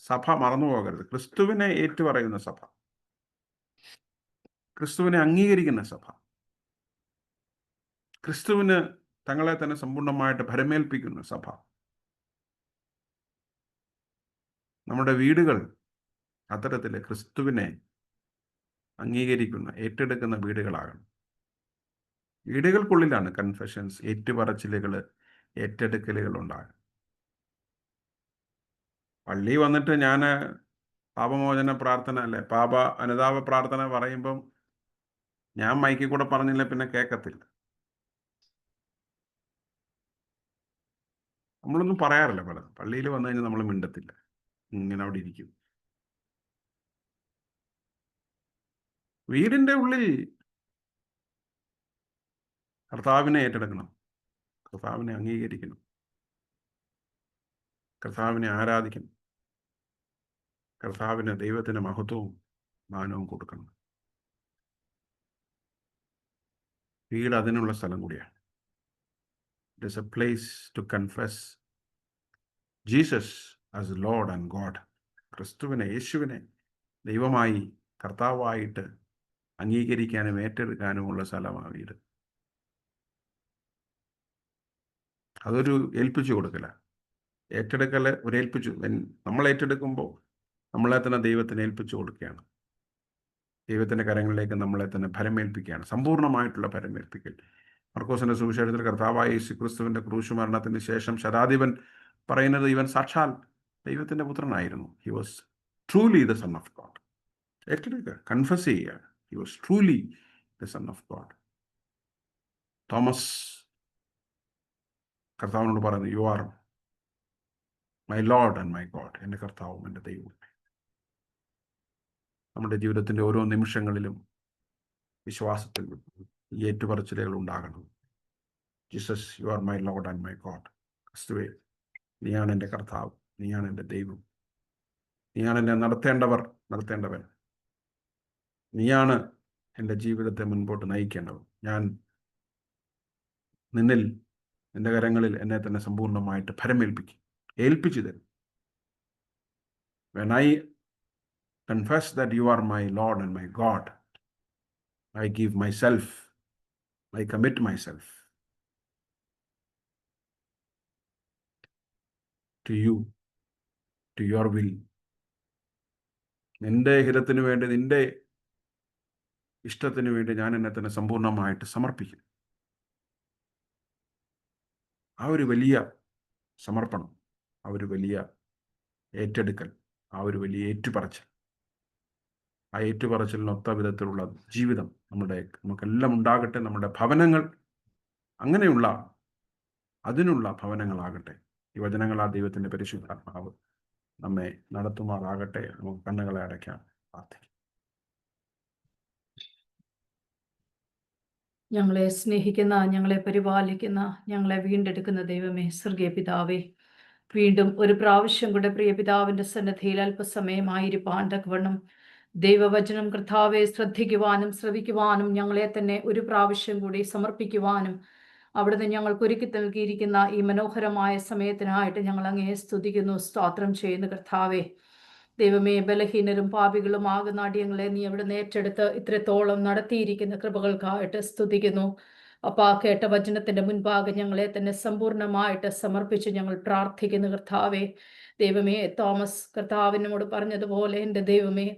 സഭ മറന്നു പോകരുത്. ക്രിസ്തുവിനെ ഏറ്റുപറയുന്ന സഭ, ക്രിസ്തുവിനെ അംഗീകരിക്കുന്ന സഭ, ക്രിസ്തുവിന് തങ്ങളെ തന്നെ സമ്പൂർണ്ണമായിട്ട് ഭരമേൽപ്പിക്കുന്ന സഭ. നമ്മുടെ വീടുകൾ അത്തരത്തിൽ ക്രിസ്തുവിനെ അംഗീകരിക്കുന്ന, ഏറ്റെടുക്കുന്ന വീടുകളാകണം. വീടുകൾക്കുള്ളിലാണ് കൺഫെഷൻസ്, ഏറ്റുപറച്ചിലുകൾ, ഏറ്റെടുക്കലുകൾ ഉണ്ടാകും. പള്ളി വന്നിട്ട് ഞാൻ പാപമോചന പ്രാർത്ഥന അല്ലെ, അനുതാപ പ്രാർത്ഥന പറയുമ്പം ഞാൻ മൈക്കിൽ കൂടെ പറഞ്ഞില്ല പിന്നെ കേൾക്കത്തില്ല. നമ്മളൊന്നും പറയാറില്ല. പലതും പള്ളിയിൽ വന്നു കഴിഞ്ഞാൽ നമ്മൾ മിണ്ടത്തില്ല, ഇങ്ങനെ അവിടെ ഇരിക്കും. വീടിൻ്റെ ഉള്ളിൽ കർത്താവിനെ ഏറ്റെടുക്കണം, കർത്താവിനെ അംഗീകരിക്കണം, കർത്താവിനെ ആരാധിക്കണം, കർത്താവിന് ദൈവത്തിന് മഹത്വവും മാനവും കൊടുക്കണം. വീട് അതിനുള്ള സ്ഥലം കൂടിയാണ്. It is a place to confess Jesus as Lord and God. ക്രിസ്തുവിനെ, യേശുവിനെ ദൈവമായി, കർത്താവായിട്ട് അംഗീകരിക്കാനും ഏറ്റെടുക്കാനുമുള്ള സ്ഥലമാണ് വീട്. അതൊരു ഏൽപ്പിച്ചു കൊടുക്കല. ഏറ്റെടുക്കൽ ഒരു നമ്മൾ ഏറ്റെടുക്കുമ്പോൾ നമ്മളെ തന്നെ ദൈവത്തിന് ഏൽപ്പിച്ചു കൊടുക്കുകയാണ്. ദൈവത്തിൻ്റെ കരങ്ങളിലേക്ക് നമ്മളെ തന്നെ ഭരമേൽപ്പിക്കുകയാണ്, സമ്പൂർണ്ണമായിട്ടുള്ള ഭരമേൽപ്പിക്കൽ. മർക്കോസിൻ്റെ സുവിശേഷത്തിൽ കർത്താവായ യേശു ക്രിസ്തുവിൻ്റെ ക്രൂശുമരണത്തിന് ശേഷം ശതാധിപൻ പറയുന്നത് ഇവൻ സാക്ഷാൽ ദൈവത്തിൻ്റെ പുത്രനായിരുന്നു. He was truly the Son of God. ഏറ്റെടുക്കുക, കൺഫസ് ചെയ്യുക, he was truly the Son of God. Thomas കർത്താവിനോട് പറയുന്നു, you are my Lord and my God. എൻ്റെ കർത്താവും എൻ്റെ ദൈവവും. നമ്മുടെ ജീവിതത്തിൻ്റെ ഓരോ നിമിഷങ്ങളിലും വിശ്വാസത്തിൽ ഈ ഏറ്റുപറച്ചിലുകൾ ഉണ്ടാകണം. Jesus, you are my Lord and my God. ക്രിസ്തുവേ, നീയാണ് എൻ്റെ കർത്താവ്, നീയാണ് എൻ്റെ ദൈവം. നീയാണ് എന്നെ നടത്തേണ്ടവൻ. നീയാണ് എൻ്റെ ജീവിതത്തെ മുൻപോട്ട് നയിക്കേണ്ടവൻ. ഞാൻ നിന്റെ കരങ്ങളിൽ എന്നെ തന്നെ സമ്പൂർണ്ണമായിട്ട് ഏൽപ്പിച്ചു തരും. When I confess that you are my Lord and my God, I commit myself to you, to your will. നിന്റെ ഹിതത്തിന് വേണ്ടി, നിന്റെ ഇഷ്ടത്തിന് വേണ്ടി ഞാൻ എന്നെ തന്നെ സമ്പൂർണ്ണമായിട്ട് സമർപ്പിക്കും. ആ ഒരു വലിയ സമർപ്പണം, ആ ഒരു വലിയ ഏറ്റെടുക്കൽ, ആ ഒരു വലിയ ഏറ്റുപറച്ചിൽ, ആ ഏറ്റുപറച്ചിലിനൊത്ത വിധത്തിലുള്ള ജീവിതം നമുക്കെല്ലാം ഉണ്ടാകട്ടെ. നമ്മുടെ ഭവനങ്ങൾ അതിനുള്ള ഭവനങ്ങളാകട്ടെ. ഈ വചനങ്ങളാൽ ദൈവത്തിൻ്റെ പരിശുദ്ധാത്മാവ് നമ്മെ നടത്തുമാറാകട്ടെ. നമുക്ക് കണ്ണുകളെ അടയ്ക്കാം, പ്രാർത്ഥിക്കാം. ഞങ്ങളെ സ്നേഹിക്കുന്ന, ഞങ്ങളെ പരിപാലിക്കുന്ന, ഞങ്ങളെ വീണ്ടെടുക്കുന്ന ദൈവമേ, സ്വർഗീയ പിതാവേ, വീണ്ടും ഒരു പ്രാവശ്യം കൂടെ പ്രിയ പിതാവിൻ്റെ സന്നിധിയിൽ അല്പസമയമായിരിക്കാൻ തക്കവണ്ണം ദൈവവചനം കർത്താവെ ശ്രദ്ധിക്കുവാനും ശ്രവിക്കുവാനും ഞങ്ങളെ തന്നെ ഒരു പ്രാവശ്യം കൂടി സമർപ്പിക്കുവാനും അവിടുന്ന് ഞങ്ങൾക്ക് ഒരുക്കി നൽകിയിരിക്കുന്ന ഈ മനോഹരമായ സമയത്തിനായിട്ട് ഞങ്ങൾ അങ്ങയെ സ്തുതിക്കുന്നു, സ്തോത്രം ചെയ്യുന്നു. കർത്താവെ ദൈവമേ, ബലഹീനരും പാപികളുമാകുന്ന അടിയങ്ങളെ നീ അവിടുന്ന് ഏറ്റെടുത്ത് ഇത്രത്തോളം നടത്തിയിരിക്കുന്ന കൃപകൾക്കായിട്ട് സ്തുതിക്കുന്നു. അപ്പാ, കേട്ട വചനത്തിന്റെ മുൻപാകെ ഞങ്ങളെ തന്നെ സമ്പൂർണ്ണമായിട്ട് സമർപ്പിച്ച് ഞങ്ങൾ പ്രാർത്ഥിക്കുന്നു. കർത്താവെ ദൈവമേ, തോമസ് കർത്താവിനോട് പറഞ്ഞതുപോലെ എൻ്റെ ദൈവമേ,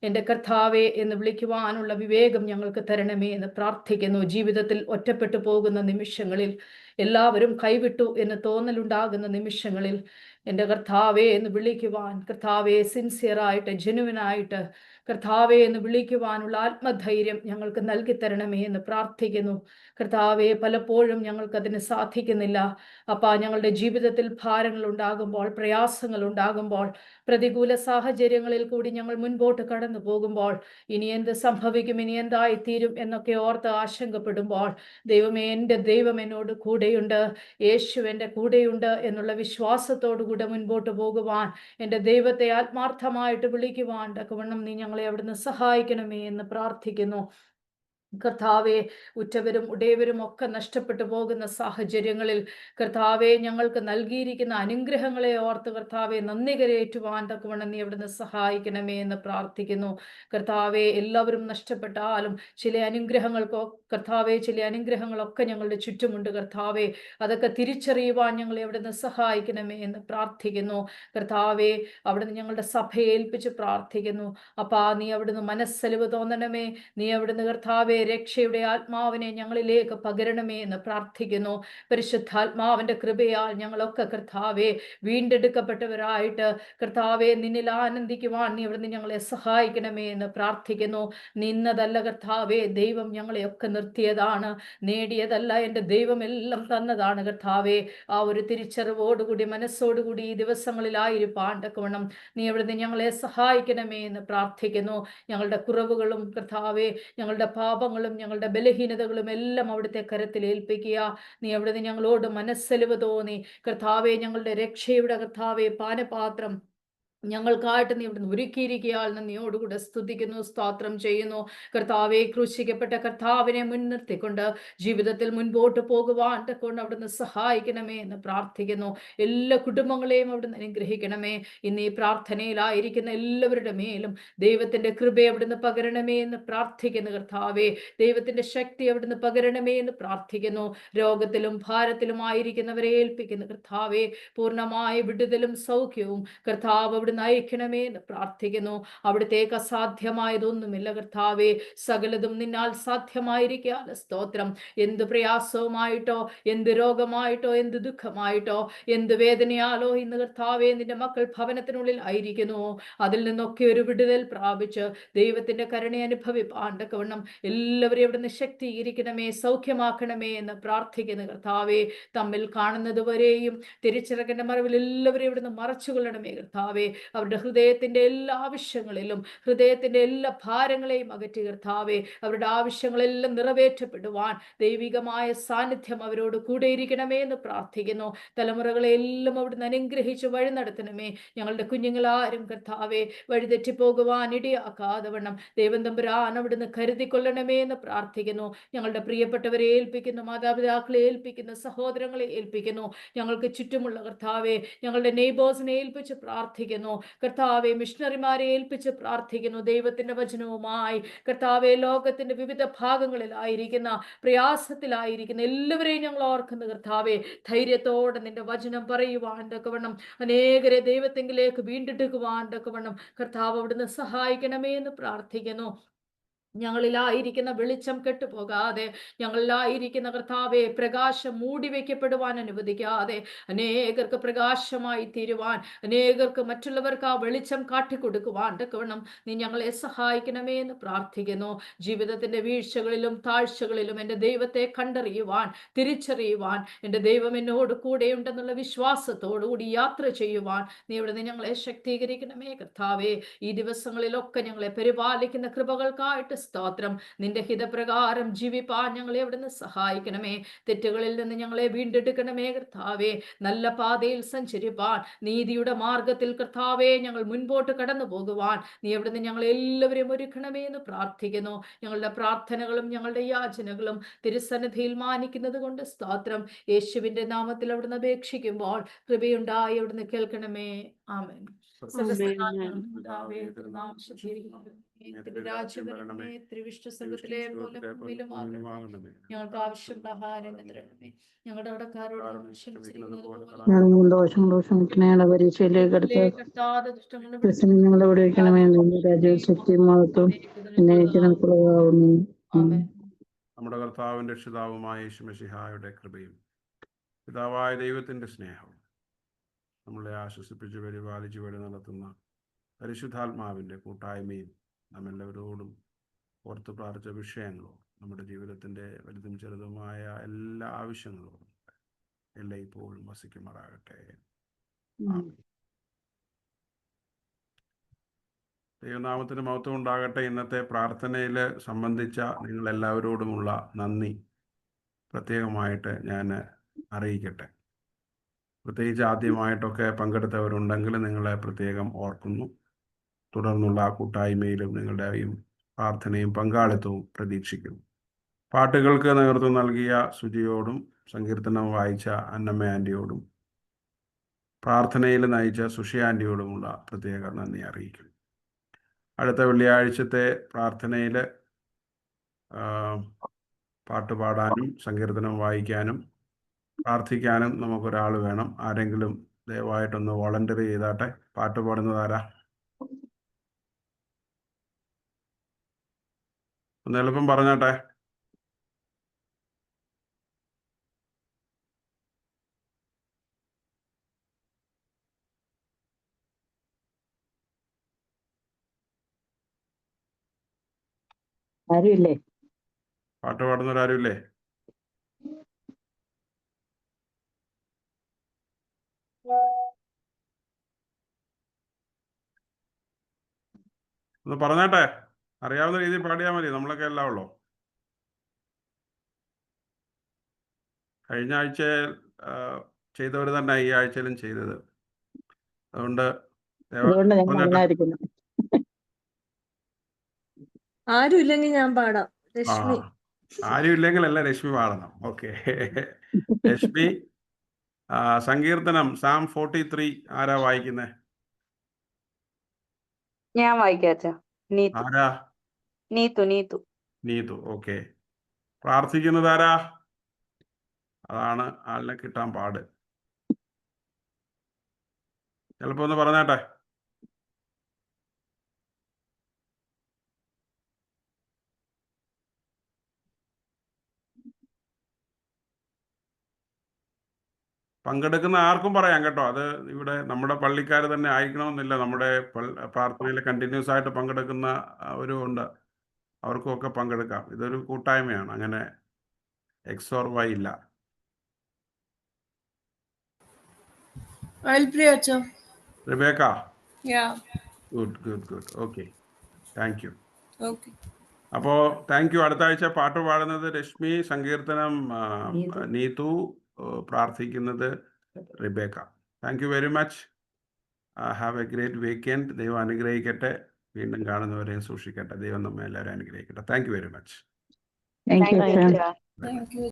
എൻ്റെ കർത്താവെ എന്ന് വിളിക്കുവാനുള്ള വിവേകം ഞങ്ങൾക്ക് തരണമേ എന്ന് പ്രാർത്ഥിക്കുന്നു. ജീവിതത്തിൽ ഒറ്റപ്പെട്ടു പോകുന്ന നിമിഷങ്ങളിൽ, എല്ലാവരും കൈവിട്ടു എന്ന് തോന്നലുണ്ടാകുന്ന നിമിഷങ്ങളിൽ എൻ്റെ കർത്താവെ എന്ന് വിളിക്കുവാൻ, കർത്താവെ സിൻസിയറായിട്ട്, ജെനുവിനായിട്ട് കർത്താവെ എന്ന് വിളിക്കുവാനുള്ള ആത്മധൈര്യം ഞങ്ങൾക്ക് നൽകി തരണമേ എന്ന് പ്രാർത്ഥിക്കുന്നു. കർത്താവെ, പലപ്പോഴും ഞങ്ങൾക്കതിന് സാധിക്കുന്നില്ല. അപ്പാ, ഞങ്ങളുടെ ജീവിതത്തിൽ ഭാരങ്ങൾ ഉണ്ടാകുമ്പോൾ, പ്രയാസങ്ങൾ ഉണ്ടാകുമ്പോൾ, പ്രതികൂല സാഹചര്യങ്ങളിൽ കൂടി ഞങ്ങൾ മുൻപോട്ട് കടന്നു പോകുമ്പോൾ, ഇനി എന്ത് സംഭവിക്കും, ഇനി എന്തായിത്തീരും എന്നൊക്കെ ഓർത്ത് ആശങ്കപ്പെടുമ്പോൾ, ദൈവമേ, എൻ്റെ ദൈവം എന്നോട് കൂടെയുണ്ട്, യേശു എൻ്റെ കൂടെയുണ്ട് എന്നുള്ള വിശ്വാസത്തോടു കൂടെ മുൻപോട്ട് പോകുവാൻ, എൻ്റെ ദൈവത്തെ ആത്മാർത്ഥമായിട്ട് വിളിക്കുവാൻ തക്കവണ്ണം നീ ഞങ്ങളെ അവിടുന്ന് സഹായിക്കണമേ എന്ന് പ്രാർത്ഥിക്കുന്നു. കർത്താവെ, ഉറ്റവരും ഉടയവരും ഒക്കെ നഷ്ടപ്പെട്ടു പോകുന്ന സാഹചര്യങ്ങളിൽ കർത്താവെ, ഞങ്ങൾക്ക് നൽകിയിരിക്കുന്ന അനുഗ്രഹങ്ങളെ ഓർത്ത് കർത്താവെ നന്ദി കരയേറ്റുവാൻ തക്കവണ്ണം നീ അവിടുന്ന് സഹായിക്കണമേ എന്ന് പ്രാർത്ഥിക്കുന്നു. കർത്താവെ, എല്ലാവരും നഷ്ടപ്പെട്ടാലും ചില അനുഗ്രഹങ്ങളൊക്കെ ഞങ്ങളുടെ ചുറ്റുമുണ്ട്. കർത്താവെ, അതൊക്കെ തിരിച്ചറിയുവാൻ ഞങ്ങളെ അവിടുന്ന് സഹായിക്കണമേ എന്ന് പ്രാർത്ഥിക്കുന്നു. കർത്താവെ, അവിടുന്ന് ഞങ്ങളുടെ സഭയെ ഏൽപ്പിച്ച് പ്രാർത്ഥിക്കുന്നു. അപ്പാ, നീ അവിടുന്ന് മനസ്സലിവ് തോന്നണമേ. നീ അവിടുന്ന് കർത്താവെ രക്ഷയുടെ ആത്മാവിനെ ഞങ്ങളിലേക്ക് പകരണമേ എന്ന് പ്രാർത്ഥിക്കുന്നു. പരിശുദ്ധാത്മാവിന്റെ കൃപയാൽ ഞങ്ങളൊക്കെ കർത്താവെ വീണ്ടെടുക്കപ്പെട്ടവരായിട്ട് കർത്താവെ നിന്നിൽ ആനന്ദിക്കുവാൻ നീ അവിടുന്ന് ഞങ്ങളെ സഹായിക്കണമേ എന്ന് പ്രാർത്ഥിക്കുന്നു. നിന്നതല്ല കർത്താവെ, ദൈവം ഞങ്ങളെയൊക്കെ നിർത്തിയതാണ്, നേടിയതല്ല, എൻ്റെ ദൈവം എല്ലാം തന്നതാണ്. കർത്താവെ, ആ ഒരു തിരിച്ചറിവോടുകൂടി മനസ്സോടുകൂടി ഈ ദിവസങ്ങളിലായിരിക്കാൻ തക്കവണ്ണം നീ അവിടുന്ന് ഞങ്ങളെ സഹായിക്കണമേ എന്ന് പ്രാർത്ഥിക്കുന്നു. ഞങ്ങളുടെ കുറവുകളും കർത്താവെ, ഞങ്ങളുടെ പാപങ്ങളും ഞങ്ങളുടെ ബലഹീനതകളും എല്ലാം അവിടുത്തെ കരത്തിൽ ഏൽപ്പിക്കുക. നീ അവിടുന്ന് ഞങ്ങളോട് മനസ്സലിവ് തോന്നി കർത്താവെ, ഞങ്ങളുടെ രക്ഷയുടെ കർത്താവെ പാനപാത്രം ഞങ്ങൾക്കായിട്ട് നീ ഇവിടുന്ന് ഒരുക്കിയിരിക്കുകയാൽ നന്ദിയോടുകൂടെ സ്തുതിക്കുന്നു, സ്തോത്രം ചെയ്യുന്നു. കർത്താവെ, ക്രൂശിക്കപ്പെട്ട കർത്താവിനെ മുൻനിർത്തിക്കൊണ്ട് ജീവിതത്തിൽ മുൻപോട്ട് പോകുവാൻ കൊണ്ട് അവിടുന്ന് സഹായിക്കണമേ എന്ന് പ്രാർത്ഥിക്കുന്നു. എല്ലാ കുടുംബങ്ങളെയും അവിടുന്ന് അനുഗ്രഹിക്കണമേ. ഇന്ന് ഈ പ്രാർത്ഥനയിലായിരിക്കുന്ന എല്ലാവരുടെ മേലും ദൈവത്തിന്റെ കൃപ അവിടുന്ന് പകരണമേ എന്ന് പ്രാർത്ഥിക്കുന്നു. കർത്താവെ, ദൈവത്തിന്റെ ശക്തി അവിടുന്ന് പകരണമേ എന്ന് പ്രാർത്ഥിക്കുന്നു. രോഗത്തിലും ഭാരത്തിലുമായിരിക്കുന്നവരെ ഏൽപ്പിക്കുന്നു. കർത്താവെ, പൂർണ്ണമായ വിടുതലും സൗഖ്യവും കർത്താവ് അവിടുന്ന് അയക്കണമേ എന്ന് പ്രാർത്ഥിക്കുന്നു. അവിടുത്തേക്ക് അസാധ്യമായതൊന്നുമില്ല. കർത്താവെ, സകലതും നിന്നാൽ സാധ്യമായിരിക്കാൻ സ്തോത്രം. എന്ത് പ്രയാസവുമായിട്ടോ, എന്ത് രോഗമായിട്ടോ, എന്ത് ദുഃഖമായിട്ടോ, എന്ത് വേദനയാലോ ഇന്ന് കർത്താവെ നിന്റെ മക്കൾ ഭവനത്തിനുള്ളിൽ ആയിരിക്കുന്നു, അതിൽ നിന്നൊക്കെ ഒരു വിടുതൽ പ്രാപിച്ച് ദൈവത്തിന്റെ കരുണ അനുഭവിപ്പാൻ തക്കവണ്ണം എല്ലാവരെയും അവിടുന്ന് ശക്തീകരിക്കണമേ, സൗഖ്യമാക്കണമേ എന്ന് പ്രാർത്ഥിക്കുന്നു. കർത്താവെ, തമ്മിൽ കാണുന്നത് വരെയും തിരിച്ചിറക്കേണ്ട മറവിൽ എല്ലാവരെയും ഇവിടുന്ന് മറച്ചുകൊള്ളണമേ. കർത്താവെ, അവരുടെ ഹൃദയത്തിൻ്റെ എല്ലാ ആവശ്യങ്ങളിലും ഹൃദയത്തിൻ്റെ എല്ലാ ഭാരങ്ങളെയും അകറ്റി കർത്താവെ അവരുടെ ആവശ്യങ്ങളെല്ലാം നിറവേറ്റപ്പെടുവാൻ ദൈവികമായ സാന്നിധ്യം അവരോട് കൂടെ ഇരിക്കണമേ എന്ന് പ്രാർത്ഥിക്കുന്നു. തലമുറകളെല്ലാം അവിടുന്ന് അനുഗ്രഹിച്ച് വഴി നടത്തണമേ. ഞങ്ങളുടെ കുഞ്ഞുങ്ങളാരും കർത്താവെ വഴിതെറ്റിപ്പോകുവാൻ ഇടയാക്കാതെ വണ്ണം ദൈവം തമ്പുരാൻ അവിടുന്ന് കരുതിക്കൊള്ളണമേ എന്ന് പ്രാർത്ഥിക്കുന്നു. ഞങ്ങളുടെ പ്രിയപ്പെട്ടവരെ ഏൽപ്പിക്കുന്നു, മാതാപിതാക്കളെ ഏൽപ്പിക്കുന്നു, സഹോദരങ്ങളെ ഏൽപ്പിക്കുന്നു. ഞങ്ങൾക്ക് ചുറ്റുമുള്ള കർത്താവെ ഞങ്ങളുടെ നെയ്ബേഴ്സിനെ ഏൽപ്പിച്ച് പ്രാർത്ഥിക്കുന്നു. കർത്താവെ മിഷണറിമാരെ ഏൽപ്പിച്ച് പ്രാർത്ഥിക്കുന്നു. ദൈവത്തിന്റെ വചനവുമായി കർത്താവെ ലോകത്തിന്റെ വിവിധ ഭാഗങ്ങളിലായിരിക്കുന്ന പ്രയാസത്തിലായിരിക്കുന്ന എല്ലാവരെയും ഞങ്ങൾ ഓർക്കുന്നു കർത്താവെ. ധൈര്യത്തോടെ നിന്റെ വചനം പറയുവാൻ തക്കവണ്ണം അനേകരെ ദൈവത്തെങ്കിലേക്ക് വീണ്ടെടുക്കുവാൻ തക്കവണ്ണം കർത്താവ് അവിടുന്ന് സഹായിക്കണമേ എന്ന് പ്രാർത്ഥിക്കുന്നു. ഞങ്ങളിലായിരിക്കുന്ന വെളിച്ചം കെട്ടുപോകാതെ, ഞങ്ങളിലായിരിക്കുന്ന കർത്താവെ പ്രകാശം മൂടി വയ്ക്കപ്പെടുവാൻ അനുവദിക്കാതെ അനേകർക്ക് പ്രകാശമായി തീരുവാൻ, അനേകർക്ക് മറ്റുള്ളവർക്ക് ആ വെളിച്ചം കാട്ടിക്കൊടുക്കുവാൻ തക്കവണ്ണം നീ ഞങ്ങളെ സഹായിക്കണമേ എന്ന് പ്രാർത്ഥിക്കുന്നു. ജീവിതത്തിന്റെ വീഴ്ചകളിലും താഴ്ചകളിലും എൻ്റെ ദൈവത്തെ കണ്ടറിയുവാൻ, തിരിച്ചറിയുവാൻ, എൻ്റെ ദൈവം എന്നോട് കൂടെയുണ്ടെന്നുള്ള വിശ്വാസത്തോടുകൂടി യാത്ര ചെയ്യുവാൻ നീ ഇവിടുന്ന് ഞങ്ങളെ ശക്തീകരിക്കണമേ കർത്താവെ. ഈ ദിവസങ്ങളിലൊക്കെ ഞങ്ങളെ പരിപാലിക്കുന്ന കൃപകൾക്കായിട്ട് സ്തോത്രം. നിന്റെ ഹിതപ്രകാരം ജീവിപ്പാൻ ഞങ്ങളെ അവിടുന്ന് സഹായിക്കണമേ. തെറ്റുകളിൽ നിന്ന് ഞങ്ങളെ വീണ്ടെടുക്കണമേ കർത്താവെ. നല്ല പാതയിൽ സഞ്ചരിപ്പാൻ, നീതിയുടെ മാർഗത്തിൽ കർത്താവെ ഞങ്ങൾ മുൻപോട്ട് കടന്നു പോകുവാൻ നീ അവിടുന്ന് ഞങ്ങളെ എല്ലാവരെയും ഒരുക്കണമേ എന്ന് പ്രാർത്ഥിക്കുന്നു. ഞങ്ങളുടെ പ്രാർത്ഥനകളും ഞങ്ങളുടെ യാചനകളും തിരുസന്നിധിയിൽ മാനിക്കുന്നത് കൊണ്ട് സ്തോത്രം. യേശുവിന്റെ നാമത്തിൽ അവിടുന്ന് അപേക്ഷിക്കുമ്പോൾ കൃപയുണ്ടായി അവിടുന്ന് കേൾക്കണമേ. ആമേൻ. ഞങ്ങൾക്ക് ആവശ്യമുള്ള ആഹാരം തരണമേ. ഞങ്ങളുടെ കടക്കാരോട് പരീക്ഷയിലേക്ക് ഞങ്ങളെ വിടുവിക്കണമേ. രാജ്യശക്തിമാകത്തും നമ്മുടെ കർത്താവും രക്ഷിതാവുമായ യേശു മിശിഹായുടെ കൃപയും പിതാവായ ദൈവത്തിന്റെ സ്നേഹവും നമ്മളെ ആശ്വസിപ്പിച്ച് പരിപാലിച്ച് വഴി നടത്തുന്ന പരിശുദ്ധാത്മാവിൻ്റെ കൂട്ടായ്മയും നമ്മെല്ലാവരോടും ഓർത്ത് പ്രാർത്ഥിച്ച വിഷയങ്ങളോ നമ്മുടെ ജീവിതത്തിൻ്റെ വലുതും ചെറുതുമായ എല്ലാ ആവശ്യങ്ങളോടും എല്ലാം ഇപ്പോഴും വസിക്കുമാറാകട്ടെ. ദൈവനാമത്തിന് മഹത്വം ഉണ്ടാകട്ടെ. ഇന്നത്തെ പ്രാർത്ഥനയിൽ സംബന്ധിച്ച നിങ്ങളെല്ലാവരോടുമുള്ള നന്ദി പ്രത്യേകമായിട്ട് ഞാൻ അറിയിക്കട്ടെ. പ്രത്യേകിച്ച് ആദ്യമായിട്ടൊക്കെ പങ്കെടുത്തവരുണ്ടെങ്കിൽ നിങ്ങളെ പ്രത്യേകം ഓർക്കുന്നു. തുടർന്നുള്ള കൂട്ടായ്മയിലും നിങ്ങളുടെയും പ്രാർത്ഥനയും പങ്കാളിത്തവും പ്രതീക്ഷിക്കുന്നു. പാട്ടുകൾക്ക് നേതൃത്വം നൽകിയ സുജിയോടും സങ്കീർത്തനം വായിച്ച അന്നമ്മ ആൻറ്റിയോടും പ്രാർത്ഥനയിൽ നയിച്ച സുഷി ആൻറ്റിയോടുമുള്ള പ്രത്യേക നന്ദി അറിയിക്കുന്നു. അടുത്ത വെള്ളിയാഴ്ചത്തെ പ്രാർത്ഥനയിൽ പാട്ടുപാടാനും സങ്കീർത്തനം വായിക്കാനും പ്രാർത്ഥിക്കാനും നമുക്കൊരാൾ വേണം. ആരെങ്കിലും ദയവായിട്ടൊന്ന് വോളണ്ടിയർ ചെയ്താട്ടെ. പാട്ട് പാടുന്നത് ആരാ? ഒന്ന് എളുപ്പം പറഞ്ഞാട്ടെ. ആരുമില്ലേ? പാട്ട് പാടുന്നവരാരുമില്ലേ? ഒന്ന് പറഞ്ഞാട്ടെ. അറിയാവുന്ന രീതിയിൽ പാടിയാൽ മതി. നമ്മളൊക്കെ എല്ലാം ഉള്ളൂ. കഴിഞ്ഞ ആഴ്ച ചെയ്തവർ തന്നെ ഈ ആഴ്ചയിലും ചെയ്തത്. അതുകൊണ്ട് ആരും ഇല്ലെങ്കിൽ ഞാൻ പാടാം. രശ്മി. ആരും ഇല്ലെങ്കിൽ അല്ല, രശ്മി പാടണം. ഓക്കെ. രശ്മി സങ്കീർത്തനം സാം 43 ആരാ വായിക്കുന്നേ? ഞാൻ വായിക്കാച്ചാ. ആരാ? നീതു. ഓക്കെ. പ്രാർത്ഥിക്കുന്നത് ആരാ? അതാണ് ആളിനെ കിട്ടാൻ പാട്. ചിലപ്പോ ഒന്ന് പറഞ്ഞാട്ടെ. പങ്കെടുക്കുന്ന ആർക്കും പറയാം കേട്ടോ. അത് ഇവിടെ നമ്മുടെ പള്ളിക്കാർ തന്നെ ആയിരിക്കണമെന്നില്ല. നമ്മുടെ പ്രാർത്ഥനയിൽ കണ്ടിന്യൂസ് ആയിട്ട് പങ്കെടുക്കുന്ന ഒരു ഉണ്ട്. അവർക്കുമൊക്കെ പങ്കെടുക്കാം. ഇതൊരു കൂട്ടായ്മയാണ്. അങ്ങനെ എക്സ് ഓർ വൈ ഇല്ല. Rebecca Yeah. Good okay, thank you. Okay. അപ്പോൾ താങ്ക് യു. അടുത്ത ആഴ്ച പാട്ട് പാടുന്നത് രശ്മി, സങ്കീർത്തനം നീതു, പ്രാർത്ഥിക്കുന്നത് Rebecca. Thank you very much. Have A great weekend. ദൈവം അനുഗ്രഹിക്കട്ടെ. വീണ്ടും കാണുന്നവരെയും സൂക്ഷിക്കട്ടെ. ദൈവം നമ്മെ എല്ലാവരും അനുഗ്രഹിക്കട്ടെ. Thank you very much. Thank you. Thank you.